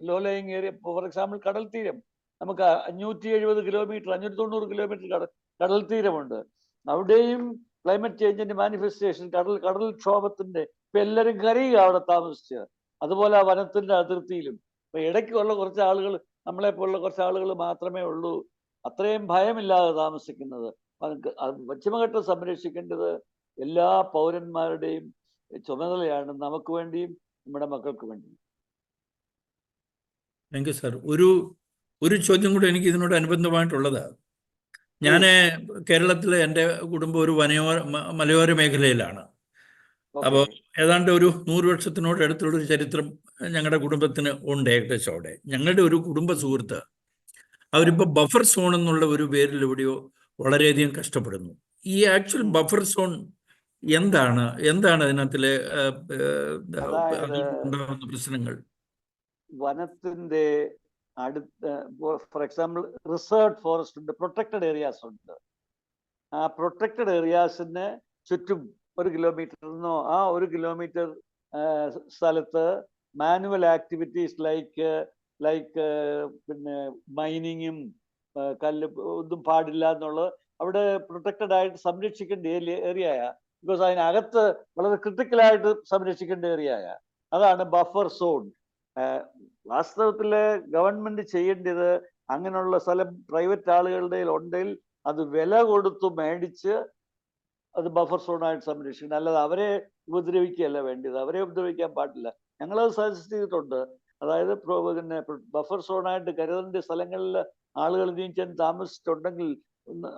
low lying area, for example കടൽ തീരം, നമുക്ക് 570 കിലോമീറ്റർ 590 കിലോമീറ്റർ കടൽ തീരമുണ്ട്. അവിടെയും ക്ലൈമറ്റ് ചേഞ്ചിന്റെ മാനിഫെസ്റ്റേഷൻ, കടൽക്ഷോഭത്തിന്റെ ഇപ്പൊ എല്ലാവരും കരയുക അവിടെ താമസിച്ച്. അതുപോലെ ആ വനത്തിന്റെ അതിർത്തിയിലും ഇപ്പൊ ഇടയ്ക്കുള്ള കുറച്ച് ആളുകൾ, നമ്മളെ പോലുള്ള കുറച്ച് ആളുകൾ മാത്രമേ ഉള്ളൂ അത്രയും ഭയമില്ലാതെ താമസിക്കുന്നത്. പശ്ചിമഘട്ടം സംരക്ഷിക്കേണ്ടത് എല്ലാ പൗരന്മാരുടെയും ചുമതലയാണ്, നമുക്ക് വേണ്ടിയും നമ്മുടെ മക്കൾക്ക് വേണ്ടിയും. Thank you sir. ഒരു ചോദ്യം കൂടെ എനിക്ക് ഇതിനോട് അനുബന്ധമായിട്ടുള്ളത്. ഞാൻ കേരളത്തിലെ എൻ്റെ കുടുംബം ഒരു മലയോര മേഖലയിലാണ്. അപ്പോൾ ഏതാണ്ട് ഒരു 100 വർഷത്തിനോട് അടുത്തുള്ളൊരു ചരിത്രം ഞങ്ങളുടെ കുടുംബത്തിന് ഉണ്ട് ഏകദേശം. അവിടെ ഞങ്ങളുടെ ഒരു കുടുംബ സുഹൃത്ത് അവരിപ്പോൾ ബഫർ സോൺ എന്നുള്ള ഒരു പേരിൽ എവിടെയോ വളരെയധികം കഷ്ടപ്പെടുന്നു. ഈ ആക്ച്വൽ ബഫർ സോൺ എന്താണ് അതിനകത്തിലെ ഉണ്ടാകുന്ന പ്രശ്നങ്ങൾ? വനത്തിന്റെ അടുത്ത, ഫോർ എക്സാമ്പിൾ റിസർവ് ഫോറസ്റ്റ് ഉണ്ട്, പ്രൊട്ടക്റ്റഡ് ഏരിയാസ് ഉണ്ട്. ആ പ്രൊട്ടക്റ്റഡ് ഏരിയാസിന് ചുറ്റും 1 കിലോമീറ്ററിനോ ആ 1 കിലോമീറ്റർ സ്ഥലത്ത് മാനുവൽ ആക്ടിവിറ്റീസ് ലൈക്ക് പിന്നെ മൈനിങ്ങും കല്ല് ഒന്നും പാടില്ല എന്നുള്ളത് അവിടെ പ്രൊട്ടക്റ്റഡ് ആയിട്ട് സംരക്ഷിക്കേണ്ട ഏരിയയാ. ബിക്കോസ് അതിനകത്ത് വളരെ ക്രിട്ടിക്കലായിട്ട് സംരക്ഷിക്കേണ്ട ഏരിയയാ. അതാണ് ബഫർ സോൺ. വാസ്തവത്തില് ഗവൺമെന്റ് ചെയ്യേണ്ടത് അങ്ങനെയുള്ള സ്ഥലം പ്രൈവറ്റ് ആളുകളുടെ ഉണ്ടെങ്കിൽ അത് വില കൊടുത്തു മേടിച്ച് അത് ബഫർ സോണായിട്ട് സംരക്ഷിക്കണം. അല്ലാതെ അവരെ ഉപദ്രവിക്കുകയല്ല വേണ്ടത്, അവരെ ഉപദ്രവിക്കാൻ പാടില്ല. ഞങ്ങളത് സജസ്റ്റ് ചെയ്തിട്ടുണ്ട്. അതായത് പിന്നെ ബഫർ സോണായിട്ട് കരുതേണ്ട സ്ഥലങ്ങളിൽ ആളുകൾ നീച്ചാൻ താമസിച്ചിട്ടുണ്ടെങ്കിൽ,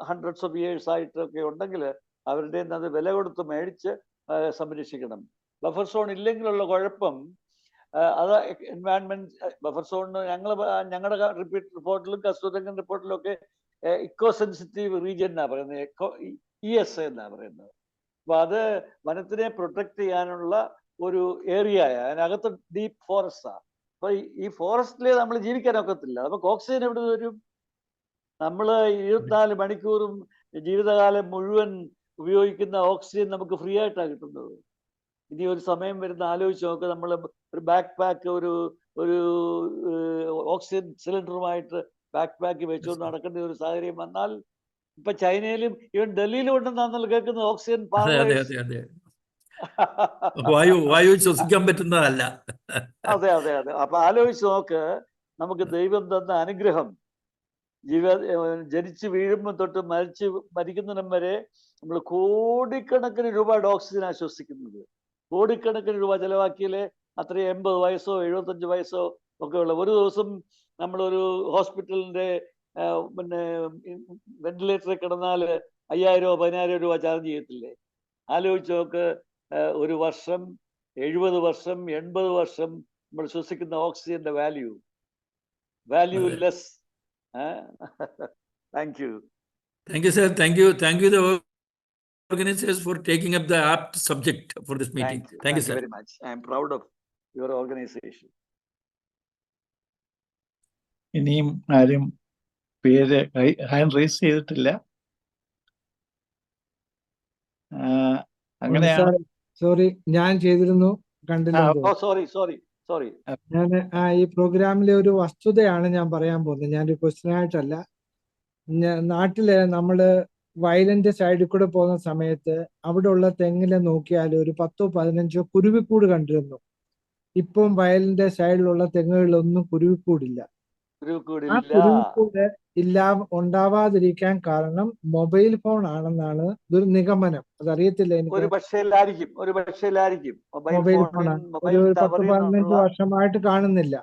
ഹൺഡ്രഡ്സ് ഓഫ് ഇയേഴ്സ് ആയിട്ടൊക്കെ ഉണ്ടെങ്കിൽ അവരുടെ അത് വില കൊടുത്ത് മേടിച്ച് സംരക്ഷിക്കണം. ബഫർ സോൺ ഇല്ലെങ്കിലുള്ള കുഴപ്പം അത് എൻവയൺമെന്റ് ബഫർ സോണിന് ഞങ്ങളുടെ റിപ്പോർട്ടിലും കസ്തൂരംഗൻ റിപ്പോർട്ടിലും ഒക്കെ ഇക്കോ സെൻസിറ്റീവ് റീജിയൻ എന്നാ പറയുന്നത്, ESA എന്നാ പറയുന്നത്. അപ്പൊ അത് വനത്തിനെ പ്രൊട്ടക്ട് ചെയ്യാനുള്ള ഒരു ഏരിയ, അതിനകത്ത് ഡീപ്പ് ഫോറസ്റ്റാ. അപ്പൊ ഈ ഫോറസ്റ്റില് നമ്മൾ ജീവിക്കാൻ ഒക്കത്തില്ല. നമുക്ക് ഓക്സിജൻ എവിടെ വരും? നമ്മൾ 24 മണിക്കൂറും ജീവിതകാലം മുഴുവൻ ഉപയോഗിക്കുന്ന ഓക്സിജൻ നമുക്ക് ഫ്രീ ആയിട്ടാണ് കിട്ടുന്നത്. ഇനി ഒരു സമയം വരുന്ന ആലോചിച്ച് നോക്കുക, നമ്മൾ ഒരു ബാക്ക് പാക്ക് ഒരു ഓക്സിജൻ സിലിണ്ടറുമായിട്ട് ബാക്ക് പാക്ക് വെച്ചുകൊണ്ട് നടക്കേണ്ട ഒരു സാഹചര്യം വന്നാൽ, ഇപ്പൊ ചൈനയിലും ഈവൻ ഡൽഹിയിലും ഉണ്ടെന്നാണല്ലോ കേൾക്കുന്നത് ഓക്സിജൻ വായു ശ്വസിക്കാൻ പറ്റുന്നതല്ല. അതെ. അപ്പൊ ആലോചിച്ച് നോക്ക്, നമുക്ക് ദൈവം തന്ന അനുഗ്രഹം. ജനിച്ച് വീഴുമ്പോൾ തൊട്ട് മരിക്കുന്നിടം വരെ നമ്മൾ കോടിക്കണക്കിന് രൂപയുടെ ഓക്സിജൻ ആശ്വസിക്കുന്നത്. കോടിക്കണക്കിന് രൂപ ചെലവാക്കിയാലേ അത്രയും 80 വയസ്സോ 75 വയസ്സോ ഒക്കെ ഉള്ള. ഒരു ദിവസം നമ്മളൊരു ഹോസ്പിറ്റലിന്റെ വെന്റിലേറ്ററിൽ കിടന്നാൽ 5000 10,000 രൂപ ചാർജ് ചെയ്യത്തില്ലേ? ആലോചിച്ച് നോക്ക്, ഒരു വർഷം 70 വർഷം 80 വർഷം നമ്മൾ ശ്വസിക്കുന്ന ഓക്സിജന്റെ value less. Thank you. Thank you, sir. Thank you the organizers for taking up the apt subject for this meeting. Thank you, sir. Very much. I am proud of your organization. ഇനിയും ആരും പേര് hand raise ചെയ്തിട്ടില്ല. അങ്ങനെയാണ്. Sorry, ഞാൻ ചെയ്തിരുന്നു, കണ്ടില്ല. Sorry. ഞാൻ ഈ പ്രോഗ്രാമിലെ ഒരു വസ്തുതയാണ് ഞാൻ പറയാൻ പോകുന്നത്. ഞാനൊരു ക്വസ്റ്റ്യൻ ആയിട്ടല്ല. നാട്ടില് നമ്മള് വയലിന്റെ സൈഡിൽ കൂടെ പോകുന്ന സമയത്ത് അവിടെ ഉള്ള തെങ്ങിലെ നോക്കിയാൽ ഒരു 10-15 കുരുവിക്കൂട് കണ്ടിരുന്നു. ഇപ്പം വയലിന്റെ സൈഡിലുള്ള തെങ്ങുകളിലൊന്നും കുരുവിക്കൂടില്ല. ആ കുരുവിക്കൂട് ഉണ്ടാവാതിരിക്കാൻ കാരണം മൊബൈൽ ഫോൺ ആണെന്നാണ് ഒരു നിഗമനം. അതറിയത്തില്ല എനിക്ക്. മൊബൈൽ ഫോണാണ്. ഒരു 10-15 വർഷമായിട്ട് കാണുന്നില്ല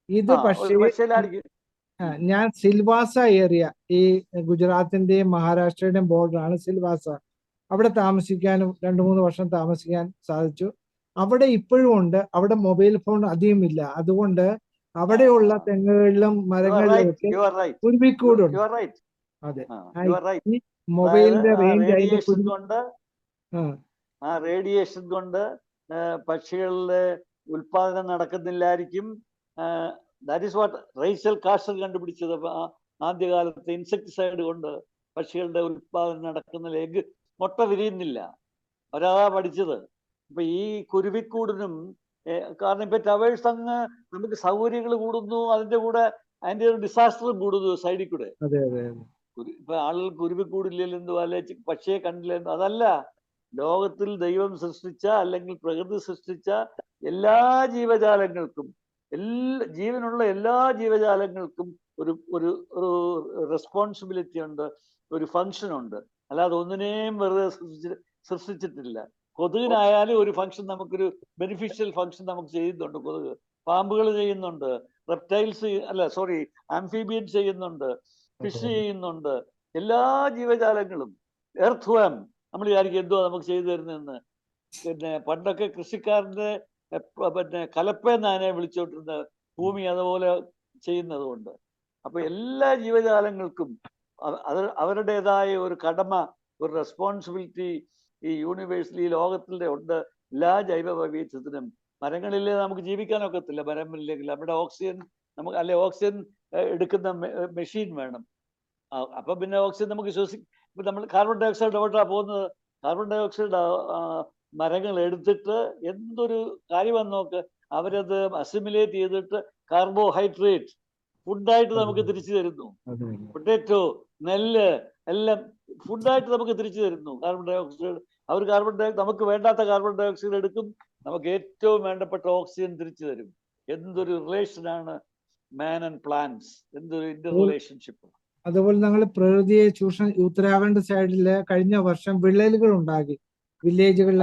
ഇത്. പക്ഷേ ഞാൻ സിൽവാസ ഏരിയ, ഈ ഗുജറാത്തിന്റെയും മഹാരാഷ്ട്രയുടെയും ബോർഡറാണ് സിൽവാസ. അവിടെ താമസിക്കാനും 2-3 വർഷം താമസിക്കാൻ സാധിച്ചു. അവിടെ ഇപ്പോഴും ഉണ്ട്. അവിടെ മൊബൈൽ ഫോൺ അധികം ഇല്ല. അതുകൊണ്ട് അവിടെയുള്ള തെങ്ങുകളിലും മരങ്ങളിലും ഒക്കെ കുരുവിക്കൂടുണ്ട്. അതെ, ഈ മൊബൈലിന്റെ റേഞ്ച് റേഡിയേഷൻ കൊണ്ട് പക്ഷികളുടെ ഉൽപാദനം നടക്കുന്നില്ലായിരിക്കും. ദാറ്റ് ഈസ് വാട്ട് റേച്ചൽ കാസ്റ്റർ കണ്ടുപിടിച്ചത്. ആദ്യകാലത്ത് ഇൻസെക്ടിസൈഡ് കൊണ്ട് പക്ഷികളുടെ ഉൽപാദനം നടക്കുന്നില്ല, മുട്ട വിരിയുന്നില്ല. അവരാ പഠിച്ചത്. അപ്പൊ ഈ കുരുവിക്കൂടിനും കാരണം ഇപ്പൊ ടവേഴ്സ് അങ്ങ് നമുക്ക് സൗകര്യങ്ങൾ കൂടുന്നു, അതിന്റെ കൂടെ അതിന്റെ ഒരു ഡിസാസ്റ്ററും കൂടുന്നു സൈഡിൽ കൂടെ. ഇപ്പൊ ആളുകൾ കുരുവിക്കൂടില്ലെന്തോ അല്ലെ പക്ഷിയെ കണ്ടില്ലെന്നോ, അതല്ല. ലോകത്തിൽ ദൈവം സൃഷ്ടിച്ച അല്ലെങ്കിൽ പ്രകൃതി സൃഷ്ടിച്ച എല്ലാ ജീവജാലങ്ങൾക്കും, ജീവനുള്ള എല്ലാ ജീവജാലങ്ങൾക്കും ഒരു ഒരു ഒരു റെസ്പോൺസിബിലിറ്റി ഉണ്ട്, ഒരു ഫങ്ഷൻ ഉണ്ട്. അല്ലാതെ ഒന്നിനെയും വെറുതെ സൃഷ്ടിച്ചിട്ടില്ല. കൊതുകിനായാലും ഒരു ഫങ്ഷൻ, നമുക്കൊരു ബെനിഫിഷ്യൽ ഫങ്ഷൻ നമുക്ക് ചെയ്യുന്നുണ്ട്. കൊതുക്, പാമ്പുകൾ ചെയ്യുന്നുണ്ട്, ആംഫീബിയൻ ചെയ്യുന്നുണ്ട്, ഫിഷ് ചെയ്യുന്നുണ്ട്. എല്ലാ ജീവജാലങ്ങളും, എർത്ത് വാം നമ്മൾ വിചാരിക്കും എന്തോ നമുക്ക് ചെയ്തു തരുന്നതെന്ന്. പിന്നെ പണ്ടൊക്കെ കൃഷിക്കാരന്റെ കലപ്പയെന്ന് അതിനെ വിളിച്ചോണ്ടിരുന്ന ഭൂമി അതുപോലെ ചെയ്യുന്നത് കൊണ്ട്. അപ്പൊ എല്ലാ ജീവജാലങ്ങൾക്കും അവരുടേതായ ഒരു കടമ, ഒരു റെസ്പോൺസിബിലിറ്റി ഈ യൂണിവേഴ്സിൽ, ഈ ലോകത്തിലെ ഉണ്ട്. എല്ലാ ജൈവ വൈവിധ്യത്തിനും. മരങ്ങളില്ലേ നമുക്ക് ജീവിക്കാനൊക്കത്തില്ല മരമില്ലെങ്കിൽ. നമ്മുടെ ഓക്സിജൻ നമുക്ക് ഓക്സിജൻ എടുക്കുന്ന മെഷീൻ വേണം. അപ്പൊ പിന്നെ ഓക്സിജൻ നമുക്ക് ഇപ്പൊ നമ്മൾ കാർബൺ ഡൈ ഓക്സൈഡ് എവിടെയാ പോകുന്നത്? കാർബൺ ഡൈ ഓക്സൈഡ് മരങ്ങൾ എടുത്തിട്ട് എന്തൊരു കാര്യമെന്ന് നോക്ക്, അവരത് അസിമുലേറ്റ് ചെയ്തിട്ട് കാർബോഹൈഡ്രേറ്റ് ഫുഡായിട്ട് നമുക്ക് തിരിച്ചു തരുന്നു. പൊട്ടാറ്റോ, നെല്ല് എല്ലാം ഫുഡായിട്ട് നമുക്ക് തിരിച്ചു തരുന്നു കാർബൺ ഡൈ ഓക്സൈഡ്. അവർ നമുക്ക് വേണ്ടാത്ത കാർബൺ ഡൈ ഓക്സൈഡ് എടുക്കും, നമുക്ക് ഏറ്റവും വേണ്ടപ്പെട്ട ഓക്സിജൻ തിരിച്ചു തരും. എന്തൊരു റിലേഷനാണ് മാൻ ആൻഡ് പ്ലാന്റ്സ്, എന്തൊരു ഇന്റർ റിലേഷൻഷിപ്പ്. അതുപോലെ ഞങ്ങൾ പ്രകൃതിയെ ഉത്തരാഖണ്ഡ് സൈഡില് കഴിഞ്ഞ വർഷം വിള്ളലുകൾ ഉണ്ടാക്കി, വില്ലേജുകളിൽ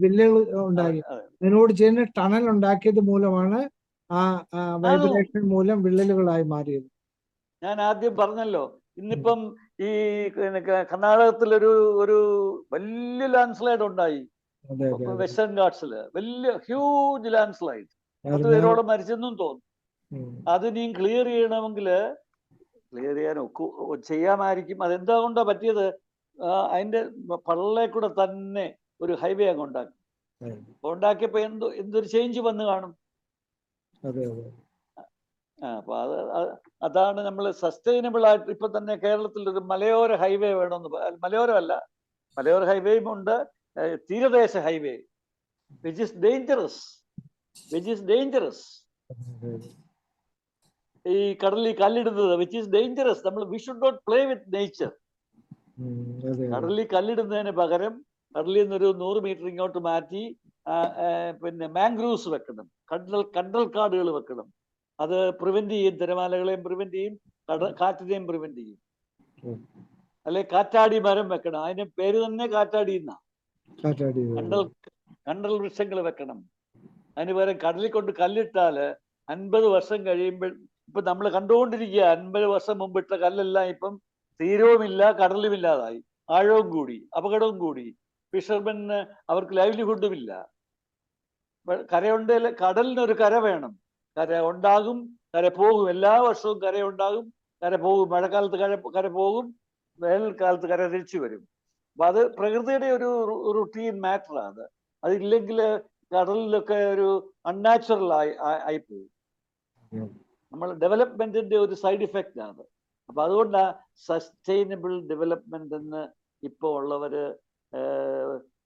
വില്ലകൾ ഉണ്ടാക്കി. അതിനോട് ചേർന്ന് ടണൽ ഉണ്ടാക്കിയത് മൂലമാണ് ആ വൈബ്രേഷൻ മൂലം വിള്ളലുകളായി മാറിയത്. ഞാൻ ആദ്യം പറഞ്ഞല്ലോ, ഇന്നിപ്പം ഈ കർണാടകത്തിൽ ഒരു വലിയ ലാൻഡ് സ്ലൈഡ് ഉണ്ടായി. അതെ അതെ അതെ. വെസ്റ്റേൺ ഗാട്സില് വലിയ ഹ്യൂജ് ലാൻഡ് സ്ലൈഡ്, 10 ആയിരുന്നു. പേരോളം മരിച്ചെന്നും തോന്നുന്നു. ഉം. അതിനെയും ക്ലിയർ ചെയ്യണമെങ്കിൽ ക്ലിയർ ചെയ്യാൻ ചെയ്യാമായിരിക്കും. അതെന്താ കൊണ്ടാ പറ്റിയത്? അതിന്റെ പള്ളേ കൂടെ തന്നെ ഒരു ഹൈവേ അങ്ങ് ഉണ്ടാക്കി. ഉം. ഉണ്ടാക്കിയപ്പോ എന്തൊരു ചേഞ്ച് വന്ന് കാണും. അതെ അതെ. അപ്പൊ അതാണ് നമ്മൾ സസ്റ്റൈനബിൾ ആയിട്ട് ഇപ്പൊ തന്നെ കേരളത്തിൽ ഒരു മലയോര ഹൈവേ വേണമെന്ന് മലയോരമല്ല, മലയോര ഹൈവേയും ഉണ്ട്, തീരദേശ ഹൈവേ, വിച്ച് ഇസ് ഡേഞ്ചറസ്. ഈ കടലിൽ കല്ലിടുന്നത് which is dangerous. We should not play with nature. കടലിൽ കല്ലിടുന്നതിന് പകരം കടലിൽ നിന്നൊരു 100 മീറ്റർ ഇങ്ങോട്ട് മാറ്റി പിന്നെ മാംഗ്രൂവ്സ് വെക്കണം, കണ്ടൽ കാടുകൾ വെക്കണം. അത് പ്രിവെന്റ് ചെയ്യും, തിരമാലകളെയും പ്രിവെന്റ് ചെയ്യും, കാറ്റിനെയും പ്രിവെന്റ് ചെയ്യും. അല്ലെ കാറ്റാടി മരം വെക്കണം, അതിന്റെ പേര് തന്നെ കാറ്റാടി എന്നാ. കണ്ടൽ വൃക്ഷങ്ങൾ വെക്കണം. അതിന് പകരം കടലിൽ കൊണ്ട് കല്ലിട്ടാല് 50 വർഷം കഴിയുമ്പോൾ, ഇപ്പൊ നമ്മൾ കണ്ടുകൊണ്ടിരിക്കുക, 50 വർഷം മുമ്പിട്ട കല്ലെല്ലാം ഇപ്പം തീരവുമില്ല, കടലുമില്ലാതായി, ആഴവും കൂടി, അപകടവും കൂടി, ഫിഷർമെന് അവർക്ക് ലൈവ്ലിഹുഡും ഇല്ല. കരയുണ്ടെങ്കിൽ കടലിനൊരു കര വേണം. കര ഉണ്ടാകും, കര പോകും, എല്ലാ വർഷവും കര ഉണ്ടാകും, കര പോകും. മഴക്കാലത്ത് കര പോകും, വേനൽക്കാലത്ത് കര തിരിച്ചു വരും. അപ്പൊ അത് പ്രകൃതിയുടെ ഒരു റുട്ടീൻ മാറ്ററാണ്. അതില്ലെങ്കിൽ കടലിലൊക്കെ ഒരു അൺനാച്ചുറൽ ആയിപ്പോകും. നമ്മൾ ഡെവലപ്മെന്റിന്റെ ഒരു സൈഡ് ഇഫക്റ്റ് ആണ്. അപ്പൊ അതുകൊണ്ടാണ് സസ്റ്റൈനബിൾ ഡെവലപ്മെന്റ് എന്ന് ഇപ്പൊ ഉള്ളവര്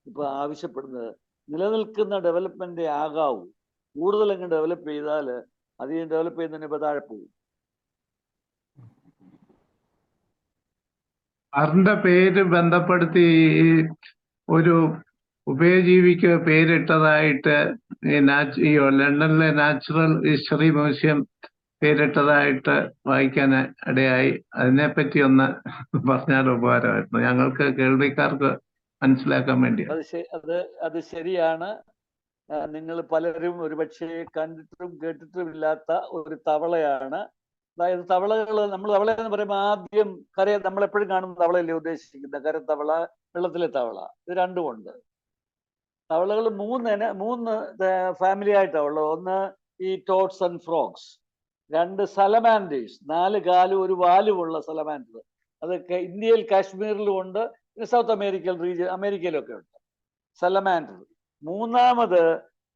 ഇപ്പൊ ആവശ്യപ്പെടുന്നത്. നിലനിൽക്കുന്ന ഡെവലപ്മെന്റ് ആകാവൂ. കൂടുതൽ അങ്ങ് ഡെവലപ്പ് ചെയ്താൽ അധികം ഡെവലപ്പ് ചെയ്യുന്നതിന് ഇപ്പൊ താഴെ പോകും. സാറിന്റെ പേര് ബന്ധപ്പെടുത്തി ഒരു ഉഭയജീവിക്ക് പേരിട്ടതായിട്ട് ഈ ലണ്ടനിലെ നാച്ചുറൽ ഹിസ്റ്ററി മ്യൂസിയം പേരിട്ടതായിട്ട് വായിക്കാൻ ഇടയായി. അതിനെപ്പറ്റി ഒന്ന് പറഞ്ഞാൽ ഉപകാരമായിരുന്നു, ഞങ്ങൾക്ക് കേൾവിക്കാർക്ക് മനസ്സിലാക്കാൻ വേണ്ടി. അത് ശരിയാണ്. നിങ്ങൾ പലരും ഒരുപക്ഷെ കണ്ടിട്ടും കേട്ടിട്ടും ഇല്ലാത്ത ഒരു തവളയാണ്. അതായത് തവളകൾ, നമ്മൾ തവള എന്ന് പറയുമ്പോൾ ആദ്യം നമ്മളെപ്പോഴും കാണുന്ന തവളയല്ലേ ഉദ്ദേശിക്കുന്നത്, കരത്തവള, വെള്ളത്തിലെ തവള. ഇത് രണ്ടുമുണ്ട്. തവളകൾ മൂന്ന് ഫാമിലി ആയിട്ടാണ് ഉള്ളത്. ഒന്ന് ഈ ടോഡ്സ് ആൻഡ് ഫ്രോഗ്സ്, 2 സലമാൻഡേഴ്സ്, 4 കാലും 1 വാലുമുള്ള സലമാൻഡർ. അതൊക്കെ ഇന്ത്യയിൽ കാശ്മീരിലും ഉണ്ട്, പിന്നെ സൗത്ത് അമേരിക്കയിലൊക്കെ ഉണ്ട് സലമാൻഡർ. മൂന്നാമത്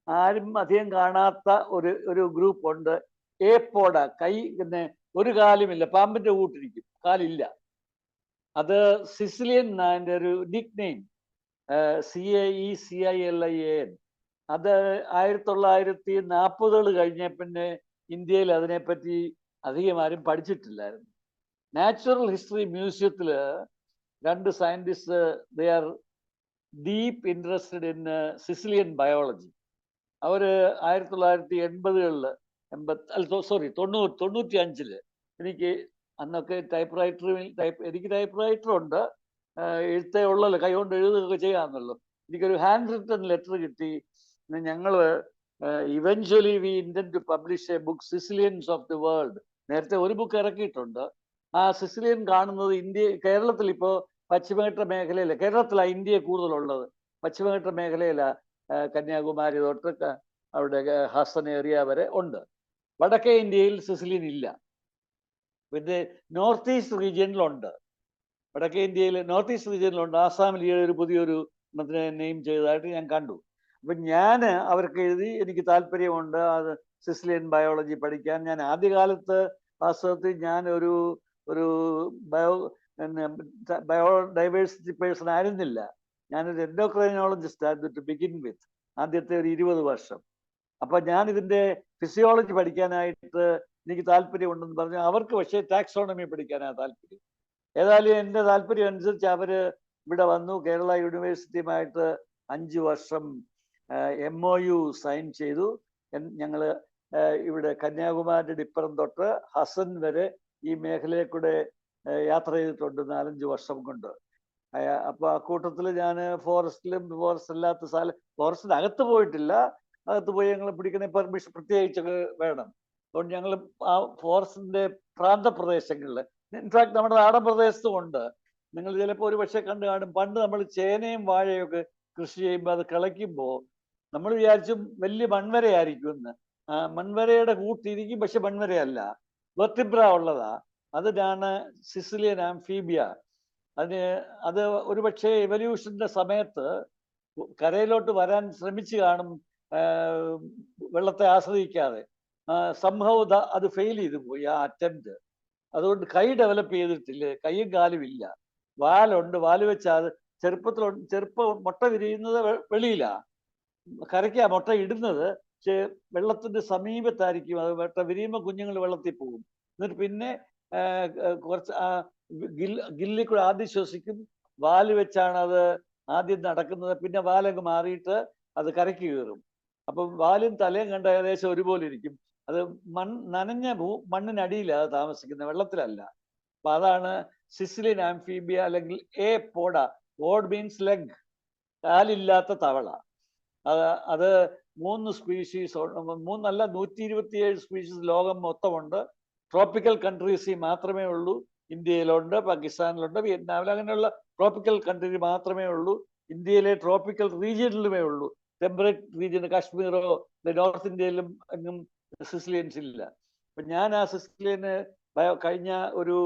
ആരും അധികം കാണാത്ത ഒരു ഗ്രൂപ്പ് ഉണ്ട്, ഏപ്പോഡ. പിന്നെ 1 കാലുമില്ല, പാമ്പിന്റെ കൂട്ടിരിക്കും, കാലില്ല. അത് സിസിലിയൻ, അതിൻ്റെ ഒരു നിക് നെയിം, CAECILIAN. അത് 1940 കഴിഞ്ഞ പിന്നെ ഇന്ത്യയിൽ അതിനെപ്പറ്റി അധികം ആരും പഠിച്ചിട്ടില്ലായിരുന്നു. നാച്ചുറൽ ഹിസ്റ്ററി മ്യൂസിയത്തില് 2 scientist, they are deep interested in caecilian biology. അവര് 1980-കളില് 95 എനിക്ക് അന്നൊക്കെ എനിക്ക് ടൈപ്പ് റൈറ്റർ ഉണ്ട്, എഴുത്തേ ഉള്ളല്ലോ, കൈകൊണ്ട് എഴുതുകയൊക്കെ ചെയ്യാമെന്നല്ലോ. എനിക്കൊരു ഹാൻഡ് റിട്ടൺ ലെറ്റർ കിട്ടി. ഞങ്ങള് eventually we intent to publish a book, caecilians of the world. നേരത്തെ ഒരു ബുക്ക് ഇറക്കിയിട്ടുണ്ട്. ആ സിസിലിയൻ കാണുന്നത് കേരളത്തിൽ ഇപ്പോ പശ്ചിമഘട്ട മേഖലയില്, കേരളത്തിലാണ് ഇന്ത്യ കൂടുതലുള്ളത്. പശ്ചിമഘട്ട മേഖലയിലാണ്, കന്യാകുമാരി തൊട്ട് അവിടെ ഹസൻ ഏരിയ വരെ ഉണ്ട്. വടക്കേ ഇന്ത്യയിൽ സിസിലിയൻ ഇല്ല. പിന്നെ നോർത്ത് ഈസ്റ്റ് റീജിയനിലുണ്ട്. വടക്കേ ഇന്ത്യയിൽ നോർത്ത് ഈസ്റ്റ് റീജിയനിലുണ്ട്. ആസാമിൽ ഒരു പുതിയൊരു നെയിം ചെയ്തതായിട്ട് ഞാൻ കണ്ടു. അപ്പൊ ഞാൻ അവർക്ക് എഴുതി, എനിക്ക് താല്പര്യമുണ്ട് അത് സിസിലിയൻ ബയോളജി പഠിക്കാൻ. ഞാൻ ആദ്യകാലത്ത് വാസ്തവത്തിൽ ഞാൻ ഒരു ബയോഡൈവേഴ്സിറ്റി പേഴ്സൺ ആയിരുന്നില്ല. ഞാനൊരു എൻഡോക്രൈനോളജിസ്റ്റ് ആയിരുന്നു ടു ബിഗിൻ വിത്ത്, ആദ്യത്തെ ഒരു 20 വർഷം. അപ്പൊ ഞാൻ ഇതിന്റെ ഫിസിയോളജി പഠിക്കാനായിട്ട് എനിക്ക് താല്പര്യമുണ്ടെന്ന് പറഞ്ഞു. അവർക്ക് പക്ഷേ ടാക്സോണമി പഠിക്കാനാണ് താല്പര്യം. ഏതായാലും എൻ്റെ താല്പര്യം അനുസരിച്ച് അവര് ഇവിടെ വന്നു. കേരള യൂണിവേഴ്സിറ്റിയുമായിട്ട് 5 വർഷം MOU സൈൻ ചെയ്തു. ഞങ്ങള് ഇവിടെ കന്യാകുമാരിയുടെ ഇപ്പുറം തൊട്ട് ഹസൻ വരെ ഈ മേഖലയിൽ കൂടെ യാത്ര ചെയ്തിട്ടുണ്ട് 4-5 വർഷം കൊണ്ട്. അപ്പൊ ആ കൂട്ടത്തിൽ ഞാൻ ഫോറസ്റ്റ് അല്ലാത്ത ഫോറസ്റ്റിന്റെ അകത്ത് പോയിട്ടില്ല. അകത്ത് പോയി ഞങ്ങൾ പിടിക്കണ പെർമിഷൻ പ്രത്യേകിച്ചൊക്കെ വേണം. അതുകൊണ്ട് ഞങ്ങൾ ആ ഫോറസ്റ്റിന്റെ പ്രാന്തപ്രദേശങ്ങളിൽ, ഇൻഫാക്ട് നമ്മുടെ നാടൻ പ്രദേശത്തും ഉണ്ട്. നിങ്ങൾ ചിലപ്പോൾ ഒരു പക്ഷേ കണ്ടു കാണും, പണ്ട് നമ്മൾ ചേനയും വാഴയൊക്കെ കൃഷി ചെയ്യുമ്പോൾ അത് കിളയ്ക്കുമ്പോൾ നമ്മൾ വിചാരിച്ചും വലിയ മൺവരയായിരിക്കും എന്ന്. മൺവരയുടെ കൂട്ടിരിക്കും, പക്ഷെ മൺവരയല്ല, വെർട്ടിബ്ര ഉള്ളതാ. അതിനാണ് സിസിലിയൻ ആംഫീബിയ. അത് ഒരുപക്ഷെ എവല്യൂഷന്റെ സമയത്ത് കരയിലോട്ട് വരാൻ ശ്രമിച്ചു കാണും, വെള്ളത്തെ ആശ്രയിക്കാതെ. സംഭവം അത് ഫെയിൽ ചെയ്തു പോയി ആ അറ്റംപ്റ്റ്. അതുകൊണ്ട് കൈ ഡെവലപ്പ് ചെയ്തിട്ടില്ല, കൈയും കാലും ഇല്ല. വാലുണ്ട്, വാല് വെച്ചാൽ ചെറുപ്പം മുട്ട വിരിയുന്നത് വെളിയിലാ, കരയ്ക്കാ മുട്ട ഇടുന്നത്, പക്ഷെ വെള്ളത്തിന്റെ സമീപത്തായിരിക്കും. അത് മുട്ട വിരിയുമ്പോൾ കുഞ്ഞുങ്ങൾ വെള്ളത്തിൽ പോകും. എന്നിട്ട് പിന്നെ കുറച്ച് ഗില്ലിൽ കൂടെ ആദ്യം ശ്വസിക്കും, വാല് വെച്ചാണ് അത് ആദ്യം നടക്കുന്നത്. പിന്നെ വാലങ്ങ് മാറിയിട്ട് അത് കരയ്ക്ക് കയറും. അപ്പം വാലും തലയും കണ്ട ഏകദേശം ഒരുപോലെ ഇരിക്കും. അത് നനഞ്ഞ മണ്ണിനടിയിലാണ് താമസിക്കുന്നത്, വെള്ളത്തിലല്ല. അപ്പൊ അതാണ് സിസിലിയൻ ആംഫീബിയ, അല്ലെങ്കിൽ പോഡ. പോഡ് മീൻസ് ലെഗ്, കാലില്ലാത്ത തവള. അത് 3 സ്പീഷീസ്, 3 127 സ്പീഷീസ് ലോകം മൊത്തമുണ്ട്. ട്രോപ്പിക്കൽ കൺട്രീസിൽ മാത്രമേ ഉള്ളൂ. ഇന്ത്യയിലുണ്ട്, പാകിസ്ഥാനിലുണ്ട്, വിയറ്റ്നാമിൽ, അങ്ങനെയുള്ള ട്രോപ്പിക്കൽ കൺട്രി മാത്രമേ ഉള്ളൂ. ഇന്ത്യയിലെ ട്രോപ്പിക്കൽ റീജിയനിലുമേ ഉള്ളൂ. ടെമ്പറേറ്റ് റീജിയൻ, കാശ്മീറോ നോർത്ത് ഇന്ത്യയിലും എങ്ങും സിസിലിയൻസ് ഇല്ല. അപ്പൊ ഞാൻ ആ സിസിലിയന് കഴിഞ്ഞ ഒരു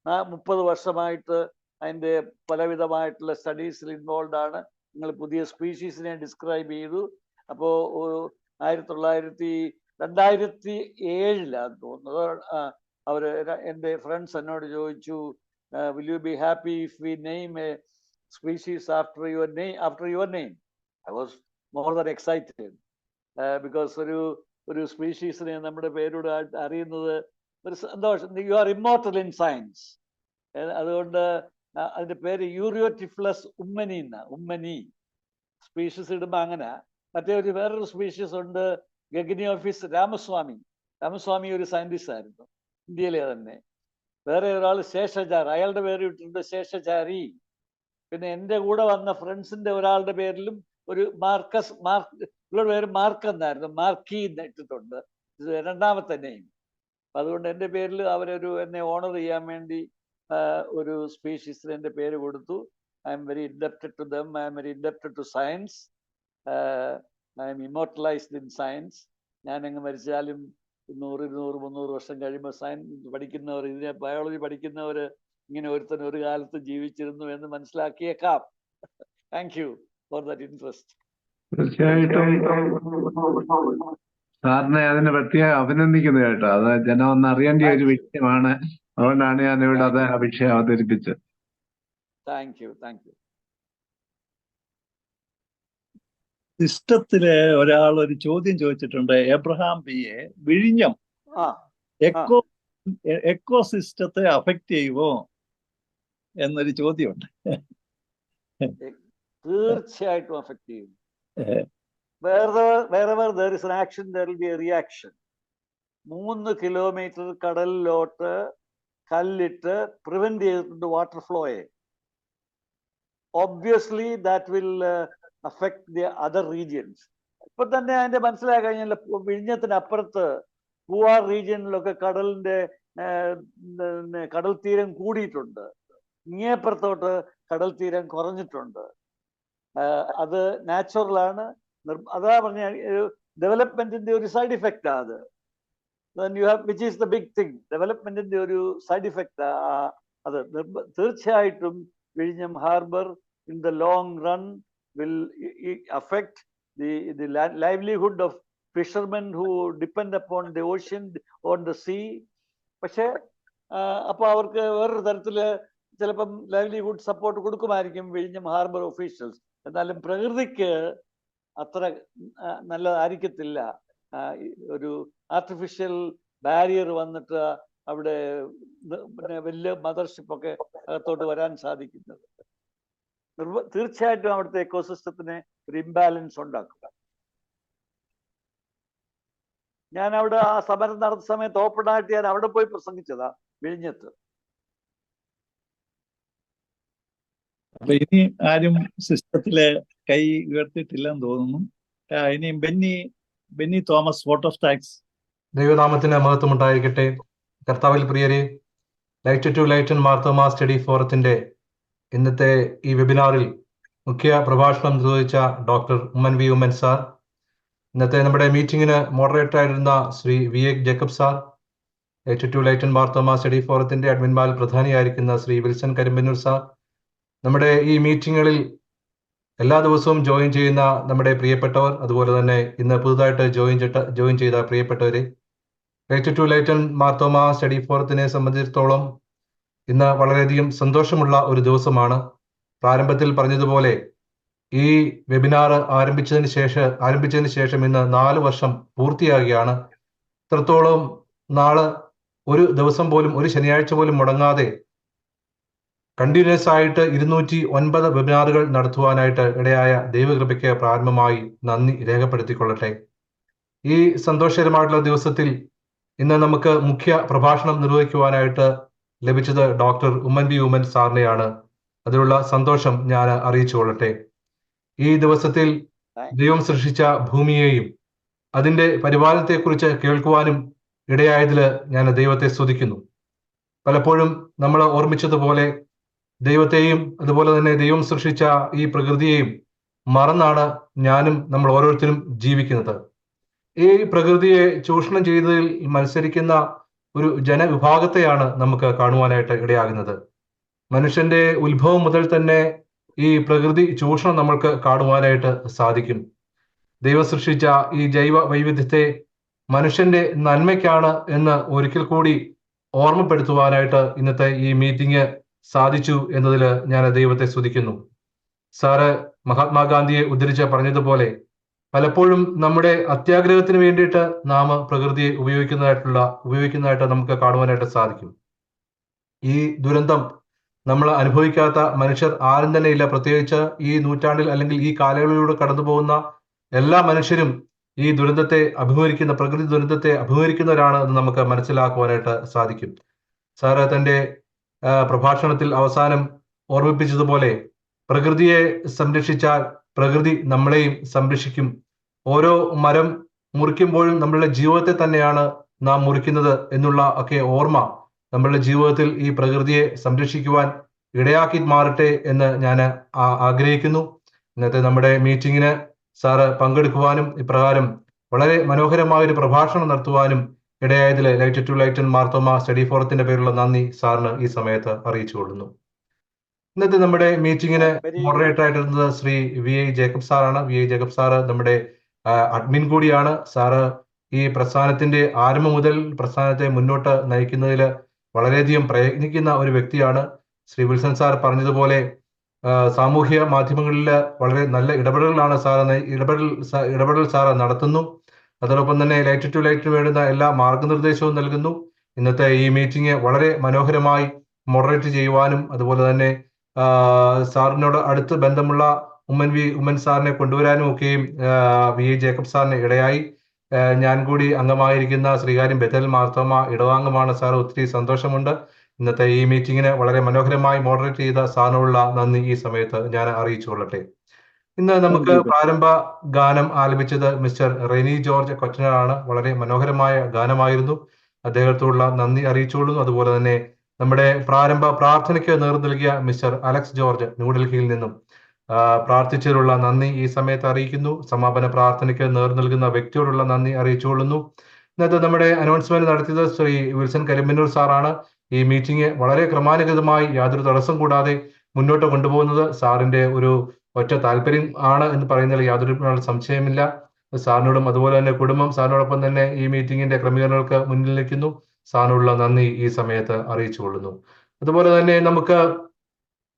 30 വർഷമായിട്ട് അതിൻ്റെ പലവിധമായിട്ടുള്ള സ്റ്റഡീസിൽ ഇൻവോൾവ് ആണ്. നിങ്ങൾ പുതിയ സ്പീഷീസിനെ ഡിസ്ക്രൈബ് ചെയ്തു. അപ്പോൾ 2007 തോന്നുന്നത് അവര് എൻ്റെ ഫ്രണ്ട്സ് എന്നോട് ചോദിച്ചു, will you be happy if we name A species after your name? I was more than excited, because ഒരു സ്പീഷീസിനെ നമ്മുടെ പേരോട് അറിയുന്നത് ഒരു സന്തോഷം. You are immortal in science. അതുകൊണ്ട് അതിന്റെ പേര് യൂറിയോറ്റിഫ്ലസ് ഉമ്മനി എന്നാ. ഉമ്മനി സ്പീഷീസ് ഇടുമ്പോൾ അങ്ങനെ. വേറൊരു സ്പീഷീസ് ഉണ്ട്, ഗഗനിയോഫിസ് രാമസ്വാമി ഒരു സയന്റിസ്റ്റ് ആയിരുന്നു, ഇന്ത്യയിലെ തന്നെ. വേറെ ഒരാൾ ശേഷചാർ, അയാളുടെ പേര് ഇട്ടിട്ടുണ്ട് ശേഷചാരി. പിന്നെ എൻ്റെ കൂടെ വന്ന ഫ്രണ്ട്സിന്റെ ഒരാളുടെ പേരിലും ഒരു ഇവരുടെ പേര് മാർക്ക് എന്നായിരുന്നു, മാർക്കി എന്ന് ഇട്ടിട്ടുണ്ട്, രണ്ടാമത്തെ നെയിം. അതുകൊണ്ട് എൻ്റെ പേരിൽ എന്നെ ഓണർ ചെയ്യാൻ വേണ്ടി ഒരു സ്പീഷീസിന് എൻ്റെ പേര് കൊടുത്തു. I am very indebted to them, I am very indebted to science, I am immortalized in science. ഞാൻ അങ്ങ് മരിച്ചാലും 100, 200, 300 വർഷം കഴിയുമ്പോൾ സയൻസ് പഠിക്കുന്നവർ, ഇതിനെ ബയോളജി പഠിക്കുന്നവർ ഇങ്ങനെ ഒരുത്തൻ ഒരു കാലത്ത് ജീവിച്ചിരുന്നു എന്ന് മനസ്സിലാക്കിയേക്കാം. Thank you for that interest. തീർച്ചയായിട്ടും സാറിനെ അതിന് പ്രത്യേകം അഭിനന്ദിക്കുന്നു കേട്ടോ. അത് ജനം ഒന്ന് അറിയേണ്ട ഒരു വിഷയമാണ്. അതുകൊണ്ടാണ് ഞാൻ ഇവിടെ അത് ആ വിഷയം അവതരിപ്പിച്ചത്. Thank you. സിസ്റ്റത്തില് ഒരാൾ ഒരു ചോദ്യം ചോദിച്ചിട്ടുണ്ട്, എബ്രഹാം BA, വിഴിഞ്ഞം എക്കോ സിസ്റ്റത്തെ അഫക്റ്റ് ചെയ്യുമോ എന്നൊരു ചോദ്യമുണ്ട്. തീർച്ചയായിട്ടും അഫക്റ്റ് ചെയ്യും. wherever there is an action, there will be a reaction. 3 kilometre കടലിലോട്ട് കല്ലിട്ട് പ്രിവെന്റ് ചെയ്തിട്ടുണ്ട് വാട്ടർ ഫ്ലോയെ. Obviously that will affect the other regions. ഇപ്പൊ തന്നെ അതിന്റെ മനസ്സിലാക്കി കഴിഞ്ഞാൽ വിഴിഞ്ഞത്തിന് അപ്പുറത്ത് പൂവാർ റീജിയനിലൊക്കെ കടൽ തീരം കൂടിയിട്ടുണ്ട്, ഇങ്ങേപ്പുറത്തോട്ട് കടൽ തീരം കുറഞ്ഞിട്ടുണ്ട്. അത് നാച്ചുറലാണ്. അതാ പറഞ്ഞ ഡെവലപ്മെന്റിന്റെ ഒരു സൈഡ് ഇഫക്റ്റ് അത്. Which is the big thing, ഡെവലപ്മെന്റിന്റെ ഒരു സൈഡ് ഇഫക്റ്റ് അത്. തീർച്ചയായിട്ടും വിഴിഞ്ഞം harbour in the long run will affect the livelihood of fishermen who depend upon the ocean, on the sea. പക്ഷെ അപ്പൊ അവർക്ക് വേറൊരു തരത്തില് ചിലപ്പം ലൈവ്ലിഹുഡ് സപ്പോർട്ട് കൊടുക്കുമായിരിക്കും വിഴിഞ്ഞം ഹാർബർ ഒഫീഷ്യൽസ്. എന്നാലും പ്രകൃതിക്ക് അത്ര നല്ലതായിരിക്കത്തില്ല ഒരു ആർട്ടിഫിഷ്യൽ ബാരിയർ വന്നിട്ട് അവിടെ പിന്നെ വലിയ മദർഷിപ്പൊക്കെ അകത്തോട്ട് വരാൻ സാധിക്കുന്നത്. തീർച്ചയായിട്ടും അവിടുത്തെ എക്കോസിസ്റ്റത്തിന് ഒരു ഇംബാലൻസ് ഉണ്ടാക്കും. ഞാൻ അവിടെ ആ സമരം നടന്ന സമയത്ത് ഓപ്പണായിട്ട് ഞാൻ അവിടെ പോയി പ്രസംഗിച്ചതാ, വിഴിഞ്ഞത്ത്. അപ്പൊ ഇനി ആരും സിസ്റ്റത്തില് കൈ ഉയർത്തിയിട്ടില്ലെന്ന് തോന്നുന്നു. ഇനി Benny Thomas, vote of thanks. ദൈവനാമത്തിന് മഹത്വം ഉണ്ടായിരിക്കട്ടെ. കർത്താവിൽ പ്രിയരെ, light to lighten Marthoma study ഫോറത്തിന്റെ ഇന്നത്തെ ഈ വെബിനാറിൽ മുഖ്യ പ്രഭാഷണം നിർവഹിച്ച doctor Oommen V Oommen sir, ഇന്നത്തെ നമ്മുടെ മീറ്റിംഗിന് മോഡറേറ്റർ ആയിരുന്ന Shri V A Jacob sir, 82 lighten Marthoma study ഫോറത്തിന്റെ അഡ്മിൻമാരിൽ പ്രധാനിയായിരിക്കുന്ന ശ്രീ വിൽസൺ കരിമ്പന്നൂർ സാർ, നമ്മുടെ ഈ മീറ്റിങ്ങുകളിൽ എല്ലാ ദിവസവും ജോയിൻ ചെയ്യുന്ന നമ്മുടെ പ്രിയപ്പെട്ടവർ, അതുപോലെ തന്നെ ഇന്ന് പുതുതായിട്ട് ജോയിൻ ചെയ്ത പ്രിയപ്പെട്ടവരെ, 82 ലൈറ്റൻ മാർത്തോമ സ്റ്റഡി ഫോറത്തിനെ സംബന്ധിച്ചിടത്തോളം ഇന്ന് വളരെയധികം സന്തോഷമുള്ള ഒരു ദിവസമാണ്. പ്രാരംഭത്തിൽ പറഞ്ഞതുപോലെ ഈ വെബിനാർ ആരംഭിച്ചതിന് ശേഷം ഇന്ന് 4 വർഷം പൂർത്തിയാകുകയാണ്. ഇത്രത്തോളം നാള് ഒരു ദിവസം പോലും, ഒരു ശനിയാഴ്ച പോലും മുടങ്ങാതെ കണ്ടിന്യൂസ് ആയിട്ട് 209 വെബിനാറുകൾ നടത്തുവാനായിട്ട് ഇടയായ ദൈവകൃപയ്ക്ക് പ്രാരംഭമായി നന്ദി രേഖപ്പെടുത്തിക്കൊള്ളട്ടെ. ഈ സന്തോഷകരമായിട്ടുള്ള ദിവസത്തിൽ ഇന്ന് നമുക്ക് മുഖ്യ പ്രഭാഷണം നിർവഹിക്കുവാനായിട്ട് ലഭിച്ചത് ഡോക്ടർ ഉമ്മൻ വി ഉമ്മൻ സാറിനെയാണ്. അതിലുള്ള സന്തോഷം ഞാൻ അറിയിച്ചുകൊള്ളട്ടെ. ഈ ദിവസത്തിൽ ദൈവം സൃഷ്ടിച്ച ഭൂമിയെയും അതിന്റെ പരിപാലനത്തെക്കുറിച്ച് കേൾക്കുവാനും ഇടയായതിൽ ഞാൻ ദൈവത്തെ സ്തുതിക്കുന്നു. പലപ്പോഴും നമ്മൾ ഓർമ്മിച്ചതുപോലെ ദൈവത്തെയും അതുപോലെ തന്നെ ദൈവം സൃഷ്ടിച്ച ഈ പ്രകൃതിയെയും മറന്നാണ് നമ്മൾ ഓരോരുത്തരും ജീവിക്കുന്നത്. ഈ പ്രകൃതിയെ ചൂഷണം ചെയ്തതിൽ മത്സരിക്കുന്ന ഒരു ജനവിഭാഗത്തെയാണ് നമുക്ക് കാണുവാനായിട്ട് ഇടയാകുന്നത്. മനുഷ്യന്റെ ഉത്ഭവം മുതൽ തന്നെ ഈ പ്രകൃതി ചൂഷണം നമ്മൾക്ക് കാണുവാനായിട്ട് സാധിക്കും. ദൈവം സൃഷ്ടിച്ച ഈ ജൈവ വൈവിധ്യത്തെ മനുഷ്യന്റെ നന്മയ്ക്കാണ് എന്ന് ഒരിക്കൽ കൂടി ഓർമ്മപ്പെടുത്തുവാനായിട്ട് ഇന്നത്തെ ഈ മീറ്റിംഗ് സാധിച്ചു എന്നതിൽ ഞാൻ ദൈവത്തെ സ്തുതിക്കുന്നു. സാറ് മഹാത്മാഗാന്ധിയെ ഉദ്ധരിച്ച് പറഞ്ഞതുപോലെ പലപ്പോഴും നമ്മുടെ അത്യാഗ്രഹത്തിന് വേണ്ടിയിട്ട് നാം പ്രകൃതിയെ ഉപയോഗിക്കുന്നതായിട്ട് നമുക്ക് കാണുവാനായിട്ട് സാധിക്കും. ഈ ദുരന്തം നമ്മൾ അനുഭവിക്കാത്ത മനുഷ്യർ ആരും തന്നെ ഇല്ല. പ്രത്യേകിച്ച് ഈ നൂറ്റാണ്ടിൽ അല്ലെങ്കിൽ ഈ കാലയളവിലൂടെ കടന്നു പോകുന്ന എല്ലാ മനുഷ്യരും ഈ പ്രകൃതി ദുരന്തത്തെ അഭിമുഖീകരിക്കുന്നവരാണ് എന്ന് നമുക്ക് മനസ്സിലാക്കുവാനായിട്ട് സാധിക്കും. സാറ് തന്റെ പ്രഭാഷണത്തിൽ അവസാനം ഓർമ്മിപ്പിച്ചതുപോലെ പ്രകൃതിയെ സംരക്ഷിച്ചാൽ പ്രകൃതി നമ്മളെയും സംരക്ഷിക്കും. ഓരോ മരം മുറിക്കുമ്പോഴും നമ്മളുടെ ജീവിതത്തെ തന്നെയാണ് നാം മുറിക്കുന്നത് എന്നുള്ള ഒക്കെ ഓർമ്മ നമ്മളുടെ ജീവിതത്തിൽ ഈ പ്രകൃതിയെ സംരക്ഷിക്കുവാൻ ഇടയാക്കി മാറട്ടെ എന്ന് ഞാൻ ആഗ്രഹിക്കുന്നു. ഇന്നത്തെ നമ്മുടെ മീറ്റിങ്ങിന് സാറ് പങ്കെടുക്കുവാനും ഇപ്രകാരം വളരെ മനോഹരമായ ഒരു പ്രഭാഷണം നടത്തുവാനും ഇടയായതിൽ 82 ലൈറ്റൻ മാർത്തോമ സ്റ്റഡി ഫോറത്തിന്റെ പേരുള്ള നന്ദി സാറിന് ഈ സമയത്ത് അറിയിച്ചുകൊള്ളുന്നു. ഇന്നത്തെ നമ്മുടെ മീറ്റിങ്ങിന് മോഡറേറ്റർ ആയിട്ടിരുന്നത് ശ്രീ വി ഐ ജേക്കബ് സാറാണ്. വി ഐ ജേക്കബ് സാറ് നമ്മുടെ അഡ്മിൻ കൂടിയാണ്. സാറ് ഈ പ്രസ്ഥാനത്തിന്റെ ആരംഭം മുതൽ പ്രസ്ഥാനത്തെ മുന്നോട്ട് നയിക്കുന്നതിൽ വളരെയധികം പ്രയത്നിക്കുന്ന ഒരു വ്യക്തിയാണ്. ശ്രീ വിൽസൺ സാർ പറഞ്ഞതുപോലെ സാമൂഹ്യ മാധ്യമങ്ങളിൽ വളരെ നല്ല ഇടപെടൽ സാറ് നടത്തുന്നു. അതോടൊപ്പം തന്നെ ലൈറ്റ് ടു ലൈറ്റ് വേണ്ടുന്ന എല്ലാ മാർഗനിർദ്ദേശവും നൽകുന്നു. ഇന്നത്തെ ഈ മീറ്റിംഗ് വളരെ മനോഹരമായി മോഡറേറ്റ് ചെയ്യുവാനും അതുപോലെ തന്നെ സാറിനോട് അടുത്ത് ബന്ധമുള്ള ഉമ്മൻ സാറിനെ കൊണ്ടുവരാനും ഒക്കെയും വി എ ജേക്കബ് സാറിന് ഇടയായി. ഞാൻ കൂടി അംഗമായിരിക്കുന്ന ശ്രീകാര്യം ബെഥൽ മാർത്തോമ ഇടവാംഗമാണ്. സാർ ഒത്തിരി സന്തോഷമുണ്ട്. ഇന്നത്തെ ഈ മീറ്റിങ്ങിന് വളരെ മനോഹരമായി മോഡറേറ്റ് ചെയ്ത സാറിനുള്ള നന്ദി ഈ സമയത്ത് ഞാൻ അറിയിച്ചുകൊള്ളട്ടെ. ഇന്ന് നമുക്ക് പ്രാരംഭ ഗാനം ആലപിച്ചത് മിസ്റ്റർ റെനി ജോർജ് കൊച്ചനാണ്. വളരെ മനോഹരമായ ഗാനമായിരുന്നു. അദ്ദേഹത്തോടുള്ള നന്ദി അറിയിച്ചുകൊള്ളുന്നു. അതുപോലെ തന്നെ നമ്മുടെ പ്രാരംഭ പ്രാർത്ഥനയ്ക്ക് നേതൃത്വം നൽകിയ മിസ്റ്റർ അലക്സ് ജോർജ് ന്യൂഡൽഹിയിൽ നിന്നും പ്രാർത്ഥിച്ചതിലുള്ള നന്ദി ഈ സമയത്ത് അറിയിക്കുന്നു. സമാപന പ്രാർത്ഥനയ്ക്ക് നേതൃത്വം നൽകുന്ന വ്യക്തിയോടുള്ള നന്ദി അറിയിച്ചുകൊള്ളുന്നു. ഇന്നത്തെ നമ്മുടെ അനൗൺസ്മെന്റ് നടത്തിയത് ശ്രീ വിൽസൺ കരിമ്പന്നൂർ സാറാണ്. ഈ മീറ്റിംഗ് വളരെ ക്രമാനുഗതമായി യാതൊരു തടസ്സം കൂടാതെ മുന്നോട്ട് കൊണ്ടുപോകുന്നത് സാറിന്റെ ഒരു ഒറ്റ താല്പര്യം ആണ് എന്ന് പറയുന്നതിൽ യാതൊരു സംശയമില്ല. സാറിനോടും അതുപോലെ തന്നെ കുടുംബം സാറിനോടൊപ്പം തന്നെ ഈ മീറ്റിംഗിന്റെ ക്രമീകരണങ്ങൾക്ക് മുന്നിൽ നിൽക്കുന്നു. സാറിനുള്ള നന്ദി ഈ സമയത്ത് അറിയിച്ചുകൊള്ളുന്നു. അതുപോലെ തന്നെ നമുക്ക്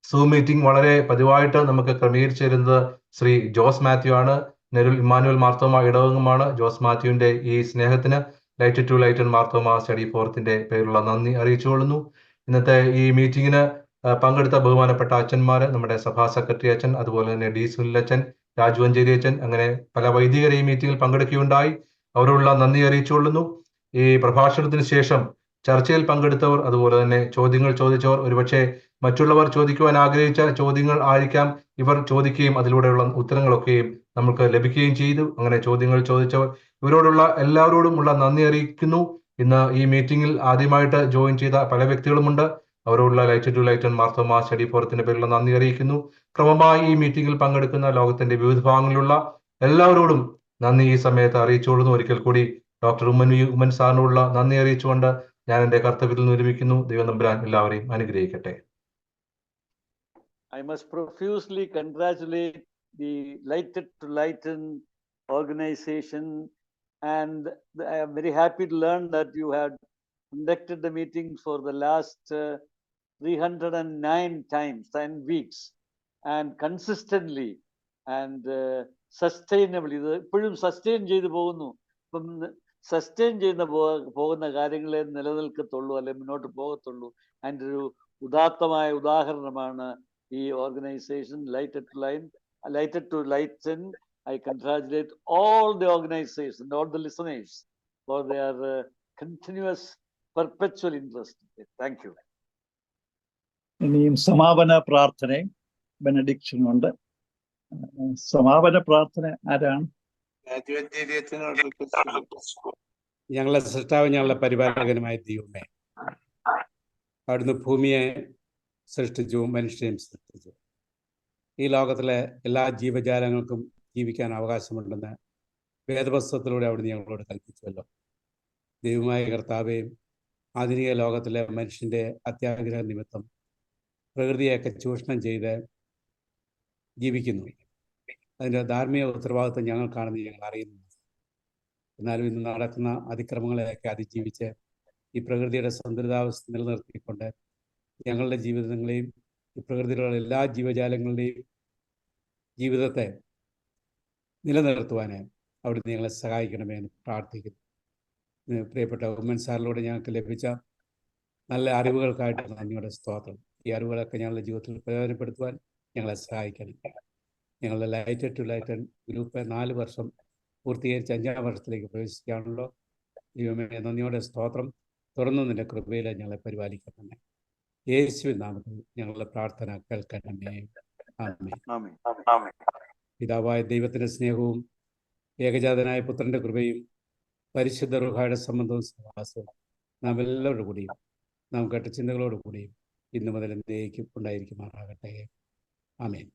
സൂം മീറ്റിംഗ് വളരെ പതിവായിട്ട് നമുക്ക് ക്രമീകരിച്ചു തരുന്നത് ശ്രീ ജോസ് മാത്യു ആണ്. നെരുൽ ഇമ്മാനുവൽ മാർത്തോമ ഇടവകമാണ്. ജോസ് മാത്യുവിന്റെ ഈ സ്നേഹത്തിന് light to lighten Marthoma study ഫോറത്തിന്റെ പേരുള്ള നന്ദി അറിയിച്ചുകൊള്ളുന്നു. ഇന്നത്തെ ഈ മീറ്റിംഗിന് പങ്കെടുത്ത ബഹുമാനപ്പെട്ട അച്ഛന്മാര്, നമ്മുടെ സഭാ സെക്രട്ടറി അച്ഛൻ, അതുപോലെ തന്നെ ഡി സുനിലച്ഛൻ, രാജുവഞ്ചേരി അച്ഛൻ, അങ്ങനെ പല വൈദികർ ഈ മീറ്റിംഗിൽ പങ്കെടുക്കുകയുണ്ടായി. അവരോടുള്ള നന്ദി അറിയിച്ചുകൊള്ളുന്നു. ഈ പ്രഭാഷണത്തിന് ശേഷം ചർച്ചയിൽ പങ്കെടുത്തവർ, അതുപോലെ തന്നെ ചോദ്യങ്ങൾ ചോദിച്ചവർ, ഒരുപക്ഷെ മറ്റുള്ളവർ ചോദിക്കുവാൻ ആഗ്രഹിച്ച ചോദ്യങ്ങൾ ആയിരിക്കാം ഇവർ ചോദിക്കുകയും അതിലൂടെയുള്ള ഉത്തരങ്ങളൊക്കെയും നമുക്ക് ലഭിക്കുകയും ചെയ്തു. അങ്ങനെ ചോദ്യങ്ങൾ ചോദിച്ചവർ ഇവരോടുള്ള എല്ലാവരോടും ഉള്ള നന്ദി അറിയിക്കുന്നു. ഇന്ന് ഈ മീറ്റിംഗിൽ ആദ്യമായിട്ട് ജോയിൻ ചെയ്ത പല വ്യക്തികളുമുണ്ട്. അവരോടുള്ള light to light Marthoma study ഫോറത്തിന്റെ പേരിലുള്ള നന്ദി അറിയിക്കുന്നു. ക്രമമായി ഈ മീറ്റിംഗിൽ പങ്കെടുക്കുന്ന ലോകത്തിന്റെ വിവിധ ഭാഗങ്ങളിലുള്ള എല്ലാവരോടും നന്ദി ഈ സമയത്ത് അറിയിച്ചുകൊള്ളുന്നു. ഒരിക്കൽ കൂടി ഡോക്ടർ ഉമ്മൻ സാറിനോടുള്ള നന്ദി അറിയിച്ചുകൊണ്ട് ഞാൻ എൻ്റെ കർത്തവ്യത്തിൽ നിന്ന് വിരമിക്കുന്നു. ദൈവം തമ്പുരാൻ എല്ലാവരെയും അനുഗ്രഹിക്കട്ടെ. I must profusely congratulate the Lighted to Lighten organization, and I am very happy to learn that you had conducted the meeting for the last 309 times, 10 weeks, and consistently and sustainably. ഇത് ഇപ്പോഴും sustain ചെയ്തു പോകുന്നു. ഇപ്പം sustain ചെയ്യുന്ന പോകുന്ന കാര്യങ്ങളെ നിലനിൽക്കത്തുള്ളൂ, അല്ലെ മുന്നോട്ട് പോകത്തുള്ളൂ. അതിൻ്റെ ഒരു ഉദാത്തമായ ഉദാഹരണമാണ് ഈ organisation Lighted to Lighten. I congratulate all the organization, all the listeners for their continuous perpetual interest. Thank you. ഇനിയും സമാപന പ്രാർത്ഥനയും ബെനഡിക്ഷനും ഉണ്ട്. സമാപന പ്രാർത്ഥന ആരാണ്? ഞങ്ങളെ സൃഷ്ടാവ്, ഞങ്ങളുടെ പരിപാലകനുമായ ദൈവമേ, അവിടുന്ന് ഭൂമിയെ സൃഷ്ടിച്ചു, മനുഷ്യനെയും സൃഷ്ടിച്ചു. ഈ ലോകത്തിലെ എല്ലാ ജീവജാലങ്ങൾക്കും ജീവിക്കാൻ അവകാശമുണ്ടെന്ന് വേദപുസ്തകത്തിലൂടെ അവിടുന്ന് ഞങ്ങളോട് കൽപ്പിച്ചുവല്ലോ. ദൈവമായ കർത്താവേയും ആധുനിക ലോകത്തിലെ മനുഷ്യൻ്റെ അത്യാഗ്രഹ നിമിത്തം പ്രകൃതിയൊക്കെ ചൂഷണം ചെയ്ത് ജീവിക്കുന്നു. അതിൻ്റെ ധാർമ്മിക ഉത്തരവാദിത്വം ഞങ്ങൾക്കാണെന്ന് ഞങ്ങൾ അറിയുന്നു. എന്നാലും ഇന്ന് നടക്കുന്ന അതിക്രമങ്ങളെയൊക്കെ അതിജീവിച്ച് ഈ പ്രകൃതിയുടെ സന്തുലിതാവസ്ഥ നിലനിർത്തിക്കൊണ്ട് ഞങ്ങളുടെ ജീവിതങ്ങളെയും ഈ പ്രകൃതിയിലുള്ള എല്ലാ ജീവജാലങ്ങളുടെയും ജീവിതത്തെ നിലനിർത്തുവാൻ അവിടുന്ന് ഞങ്ങളെ സഹായിക്കണമേ എന്ന് പ്രാർത്ഥിക്കുന്നു. പ്രിയപ്പെട്ട ഉമ്മൻ സാറിലൂടെ ഞങ്ങൾക്ക് ലഭിച്ച നല്ല അറിവുകൾക്കായിട്ട് നന്ദിയുടെ സ്തോത്രം. ഈ അറിവുകളൊക്കെ ഞങ്ങളുടെ ജീവിതത്തിൽ പ്രയോജനപ്പെടുത്തുവാൻ ഞങ്ങളെ സഹായിക്കണം. ഞങ്ങളുടെ ലൈറ്റഡ് ടു ലൈറ്റൻ ഗ്രൂപ്പ് 4 വർഷം പൂർത്തീകരിച്ച് 5ാം വർഷത്തിലേക്ക് പ്രവേശിക്കുകയാണല്ലോ. ദൈവമേ, നന്ദിയുടെ സ്തോത്രം. തുറന്നു നിന്റെ കൃപയിൽ ഞങ്ങളെ പരിപാലിക്കണമേ. യേശുവിൻ നാമത്തിൽ ഞങ്ങളുടെ പ്രാർത്ഥന കേൾക്കണമേ. ആമേൻ. പിതാവായ ദൈവത്തിന്റെ സ്നേഹവും ഏകജാതനായ പുത്രന്റെ കൃപയും പരിശുദ്ധ റൂഹായുടെ സംബന്ധവും സഹവാസവും നാം എല്ലാവരുടെ കൂടിയും നാം കേട്ട ചിന്തകളോട് കൂടിയും ഇന്നു മുതൽ എന്നേക്കും ഉണ്ടായിരിക്കുമാറാകട്ടെ. ആമേൻ.